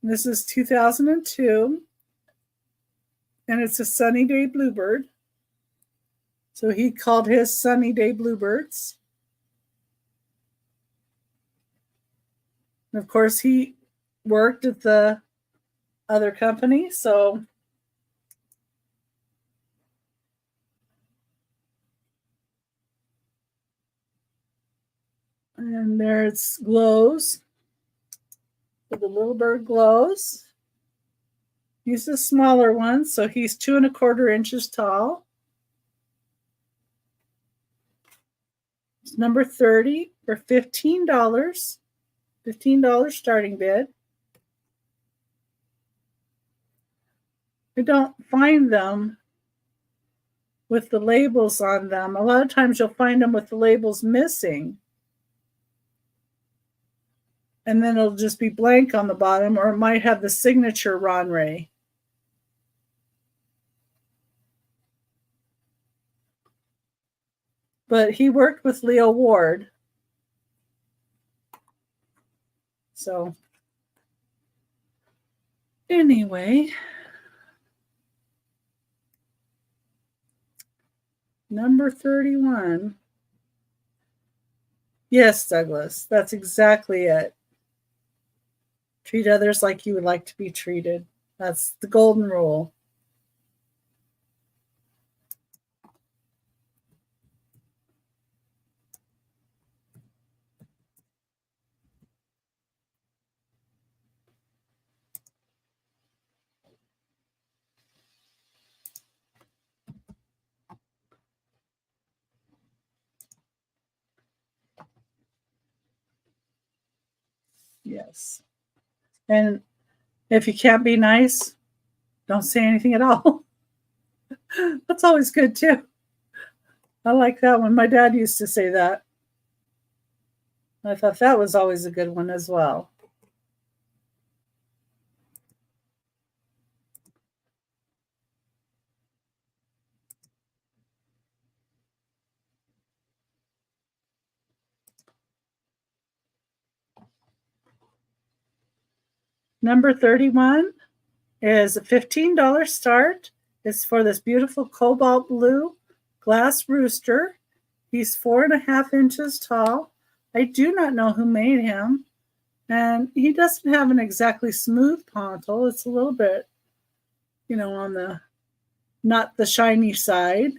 This is 2002. And it's a Sunny Day Bluebird. So he called his Sunny Day Bluebirds. And of course, he worked at the other company. So and there it glows. So the little bird glows. He's a smaller one, so he's 2 1/4 inches tall. It's number 30 for $15. $15 starting bid. I don't find them with the labels on them. A lot of times you'll find them with the labels missing. And then it'll just be blank on the bottom, or it might have the signature Ron Ray. But he worked with Leo Ward. So anyway, number 31. Yes, Douglas, that's exactly it. Treat others like you would like to be treated. That's the golden rule. Yes. And if you can't be nice, don't say anything at all. That's always good too. I like that one. My dad used to say that. I thought that was always a good one as well. Number 31 is a $15 start. It's for this beautiful cobalt blue glass rooster. He's 4.5 inches tall. I do not know who made him. And he doesn't have an exactly smooth pontal. It's a little bit, on the not the shiny side.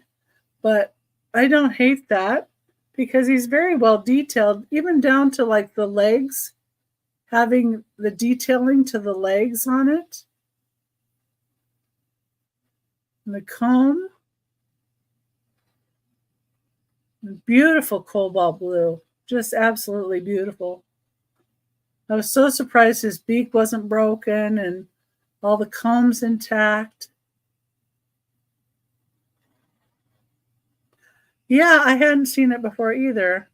But I don't hate that because he's very well detailed, even down to like the legs, having the detailing to the legs on it. And the comb. Beautiful cobalt blue. Just absolutely beautiful. I was so surprised his beak wasn't broken and all the combs intact. Yeah, I hadn't seen it before either.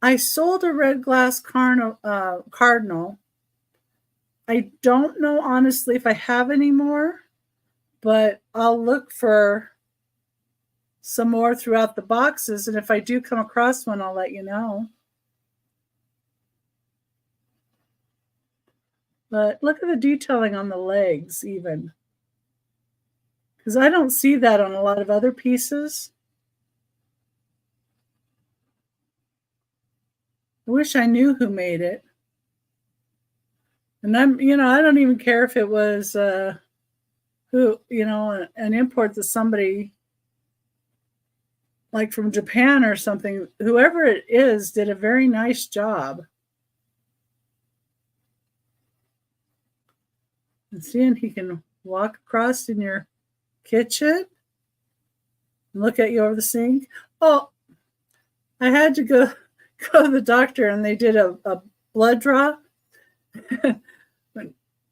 I sold a red glass cardinal. I don't know honestly if I have any more, but I'll look for some more throughout the boxes. And if I do come across one, I'll let you know. But look at the detailing on the legs even. Because I don't see that on a lot of other pieces. I wish I knew who made it. And I don't even care if it was an import to somebody like from Japan or something. Whoever it is did a very nice job. And seeing he can walk across in your kitchen and look at you over the sink. Oh, I had to go to the doctor and they did a blood draw.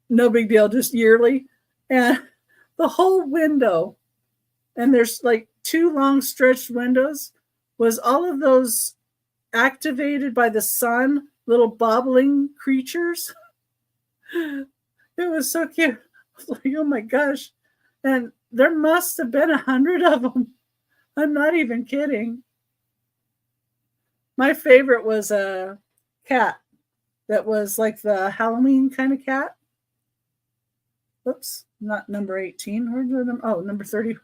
No big deal, just yearly. And the whole window, and there's like 2 long stretched windows, was all of those activated by the sun, little bobbling creatures. It was so cute. I was like, oh my gosh. And there must have been 100 of them. I'm not even kidding. My favorite was a cat that was like the Halloween kind of cat. Oops, not number 18. Where's the number? Oh, number 30.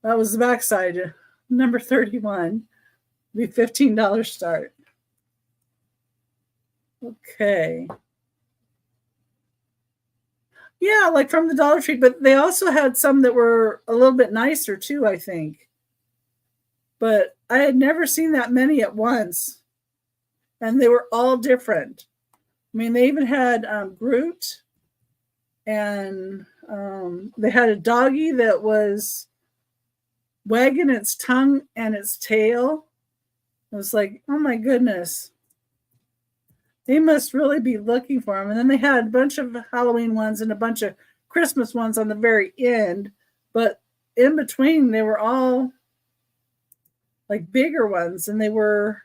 That was the backside. Number 31. The $15 start. Okay. Yeah, like from the Dollar Tree, but they also had some that were a little bit nicer too, I think. But I had never seen that many at once. And they were all different. I mean, they even had Groot, and they had a doggy that was wagging its tongue and its tail. I was like, oh my goodness. They must really be looking for them. And then they had a bunch of Halloween ones and a bunch of Christmas ones on the very end. But in between, they were all like bigger ones. And they were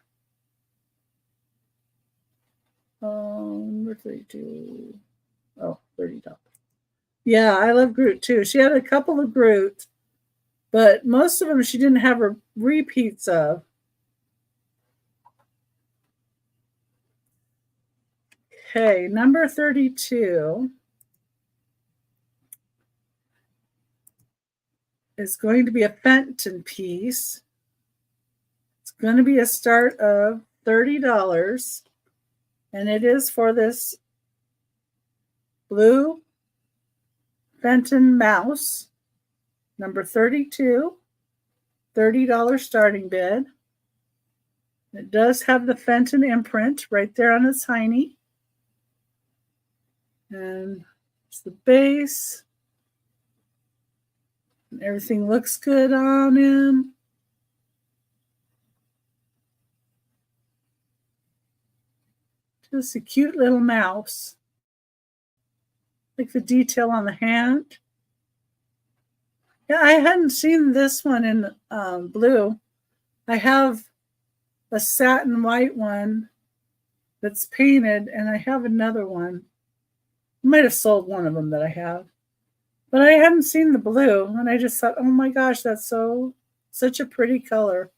number 32. Oh, $30. Yeah, I love Groot too. She had a couple of Groot, but most of them she didn't have repeats of. Okay, number 32 is going to be a Fenton piece. It's going to be a start of $30, and it is for this blue Fenton mouse, number 32, $30 starting bid. It does have the Fenton imprint right there on its hiney. And it's the base. And everything looks good on him. Just a cute little mouse. Like the detail on the hand. Yeah, I hadn't seen this one in blue. I have a satin white one that's painted, and I have another one. I might have sold one of them that I have. But I hadn't seen the blue, and I just thought, oh my gosh, that's such a pretty color.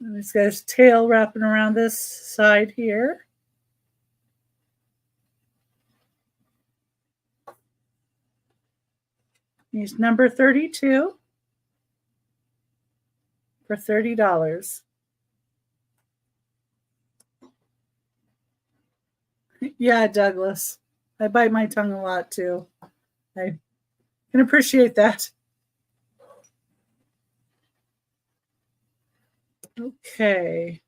And he's got his tail wrapping around this side here. He's number 32 for $30. Yeah, Douglas. I bite my tongue a lot too. I can appreciate that. Okay.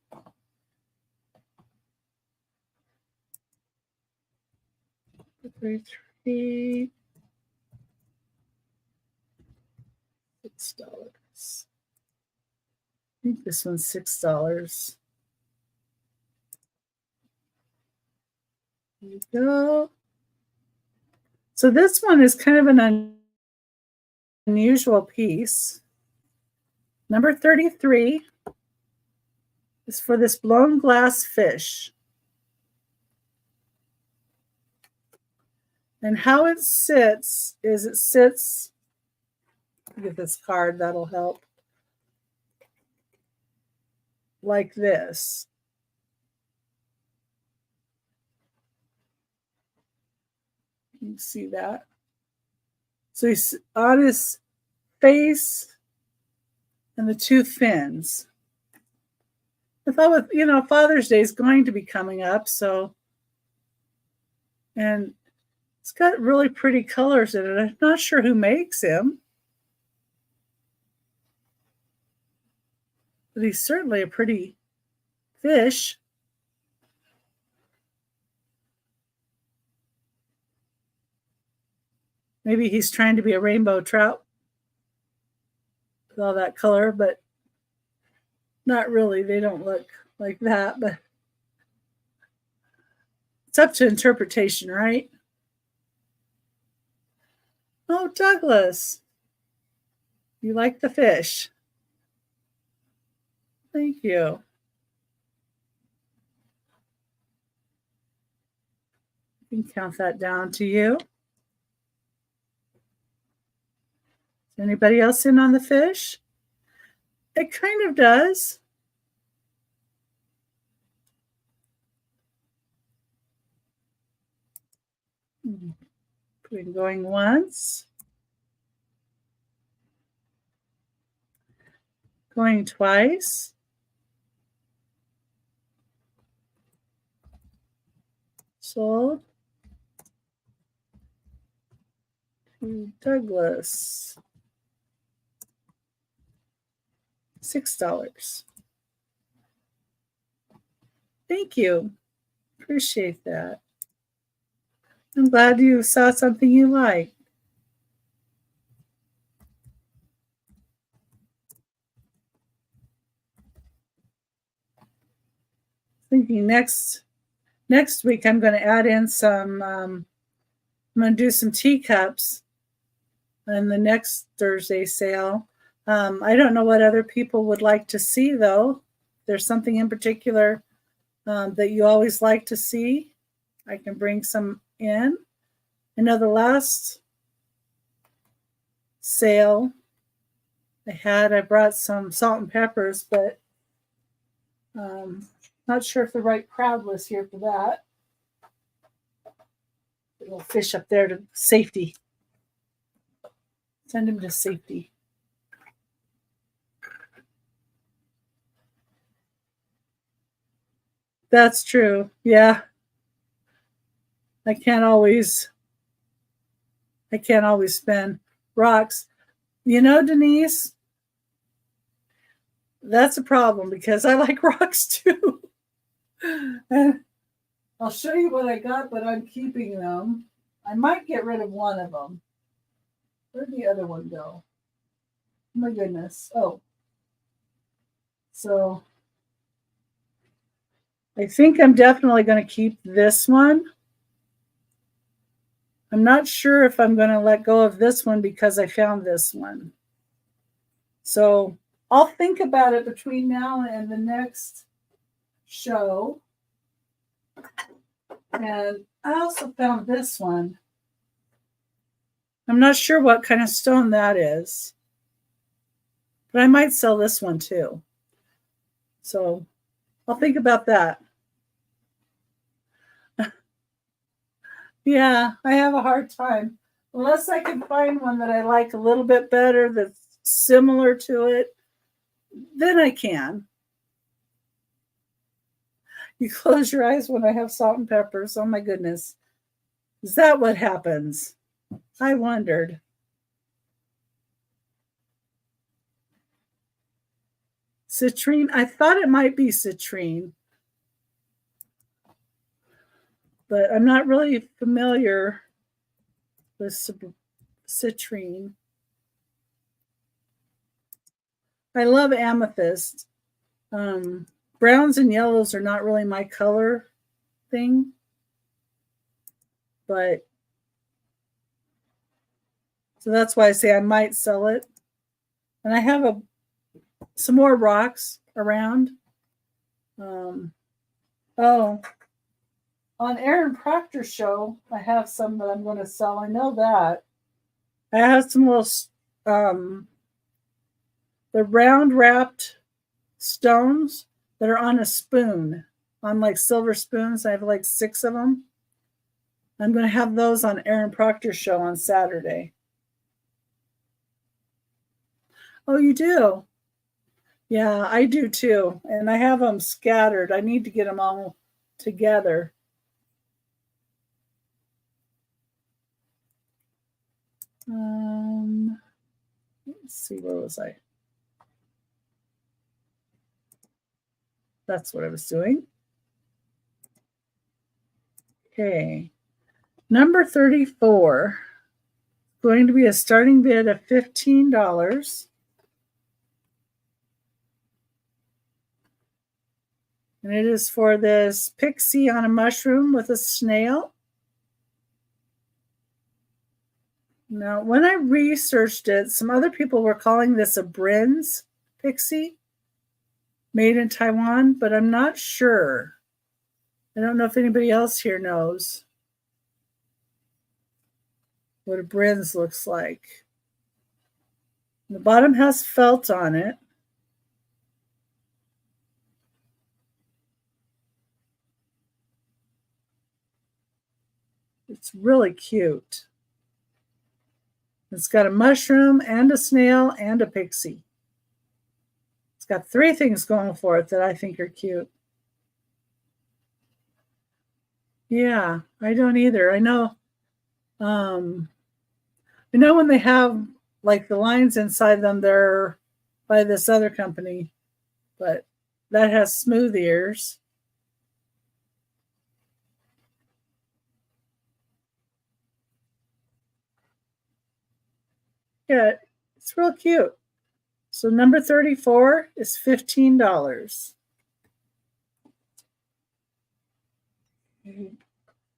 $33. $6. I think this one's $6. There you go. So this one is kind of an unusual piece. Number 33 is for this blown glass fish. And how it sits is it sits, get this card, that'll help, like this. You can see that. So he's on his face and the two fins. I thought with, Father's Day is going to be coming up, so, and it's got really pretty colors in it. I'm not sure who makes him, but he's certainly a pretty fish. Maybe he's trying to be a rainbow trout with all that color, but not really. They don't look like that, but it's up to interpretation, right? Oh, Douglas, you like the fish. Thank you. You can count that down to you. Is anybody else in on the fish? It kind of does. Going once. Going twice. Sold. To Douglas. $6. Thank you. Appreciate that. I'm glad you saw something you liked. Thinking next week I'm going to add in some. I'm going to do some teacups in the next Thursday sale. I don't know what other people would like to see, though. If there's something in particular that you always like to see, I can bring some in. I know the last sale I brought some salt and peppers, but not sure if the right crowd was here for that. Little fish up there to safety. Send him to safety. That's true. Yeah. I can't always spin rocks. You know, Denise, that's a problem because I like rocks too. And I'll show you what I got, but I'm keeping them. I might get rid of one of them. Where'd the other one go? Oh my goodness. Oh. So I think I'm definitely going to keep this one. I'm not sure if I'm going to let go of this one because I found this one. So I'll think about it between now and the next show. And I also found this one. I'm not sure what kind of stone that is, but I might sell this one too. So I'll think about that. Yeah, I have a hard time. Unless I can find one that I like a little bit better that's similar to it, then I can. You close your eyes when I have salt and peppers. Oh my goodness. Is that what happens? I wondered. Citrine? I thought it might be citrine, but I'm not really familiar with citrine. I love amethyst. Browns and yellows are not really my color thing, but so that's why I say I might sell it. And I have some more rocks around. Oh, on Aaron Proctor's show, I have some that I'm going to sell. I know that. I have some little, the round wrapped stones that are on a spoon, on like silver spoons. I have like 6 of them. I'm going to have those on Aaron Proctor's show on Saturday. Oh, you do? Yeah, I do too. And I have them scattered. I need to get them all together. Let's see, where was I? That's what I was doing. Okay. Number 34, going to be a starting bid of $15. And it is for this pixie on a mushroom with a snail. Now, when I researched it, some other people were calling this a Brin's pixie made in Taiwan, but I'm not sure. I don't know if anybody else here knows what a Brin's looks like. The bottom has felt on it. It's really cute. It's got a mushroom and a snail and a pixie. It's got 3 things going for it that I think are cute. Yeah, I don't either. I know when they have like the lines inside them, they're by this other company, but that has smooth ears. Yeah, it's real cute. So number 34 is $15.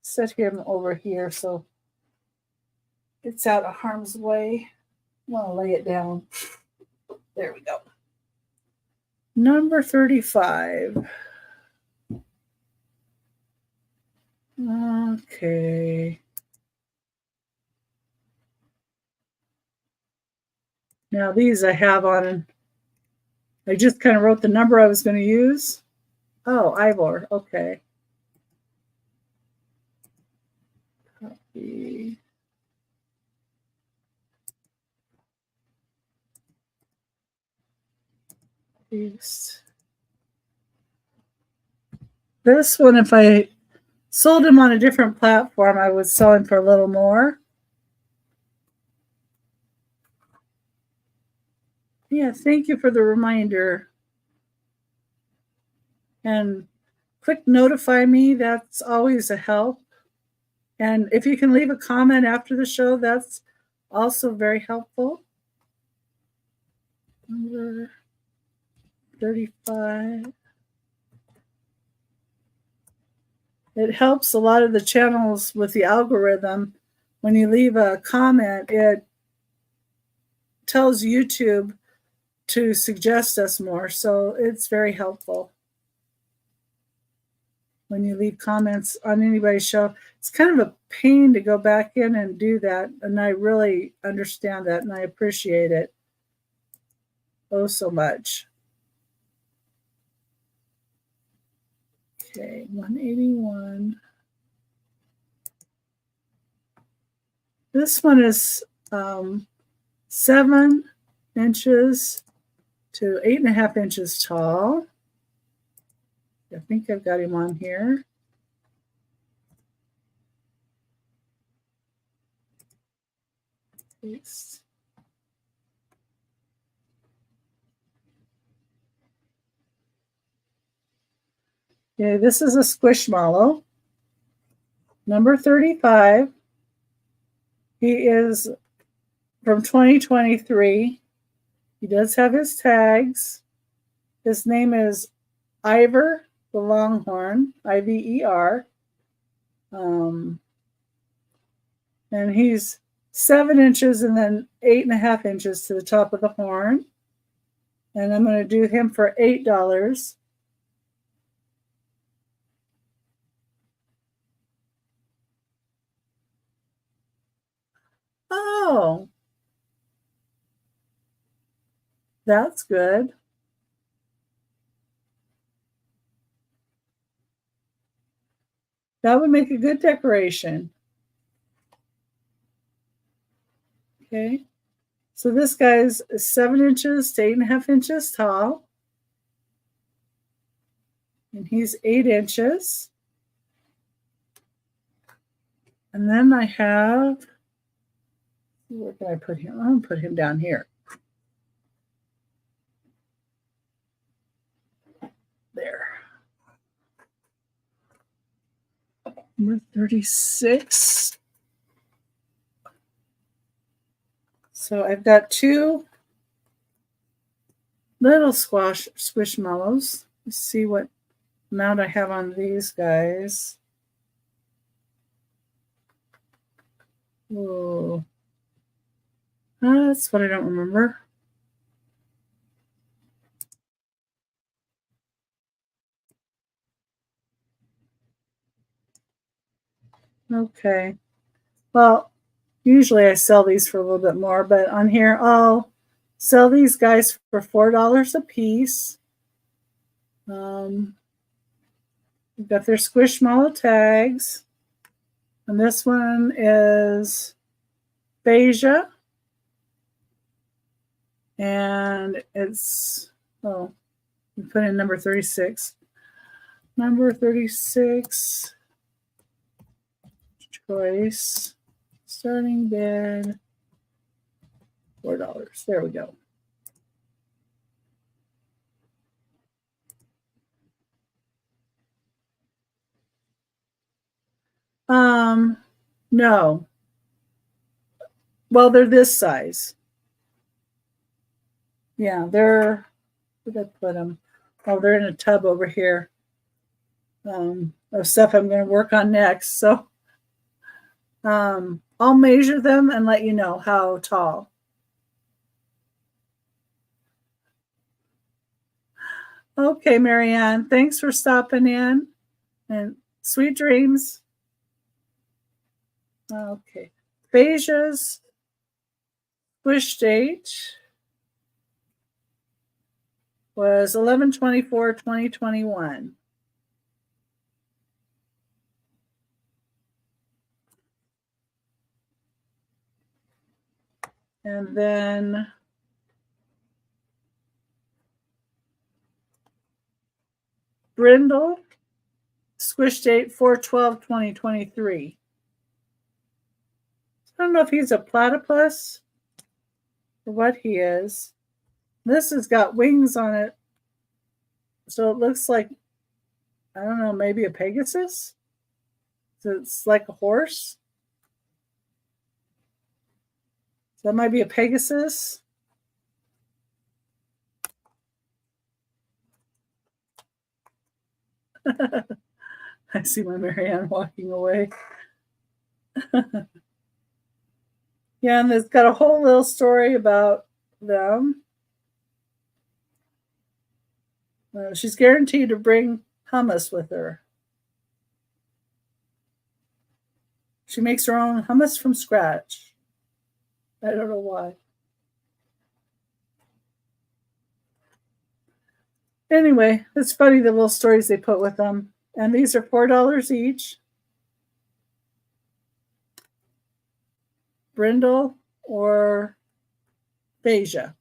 Set him over here so it's out of harm's way. I want to lay it down. There we go. Number 35. Okay. Now these I have on, I just kind of wrote the number I was going to use. Oh, Ivor. Okay. Copy. Paste. This one, if I sold him on a different platform, I would sell him for a little more. Yeah, thank you for the reminder. And click notify me. That's always a help. And if you can leave a comment after the show, that's also very helpful. Number 35. It helps a lot of the channels with the algorithm. When you leave a comment, it tells YouTube to suggest us more. So it's very helpful when you leave comments on anybody's show. It's kind of a pain to go back in and do that. And I really understand that and I appreciate it oh so much. Okay, 181. This one is 7 inches to 8.5 inches tall. I think I've got him on here. Paste. Okay, this is a Squishmallow, number 35. He is from 2023. He does have his tags. His name is Iver the Longhorn, Iver. And he's 7 inches and then 8.5 inches to the top of the horn. And I'm going to do him for $8. Oh, that's good. That would make a good decoration. Okay. So this guy's 7 inches to 8.5 inches tall. And he's 8 inches. And then I have, where can I put him? I'm going to put him down here. There. Number 36. So I've got 2 little Squishmallows. Let's see what amount I have on these guys. Whoa. That's what I don't remember. Okay. Well, usually I sell these for a little bit more, but on here I'll sell these guys for $4 a piece. We've got their Squishmallow tags. And this one is Phasia. And it's, oh, we put in number 36. Number 36. Choice. Starting bid. $4. There we go. No. Well, they're this size. Yeah, they're, where did I put them? Oh, they're in a tub over here of stuff I'm going to work on next. So I'll measure them and let you know how tall. Okay, Marianne, thanks for stopping in and sweet dreams. Okay, Phasia's squish date was 11/24/2021. And then Brindle Squish date 4/12/2023. I don't know if he's a platypus or what he is. This has got wings on it. So it looks like, I don't know, maybe a Pegasus? So it's like a horse. So that might be a Pegasus. I see my Marianne walking away. Yeah, and it's got a whole little story about them. She's guaranteed to bring hummus with her. She makes her own hummus from scratch. I don't know why. Anyway, it's funny the little stories they put with them. And these are $4 each. Brindle or Phasia.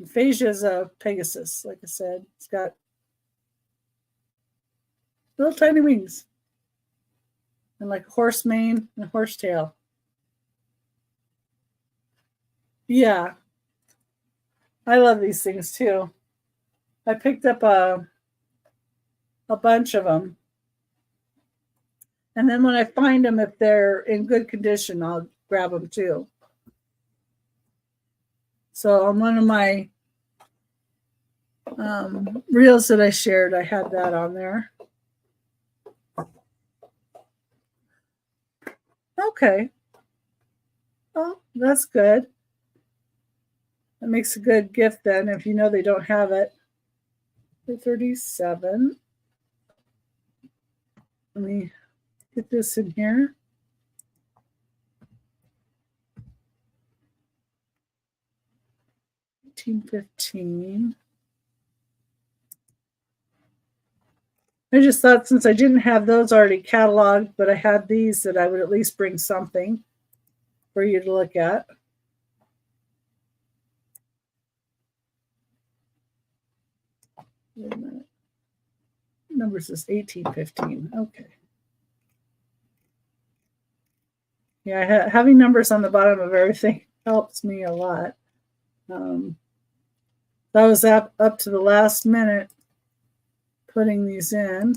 Phasia is a Pegasus, like I said. It's got little tiny wings and like a horse mane and a horse tail. Yeah, I love these things too. I picked up a bunch of them. And then when I find them, if they're in good condition, I'll grab them too. So on one of my reels that I shared, I had that on there. Okay. Oh, that's good. That makes a good gift then if you know they don't have it. For 37. Let me get this in here. $18.15. I just thought since I didn't have those already cataloged, but I had these, that I would at least bring something for you to look at. Wait a minute. Numbers is 1815. Okay. Yeah, having numbers on the bottom of everything helps me a lot. That was up to the last minute putting these in.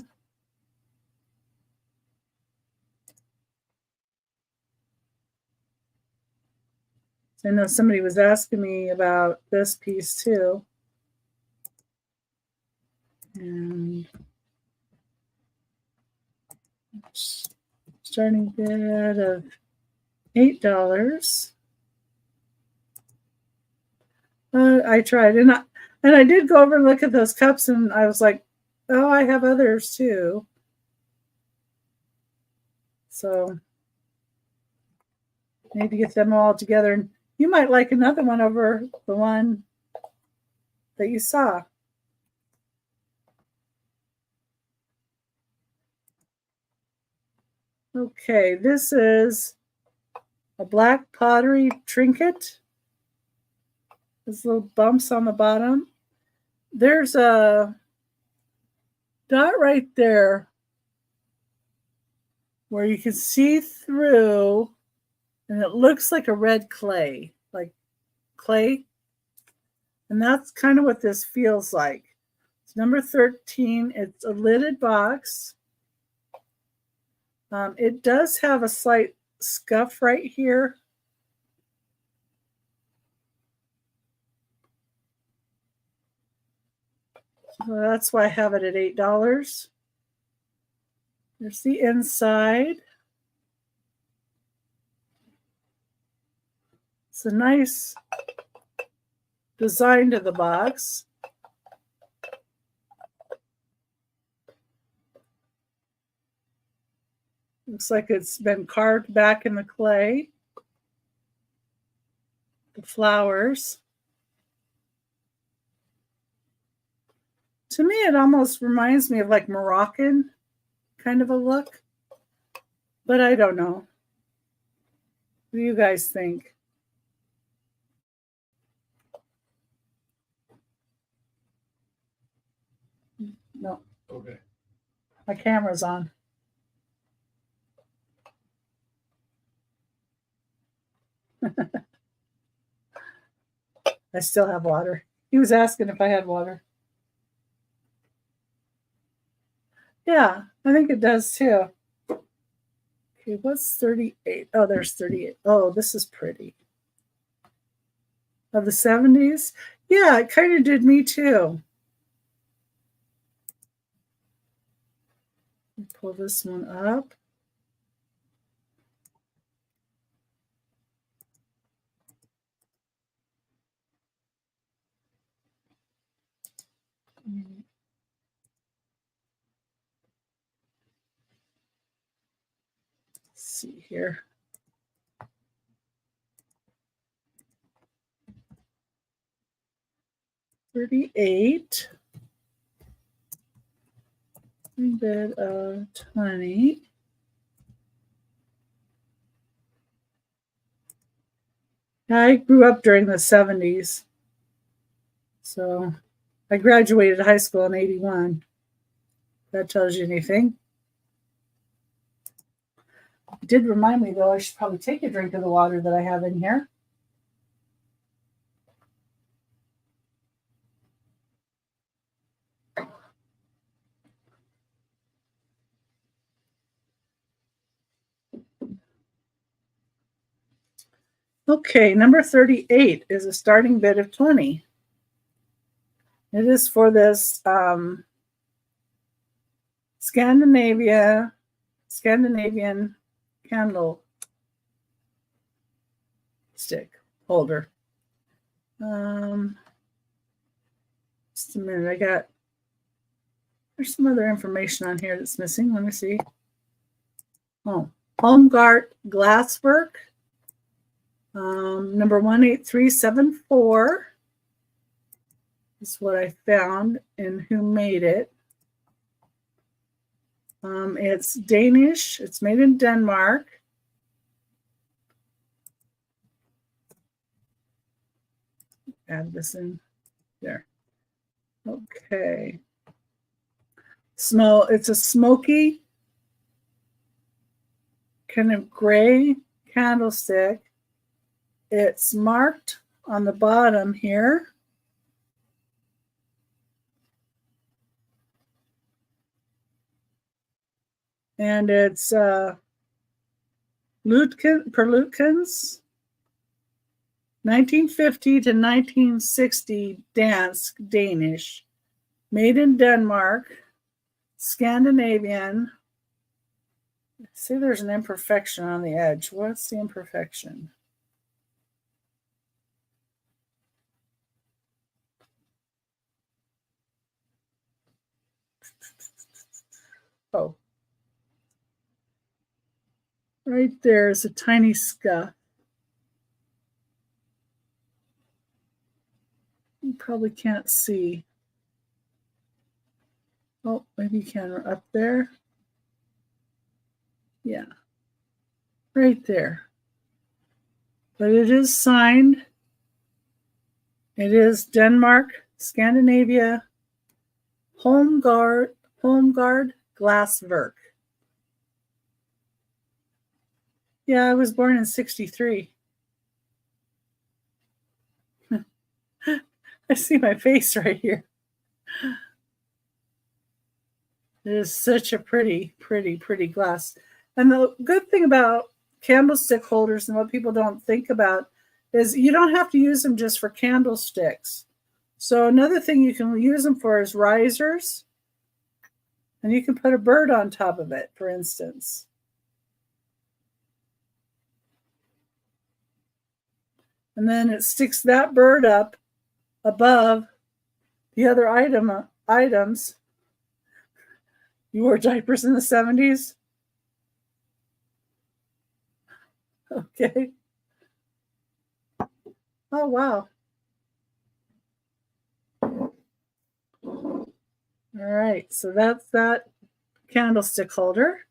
I know somebody was asking me about this piece too. And starting bid of $8. I tried, and I did go over and look at those cups, and I was like, oh, I have others too. So I need to get them all together. And you might like another one over the one that you saw. Okay, this is a black pottery trinket. There's little bumps on the bottom. There's a dot right there where you can see through, and it looks like a red clay, like clay. And that's kind of what this feels like. It's number 13. It's a lidded box. It does have a slight scuff right here. So that's why I have it at $8. There's the inside. It's a nice design to the box. Looks like it's been carved back in the clay. The flowers. To me, it almost reminds me of like Moroccan kind of a look, but I don't know. What do you guys think? No. Okay. My camera's on. I still have water. He was asking if I had water. Yeah, I think it does too. Okay, what's 38? Oh, there's 38. Oh, this is pretty. Of the 70s? Yeah, it kind of did me too. Pull this one up. Let's see here. $38. A bit of 20. I grew up during the 70s. So I graduated high school in 81. That tells you anything. It did remind me, though, I should probably take a drink of the water that I have in here. Okay, number 38 is a starting bid of 20. It is for this Scandinavian candle stick holder. Just a minute. There's some other information on here that's missing. Let me see. Oh, HomeGuard Glasswork. Number 18374 is what I found and who made it. It's Danish. It's made in Denmark. Add this in there. Okay. It's a smoky, kind of gray candlestick. It's marked on the bottom here. And it's Perlutkens 1950 to 1960 Dansk Danish, made in Denmark, Scandinavian. See, there's an imperfection on the edge. What's the imperfection? Oh, right there's a tiny scuff. You probably can't see. Oh, maybe you can up there. Yeah, right there. But it is signed. It is Denmark, Scandinavia, HomeGuard Glasswork. Yeah, I was born in 63. I see my face right here. It is such a pretty, pretty, pretty glass. And the good thing about candlestick holders and what people don't think about is you don't have to use them just for candlesticks. So another thing you can use them for is risers. And you can put a bird on top of it, for instance. And then it sticks that bird up above the other items. You wore diapers in the 70s? Okay. Oh, wow. All right, so that's that candlestick holder.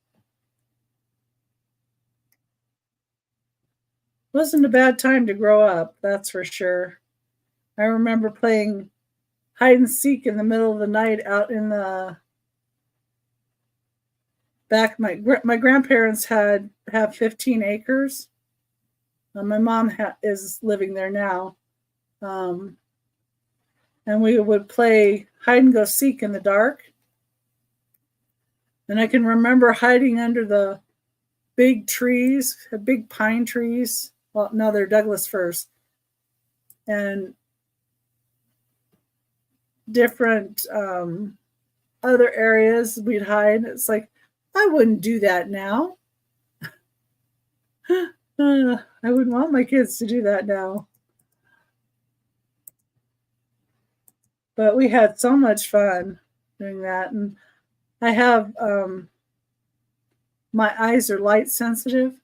Wasn't a bad time to grow up, that's for sure. I remember playing hide and seek in the middle of the night out in the back, my grandparents have 15 acres. My mom is living there now. And we would play hide and go seek in the dark. And I can remember hiding under the big trees, big pine trees. Well, no, they're Douglas firs. And different other areas we'd hide. It's like, I wouldn't do that now. I wouldn't want my kids to do that now. But we had so much fun doing that. And I have, my eyes are light sensitive.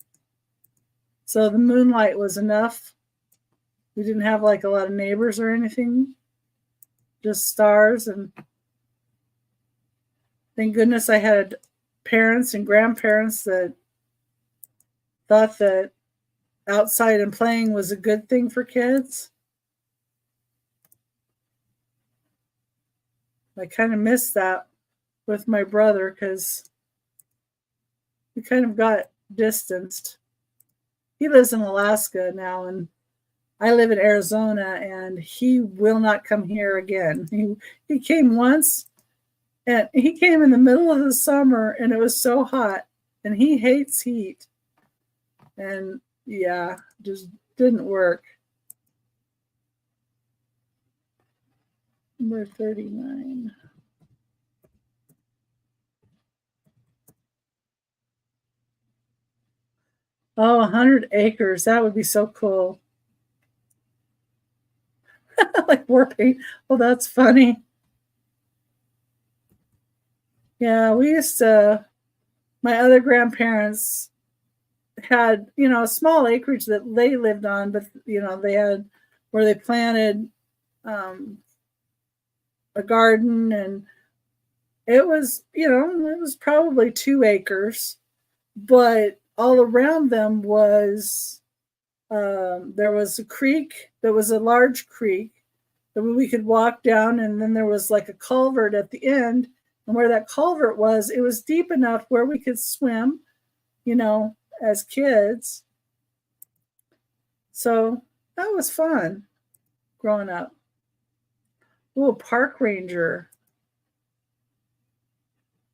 So the moonlight was enough. We didn't have like a lot of neighbors or anything, just stars. And thank goodness I had parents and grandparents that thought that outside and playing was a good thing for kids. I kind of missed that with my brother because we kind of got distanced. He lives in Alaska now, and I live in Arizona, and he will not come here again. He came once, and he came in the middle of the summer, and it was so hot, and he hates heat. And yeah, just didn't work. Number 39. Oh, 100 acres. That would be so cool. Like war paint. Oh, that's funny. Yeah, we used to, my other grandparents had, a small acreage that they lived on, but, they had where they planted a garden, and it was, it was probably 2 acres, but all around them was, there was a creek. There was a large creek that we could walk down, and then there was like a culvert at the end. And where that culvert was, it was deep enough where we could swim, as kids. So that was fun growing up. Oh, a park ranger.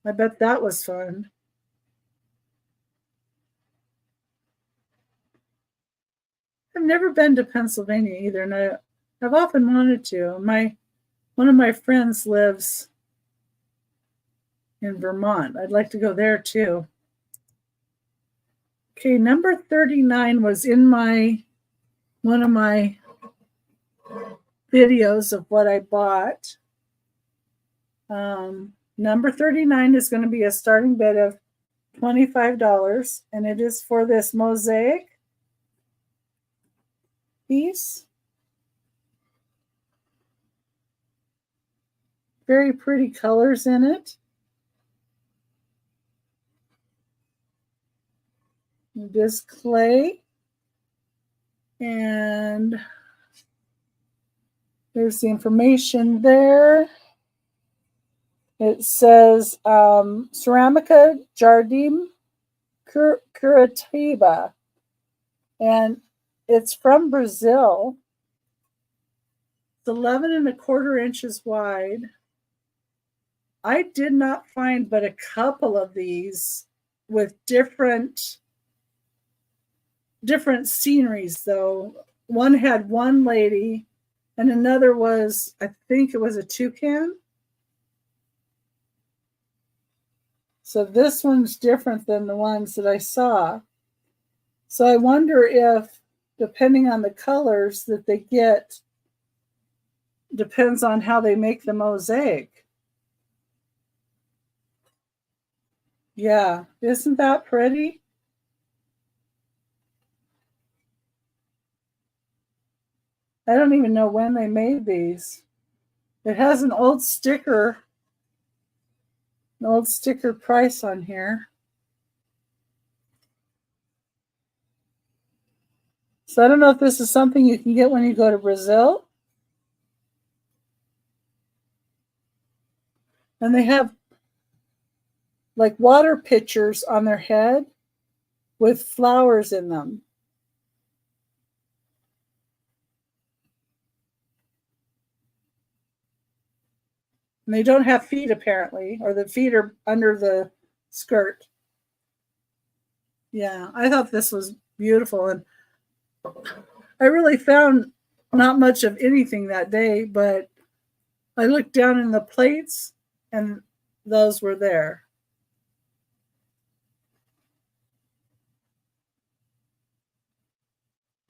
I bet that was fun. I've never been to Pennsylvania either, and I've often wanted to. One of my friends lives in Vermont. I'd like to go there too. Okay, number 39 was in one of my videos of what I bought. Number 39 is going to be a starting bid of $25, and it is for this mosaic piece. Very pretty colors in it. This clay, and there's the information there. It says Ceramica Jardim Curitiba, and it's from Brazil. It's 11¼ inches wide. I did not find but a couple of these with different sceneries, though. One had one lady, and another was, I think it was a toucan. So this one's different than the ones that I saw. So I wonder if, depending on the colors that they get, depends on how they make the mosaic. Yeah, isn't that pretty? I don't even know when they made these. It has an old sticker price on here. So I don't know if this is something you can get when you go to Brazil. And they have like water pitchers on their head with flowers in them. And they don't have feet apparently, or the feet are under the skirt. Yeah, I thought this was beautiful, and I really found not much of anything that day, but I looked down in the plates and those were there.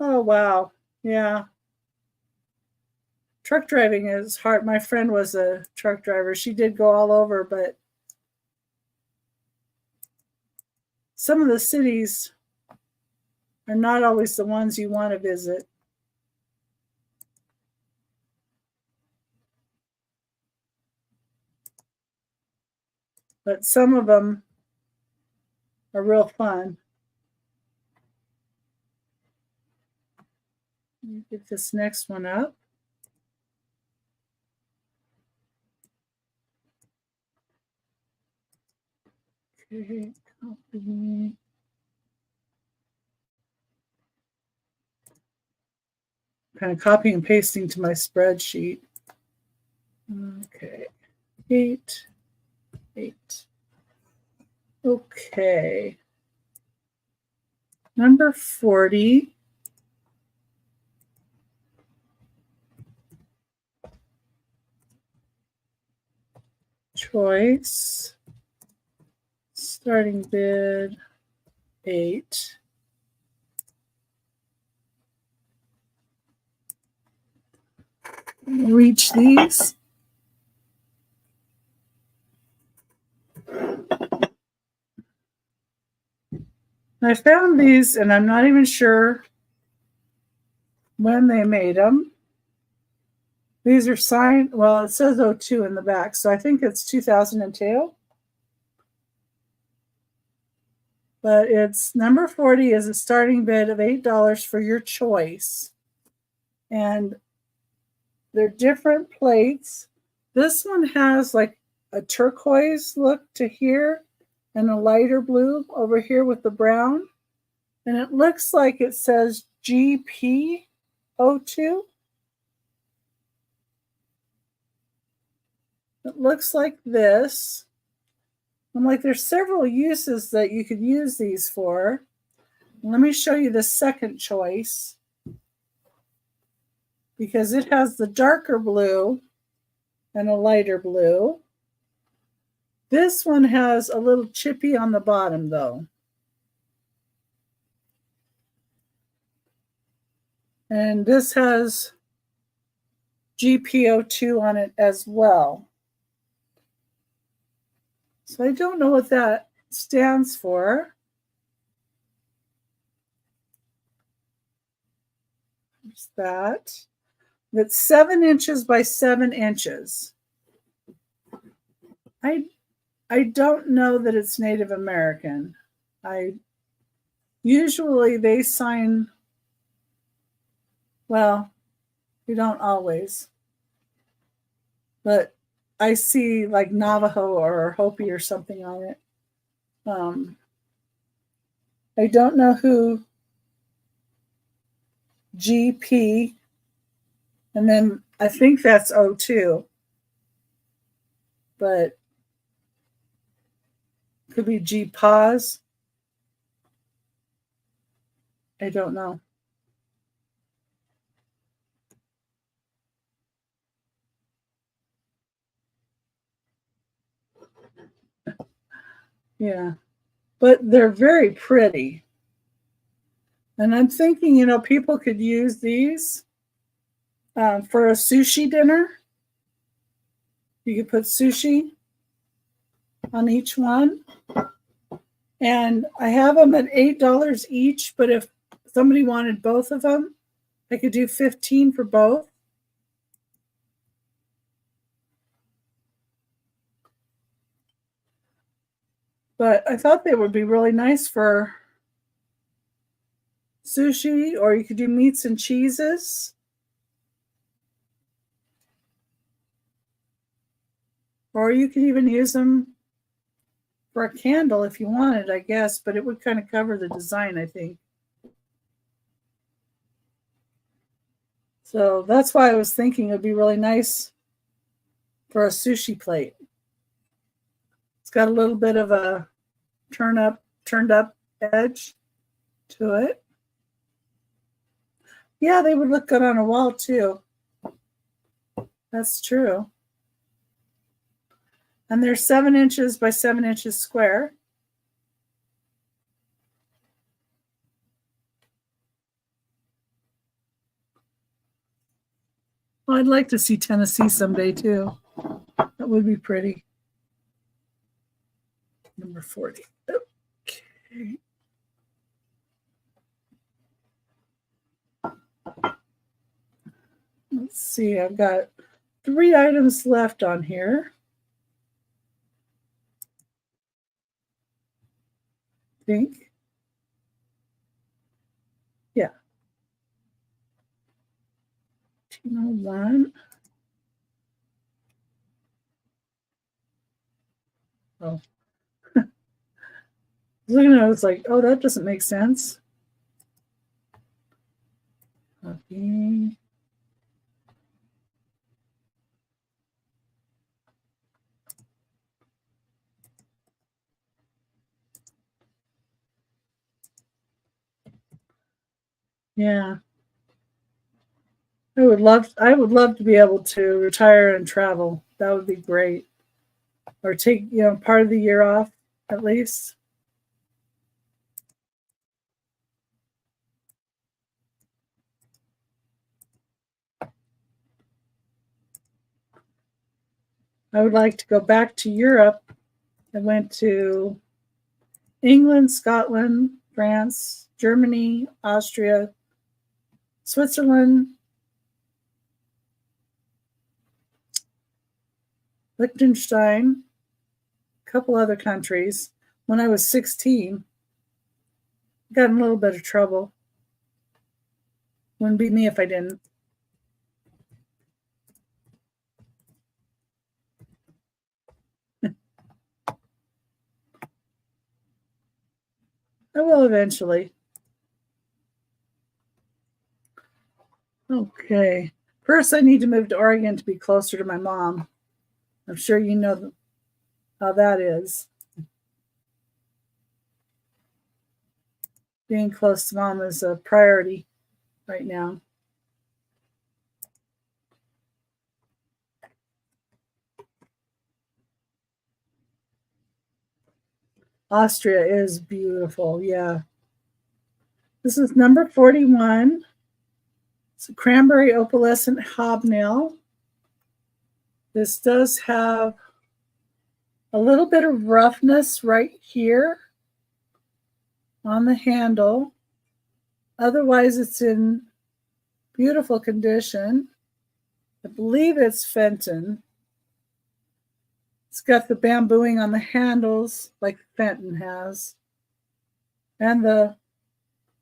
Oh, wow. Yeah. Truck driving is hard. My friend was a truck driver. She did go all over, but some of the cities are not always the ones you want to visit. But some of them are real fun. Let me get this next one up. Okay, copy. Kind of copying and pasting to my spreadsheet. Okay, 8, 8. Okay. Number 40. Choice. Starting bid 8. Reach these. I found these, and I'm not even sure when they made them. These are signed, well, it says 02 in the back, so I think it's 2002. But it's number 40 is a starting bid of $8 for your choice. And they're different plates. This one has like a turquoise look to here and a lighter blue over here with the brown. And it looks like it says GP02. It looks like this. I'm like, there's several uses that you could use these for. Let me show you the second choice, because it has the darker blue and a lighter blue. This one has a little chippy on the bottom, though. And this has GP02 on it as well. So I don't know what that stands for. There's that. It's 7 inches by 7 inches. I don't know that it's Native American. Usually they sign, well, we don't always, but I see like Navajo or Hopi or something on it. I don't know who GP, and then I think that's 02, but could be GPAWS. I don't know. Yeah, but they're very pretty. And I'm thinking, you know, people could use these for a sushi dinner. You could put sushi on each one. And I have them at $8 each, but if somebody wanted both of them, I could do 15 for both. But I thought they would be really nice for sushi, or you could do meats and cheeses. Or you can even use them for a candle if you wanted, I guess, but it would kind of cover the design, I think. So that's why I was thinking it would be really nice for a sushi plate. It's got a little bit of a turned up edge to it. Yeah, they would look good on a wall too. That's true. And they're 7 inches by 7 inches square. Well, I'd like to see Tennessee someday too. That would be pretty. Number 40. Okay. Let's see, I've got 3 items left on here. I think. Yeah. 201. Oh. Looking at it, it's like, oh, that doesn't make sense. Okay. Yeah. I would love to be able to retire and travel. That would be great. Or take, part of the year off at least. I would like to go back to Europe. I went to England, Scotland, France, Germany, Austria, Switzerland, Liechtenstein, a couple other countries. When I was 16, got in a little bit of trouble. Wouldn't be me if I didn't. I will eventually. Okay. First, I need to move to Oregon to be closer to my mom. I'm sure you know how that is. Being close to mom is a priority right now. Austria is beautiful. Yeah. This is number 41. It's a cranberry opalescent hobnail. This does have a little bit of roughness right here on the handle. Otherwise, it's in beautiful condition. I believe it's Fenton. It's got the bambooing on the handles like Fenton has. And the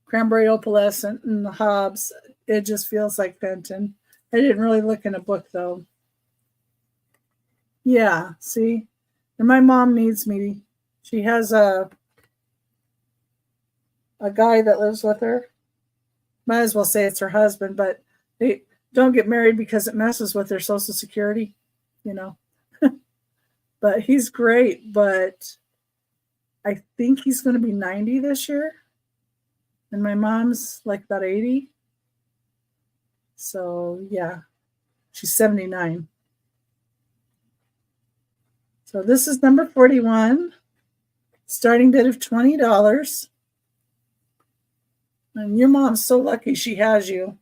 cranberry opalescent and the hobs. It just feels like Fenton. I didn't really look in a book though. Yeah, see? And my mom needs me. She has a guy that lives with her. Might as well say it's her husband, but they don't get married because it messes with their Social Security, But he's great, but I think he's going to be 90 this year. And my mom's like about 80. So, yeah, she's 79. So this is number 41, starting bid of $20. And your mom's so lucky she has you.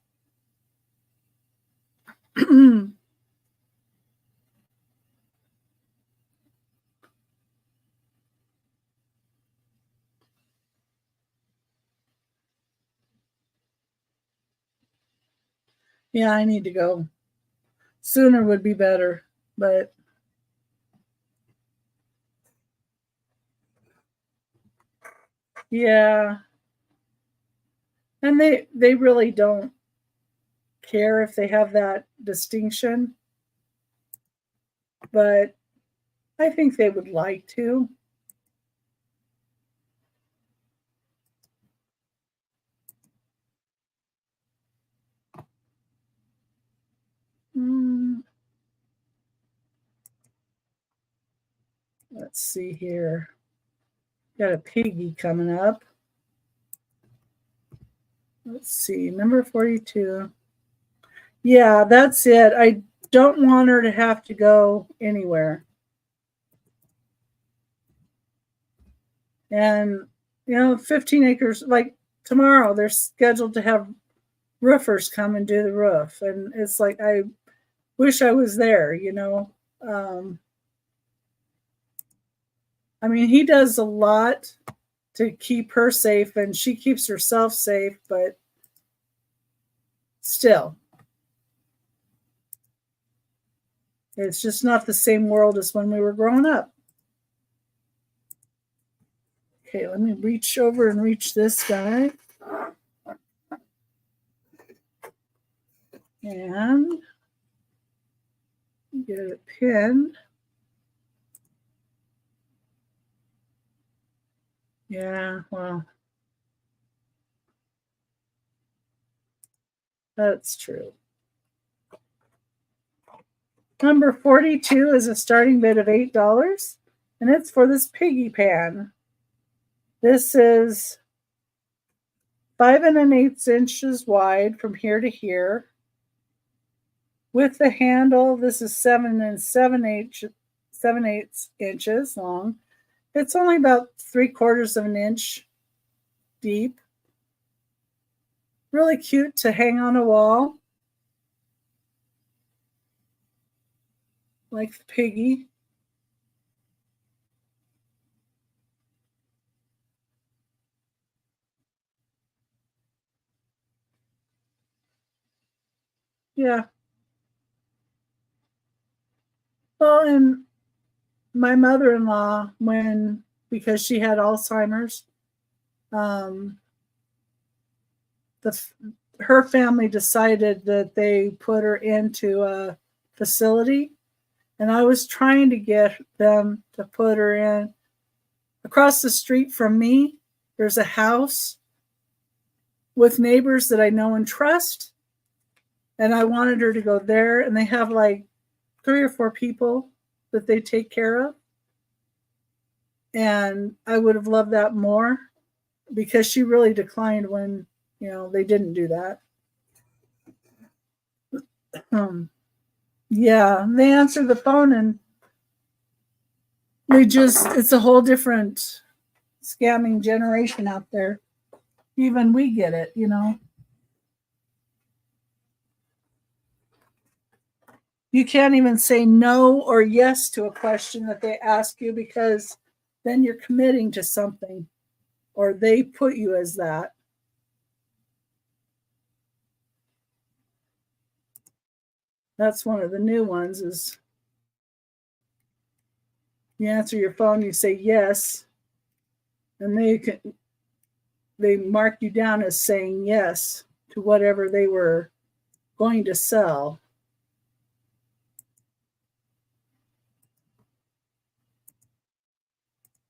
Yeah, I need to go. Sooner would be better, but yeah. And they really don't care if they have that distinction, but I think they would like to. let's see here. Got a piggy coming up. Let's see, number 42. Yeah, that's it. I don't want her to have to go anywhere. And, 15 acres, like tomorrow, they're scheduled to have roofers come and do the roof. And it's like, I wish I was there, I mean, he does a lot to keep her safe, and she keeps herself safe, but still, it's just not the same world as when we were growing up. Okay, let me reach over and reach this guy. And get a pin. Yeah, well, that's true. Number 42 is a starting bid of $8, and it's for this piggy pan. This is 5 1/8 inches wide from here to here. With the handle, this is 7 7/8 inches long. It's only about 3/4 of an inch deep. Really cute to hang on a wall, like the piggy. Yeah. Well, and my mother-in-law, because she had Alzheimer's, her family decided that they put her into a facility, and I was trying to get them to put her in. Across the street from me, there's a house with neighbors that I know and trust, and I wanted her to go there, and they have like 3 or 4 people that they take care of. And I would have loved that more, because she really declined when, they didn't do that. Yeah, they answer the phone and it's a whole different scamming generation out there. Even we get it, You can't even say no or yes to a question that they ask you, because then you're committing to something, or they put you as that. That's one of the new ones, is you answer your phone, you say yes, and they mark you down as saying yes to whatever they were going to sell.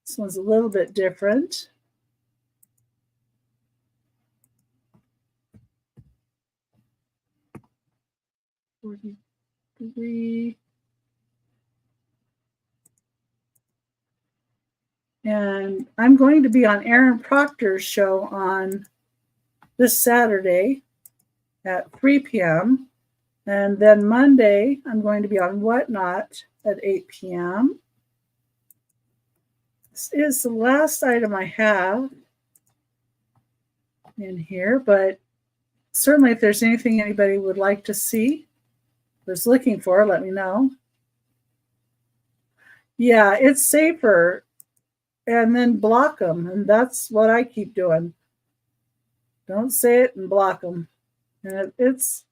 This one's a little bit different. $43. And I'm going to be on Aaron Proctor's show on this Saturday at 3 p.m. And then Monday, I'm going to be on Whatnot at 8 p.m. This is the last item I have in here, but certainly if there's anything anybody would like to see, was looking for, let me know. Yeah, it's safer. And then block them, and that's what I keep doing. Don't say it and block them. And it's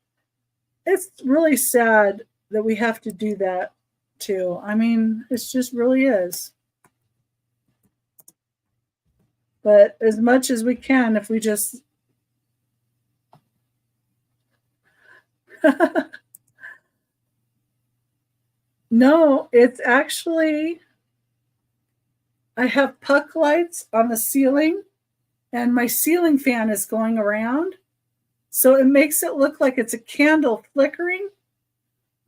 really sad that we have to do that too. I mean, it just really is. But as much as we can, if we just no, it's actually, I have puck lights on the ceiling, and my ceiling fan is going around. So it makes it look like it's a candle flickering,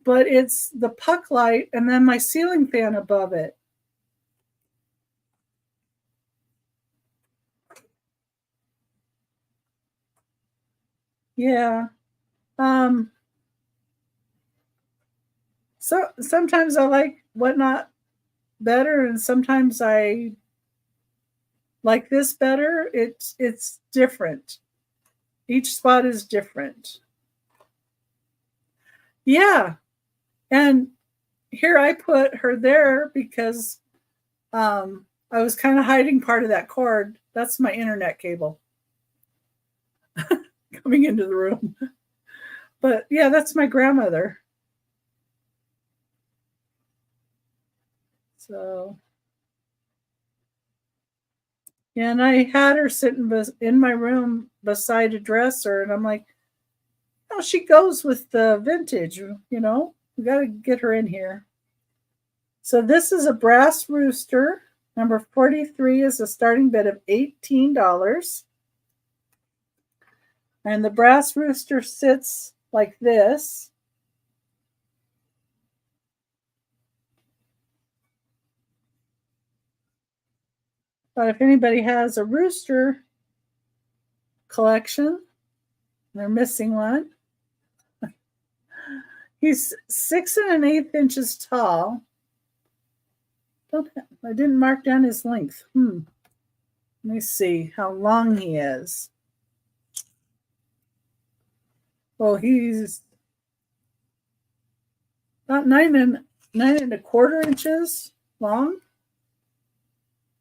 but it's the puck light and then my ceiling fan above it. Yeah. Um, so sometimes I like Whatnot better, and sometimes I like this better. It's different. Each spot is different. Yeah. And here I put her there because I was kind of hiding part of that cord. That's my internet cable coming into the room. But yeah, that's my grandmother. So, yeah, and I had her sitting in my room beside a dresser, and I'm like, oh, she goes with the vintage, we got to get her in here. So, this is a brass rooster. Number 43 is a starting bid of $18. And the brass rooster sits like this. But if anybody has a rooster collection, they're missing one. He's 6 1/8 inches tall. I didn't mark down his length. Let me see how long he is. Well, he's about 9 1/4 inches long,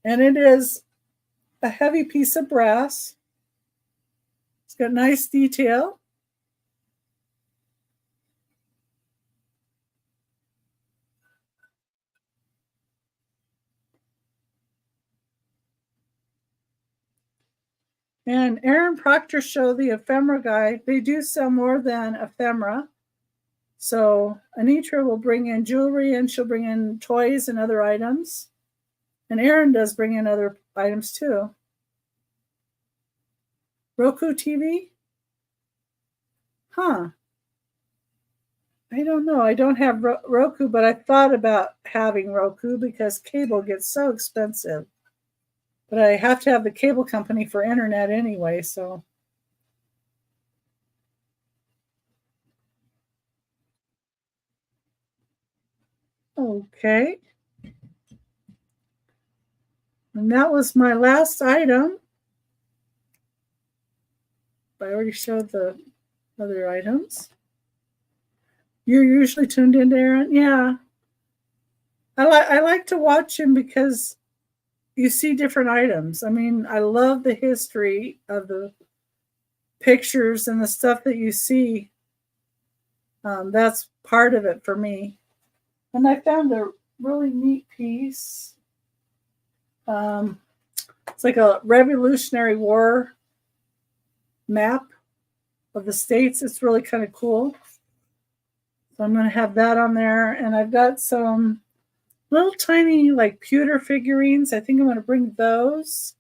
and it is a heavy piece of brass. It's got nice detail. And Aaron Proctor Show, the ephemera guy, they do sell more than ephemera. So Anitra will bring in jewelry and she'll bring in toys and other items. And Aaron does bring in other items too. Roku TV? Huh. I don't know. I don't have Roku, but I thought about having Roku because cable gets so expensive. But I have to have the cable company for internet anyway, so. Okay. And that was my last item. I already showed the other items. You're usually tuned into Aaron? Yeah. I like to watch him because you see different items. I mean, I love the history of the pictures and the stuff that you see. That's part of it for me. And I found a really neat piece. It's like a Revolutionary War map of the states. It's really kind of cool. So I'm going to have that on there. And I've got some little tiny like pewter figurines. I think I'm going to bring those.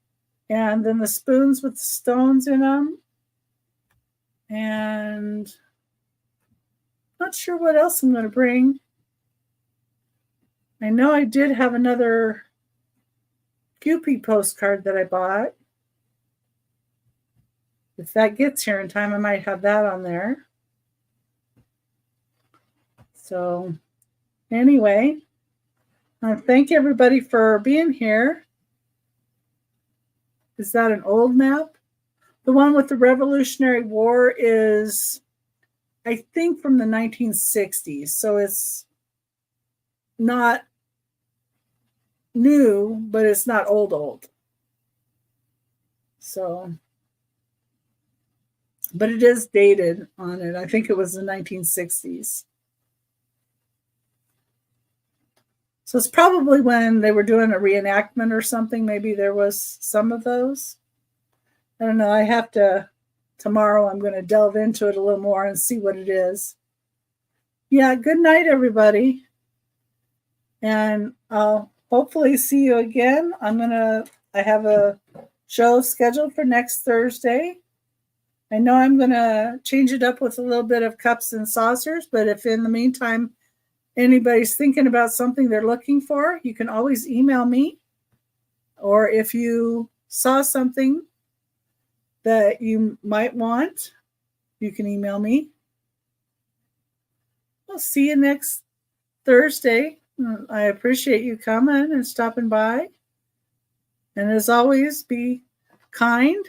And then the spoons with the stones in them. And not sure what else I'm going to bring. I know I did have another Kewpie postcard that I bought. If that gets here in time, I might have that on there. So anyway, thank everybody for being here. Is that an old map? The one with the Revolutionary War is, I think, from the 1960s. So it's not new, but it's not old. So, but it is dated on it. I think it was the 1960s. So it's probably when they were doing a reenactment or something. Maybe there was some of those. I don't know. I have to, tomorrow I'm going to delve into it a little more and see what it is. Yeah, good night, everybody. And I'll hopefully see you again. I have a show scheduled for next Thursday. I know I'm going to change it up with a little bit of cups and saucers, but if in the meantime anybody's thinking about something they're looking for, you can always email me. Or if you saw something that you might want, you can email me. I'll see you next Thursday. I appreciate you coming and stopping by. And as always, be kind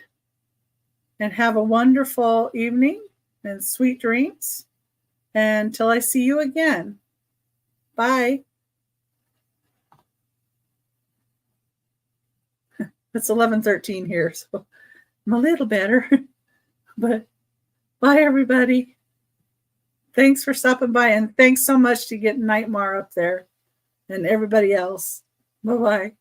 and have a wonderful evening and sweet dreams. And until I see you again, bye. It's 11:13 here, so I'm a little better. But bye, everybody. Thanks for stopping by, and thanks so much to get Nightmare up there and everybody else. Bye-bye.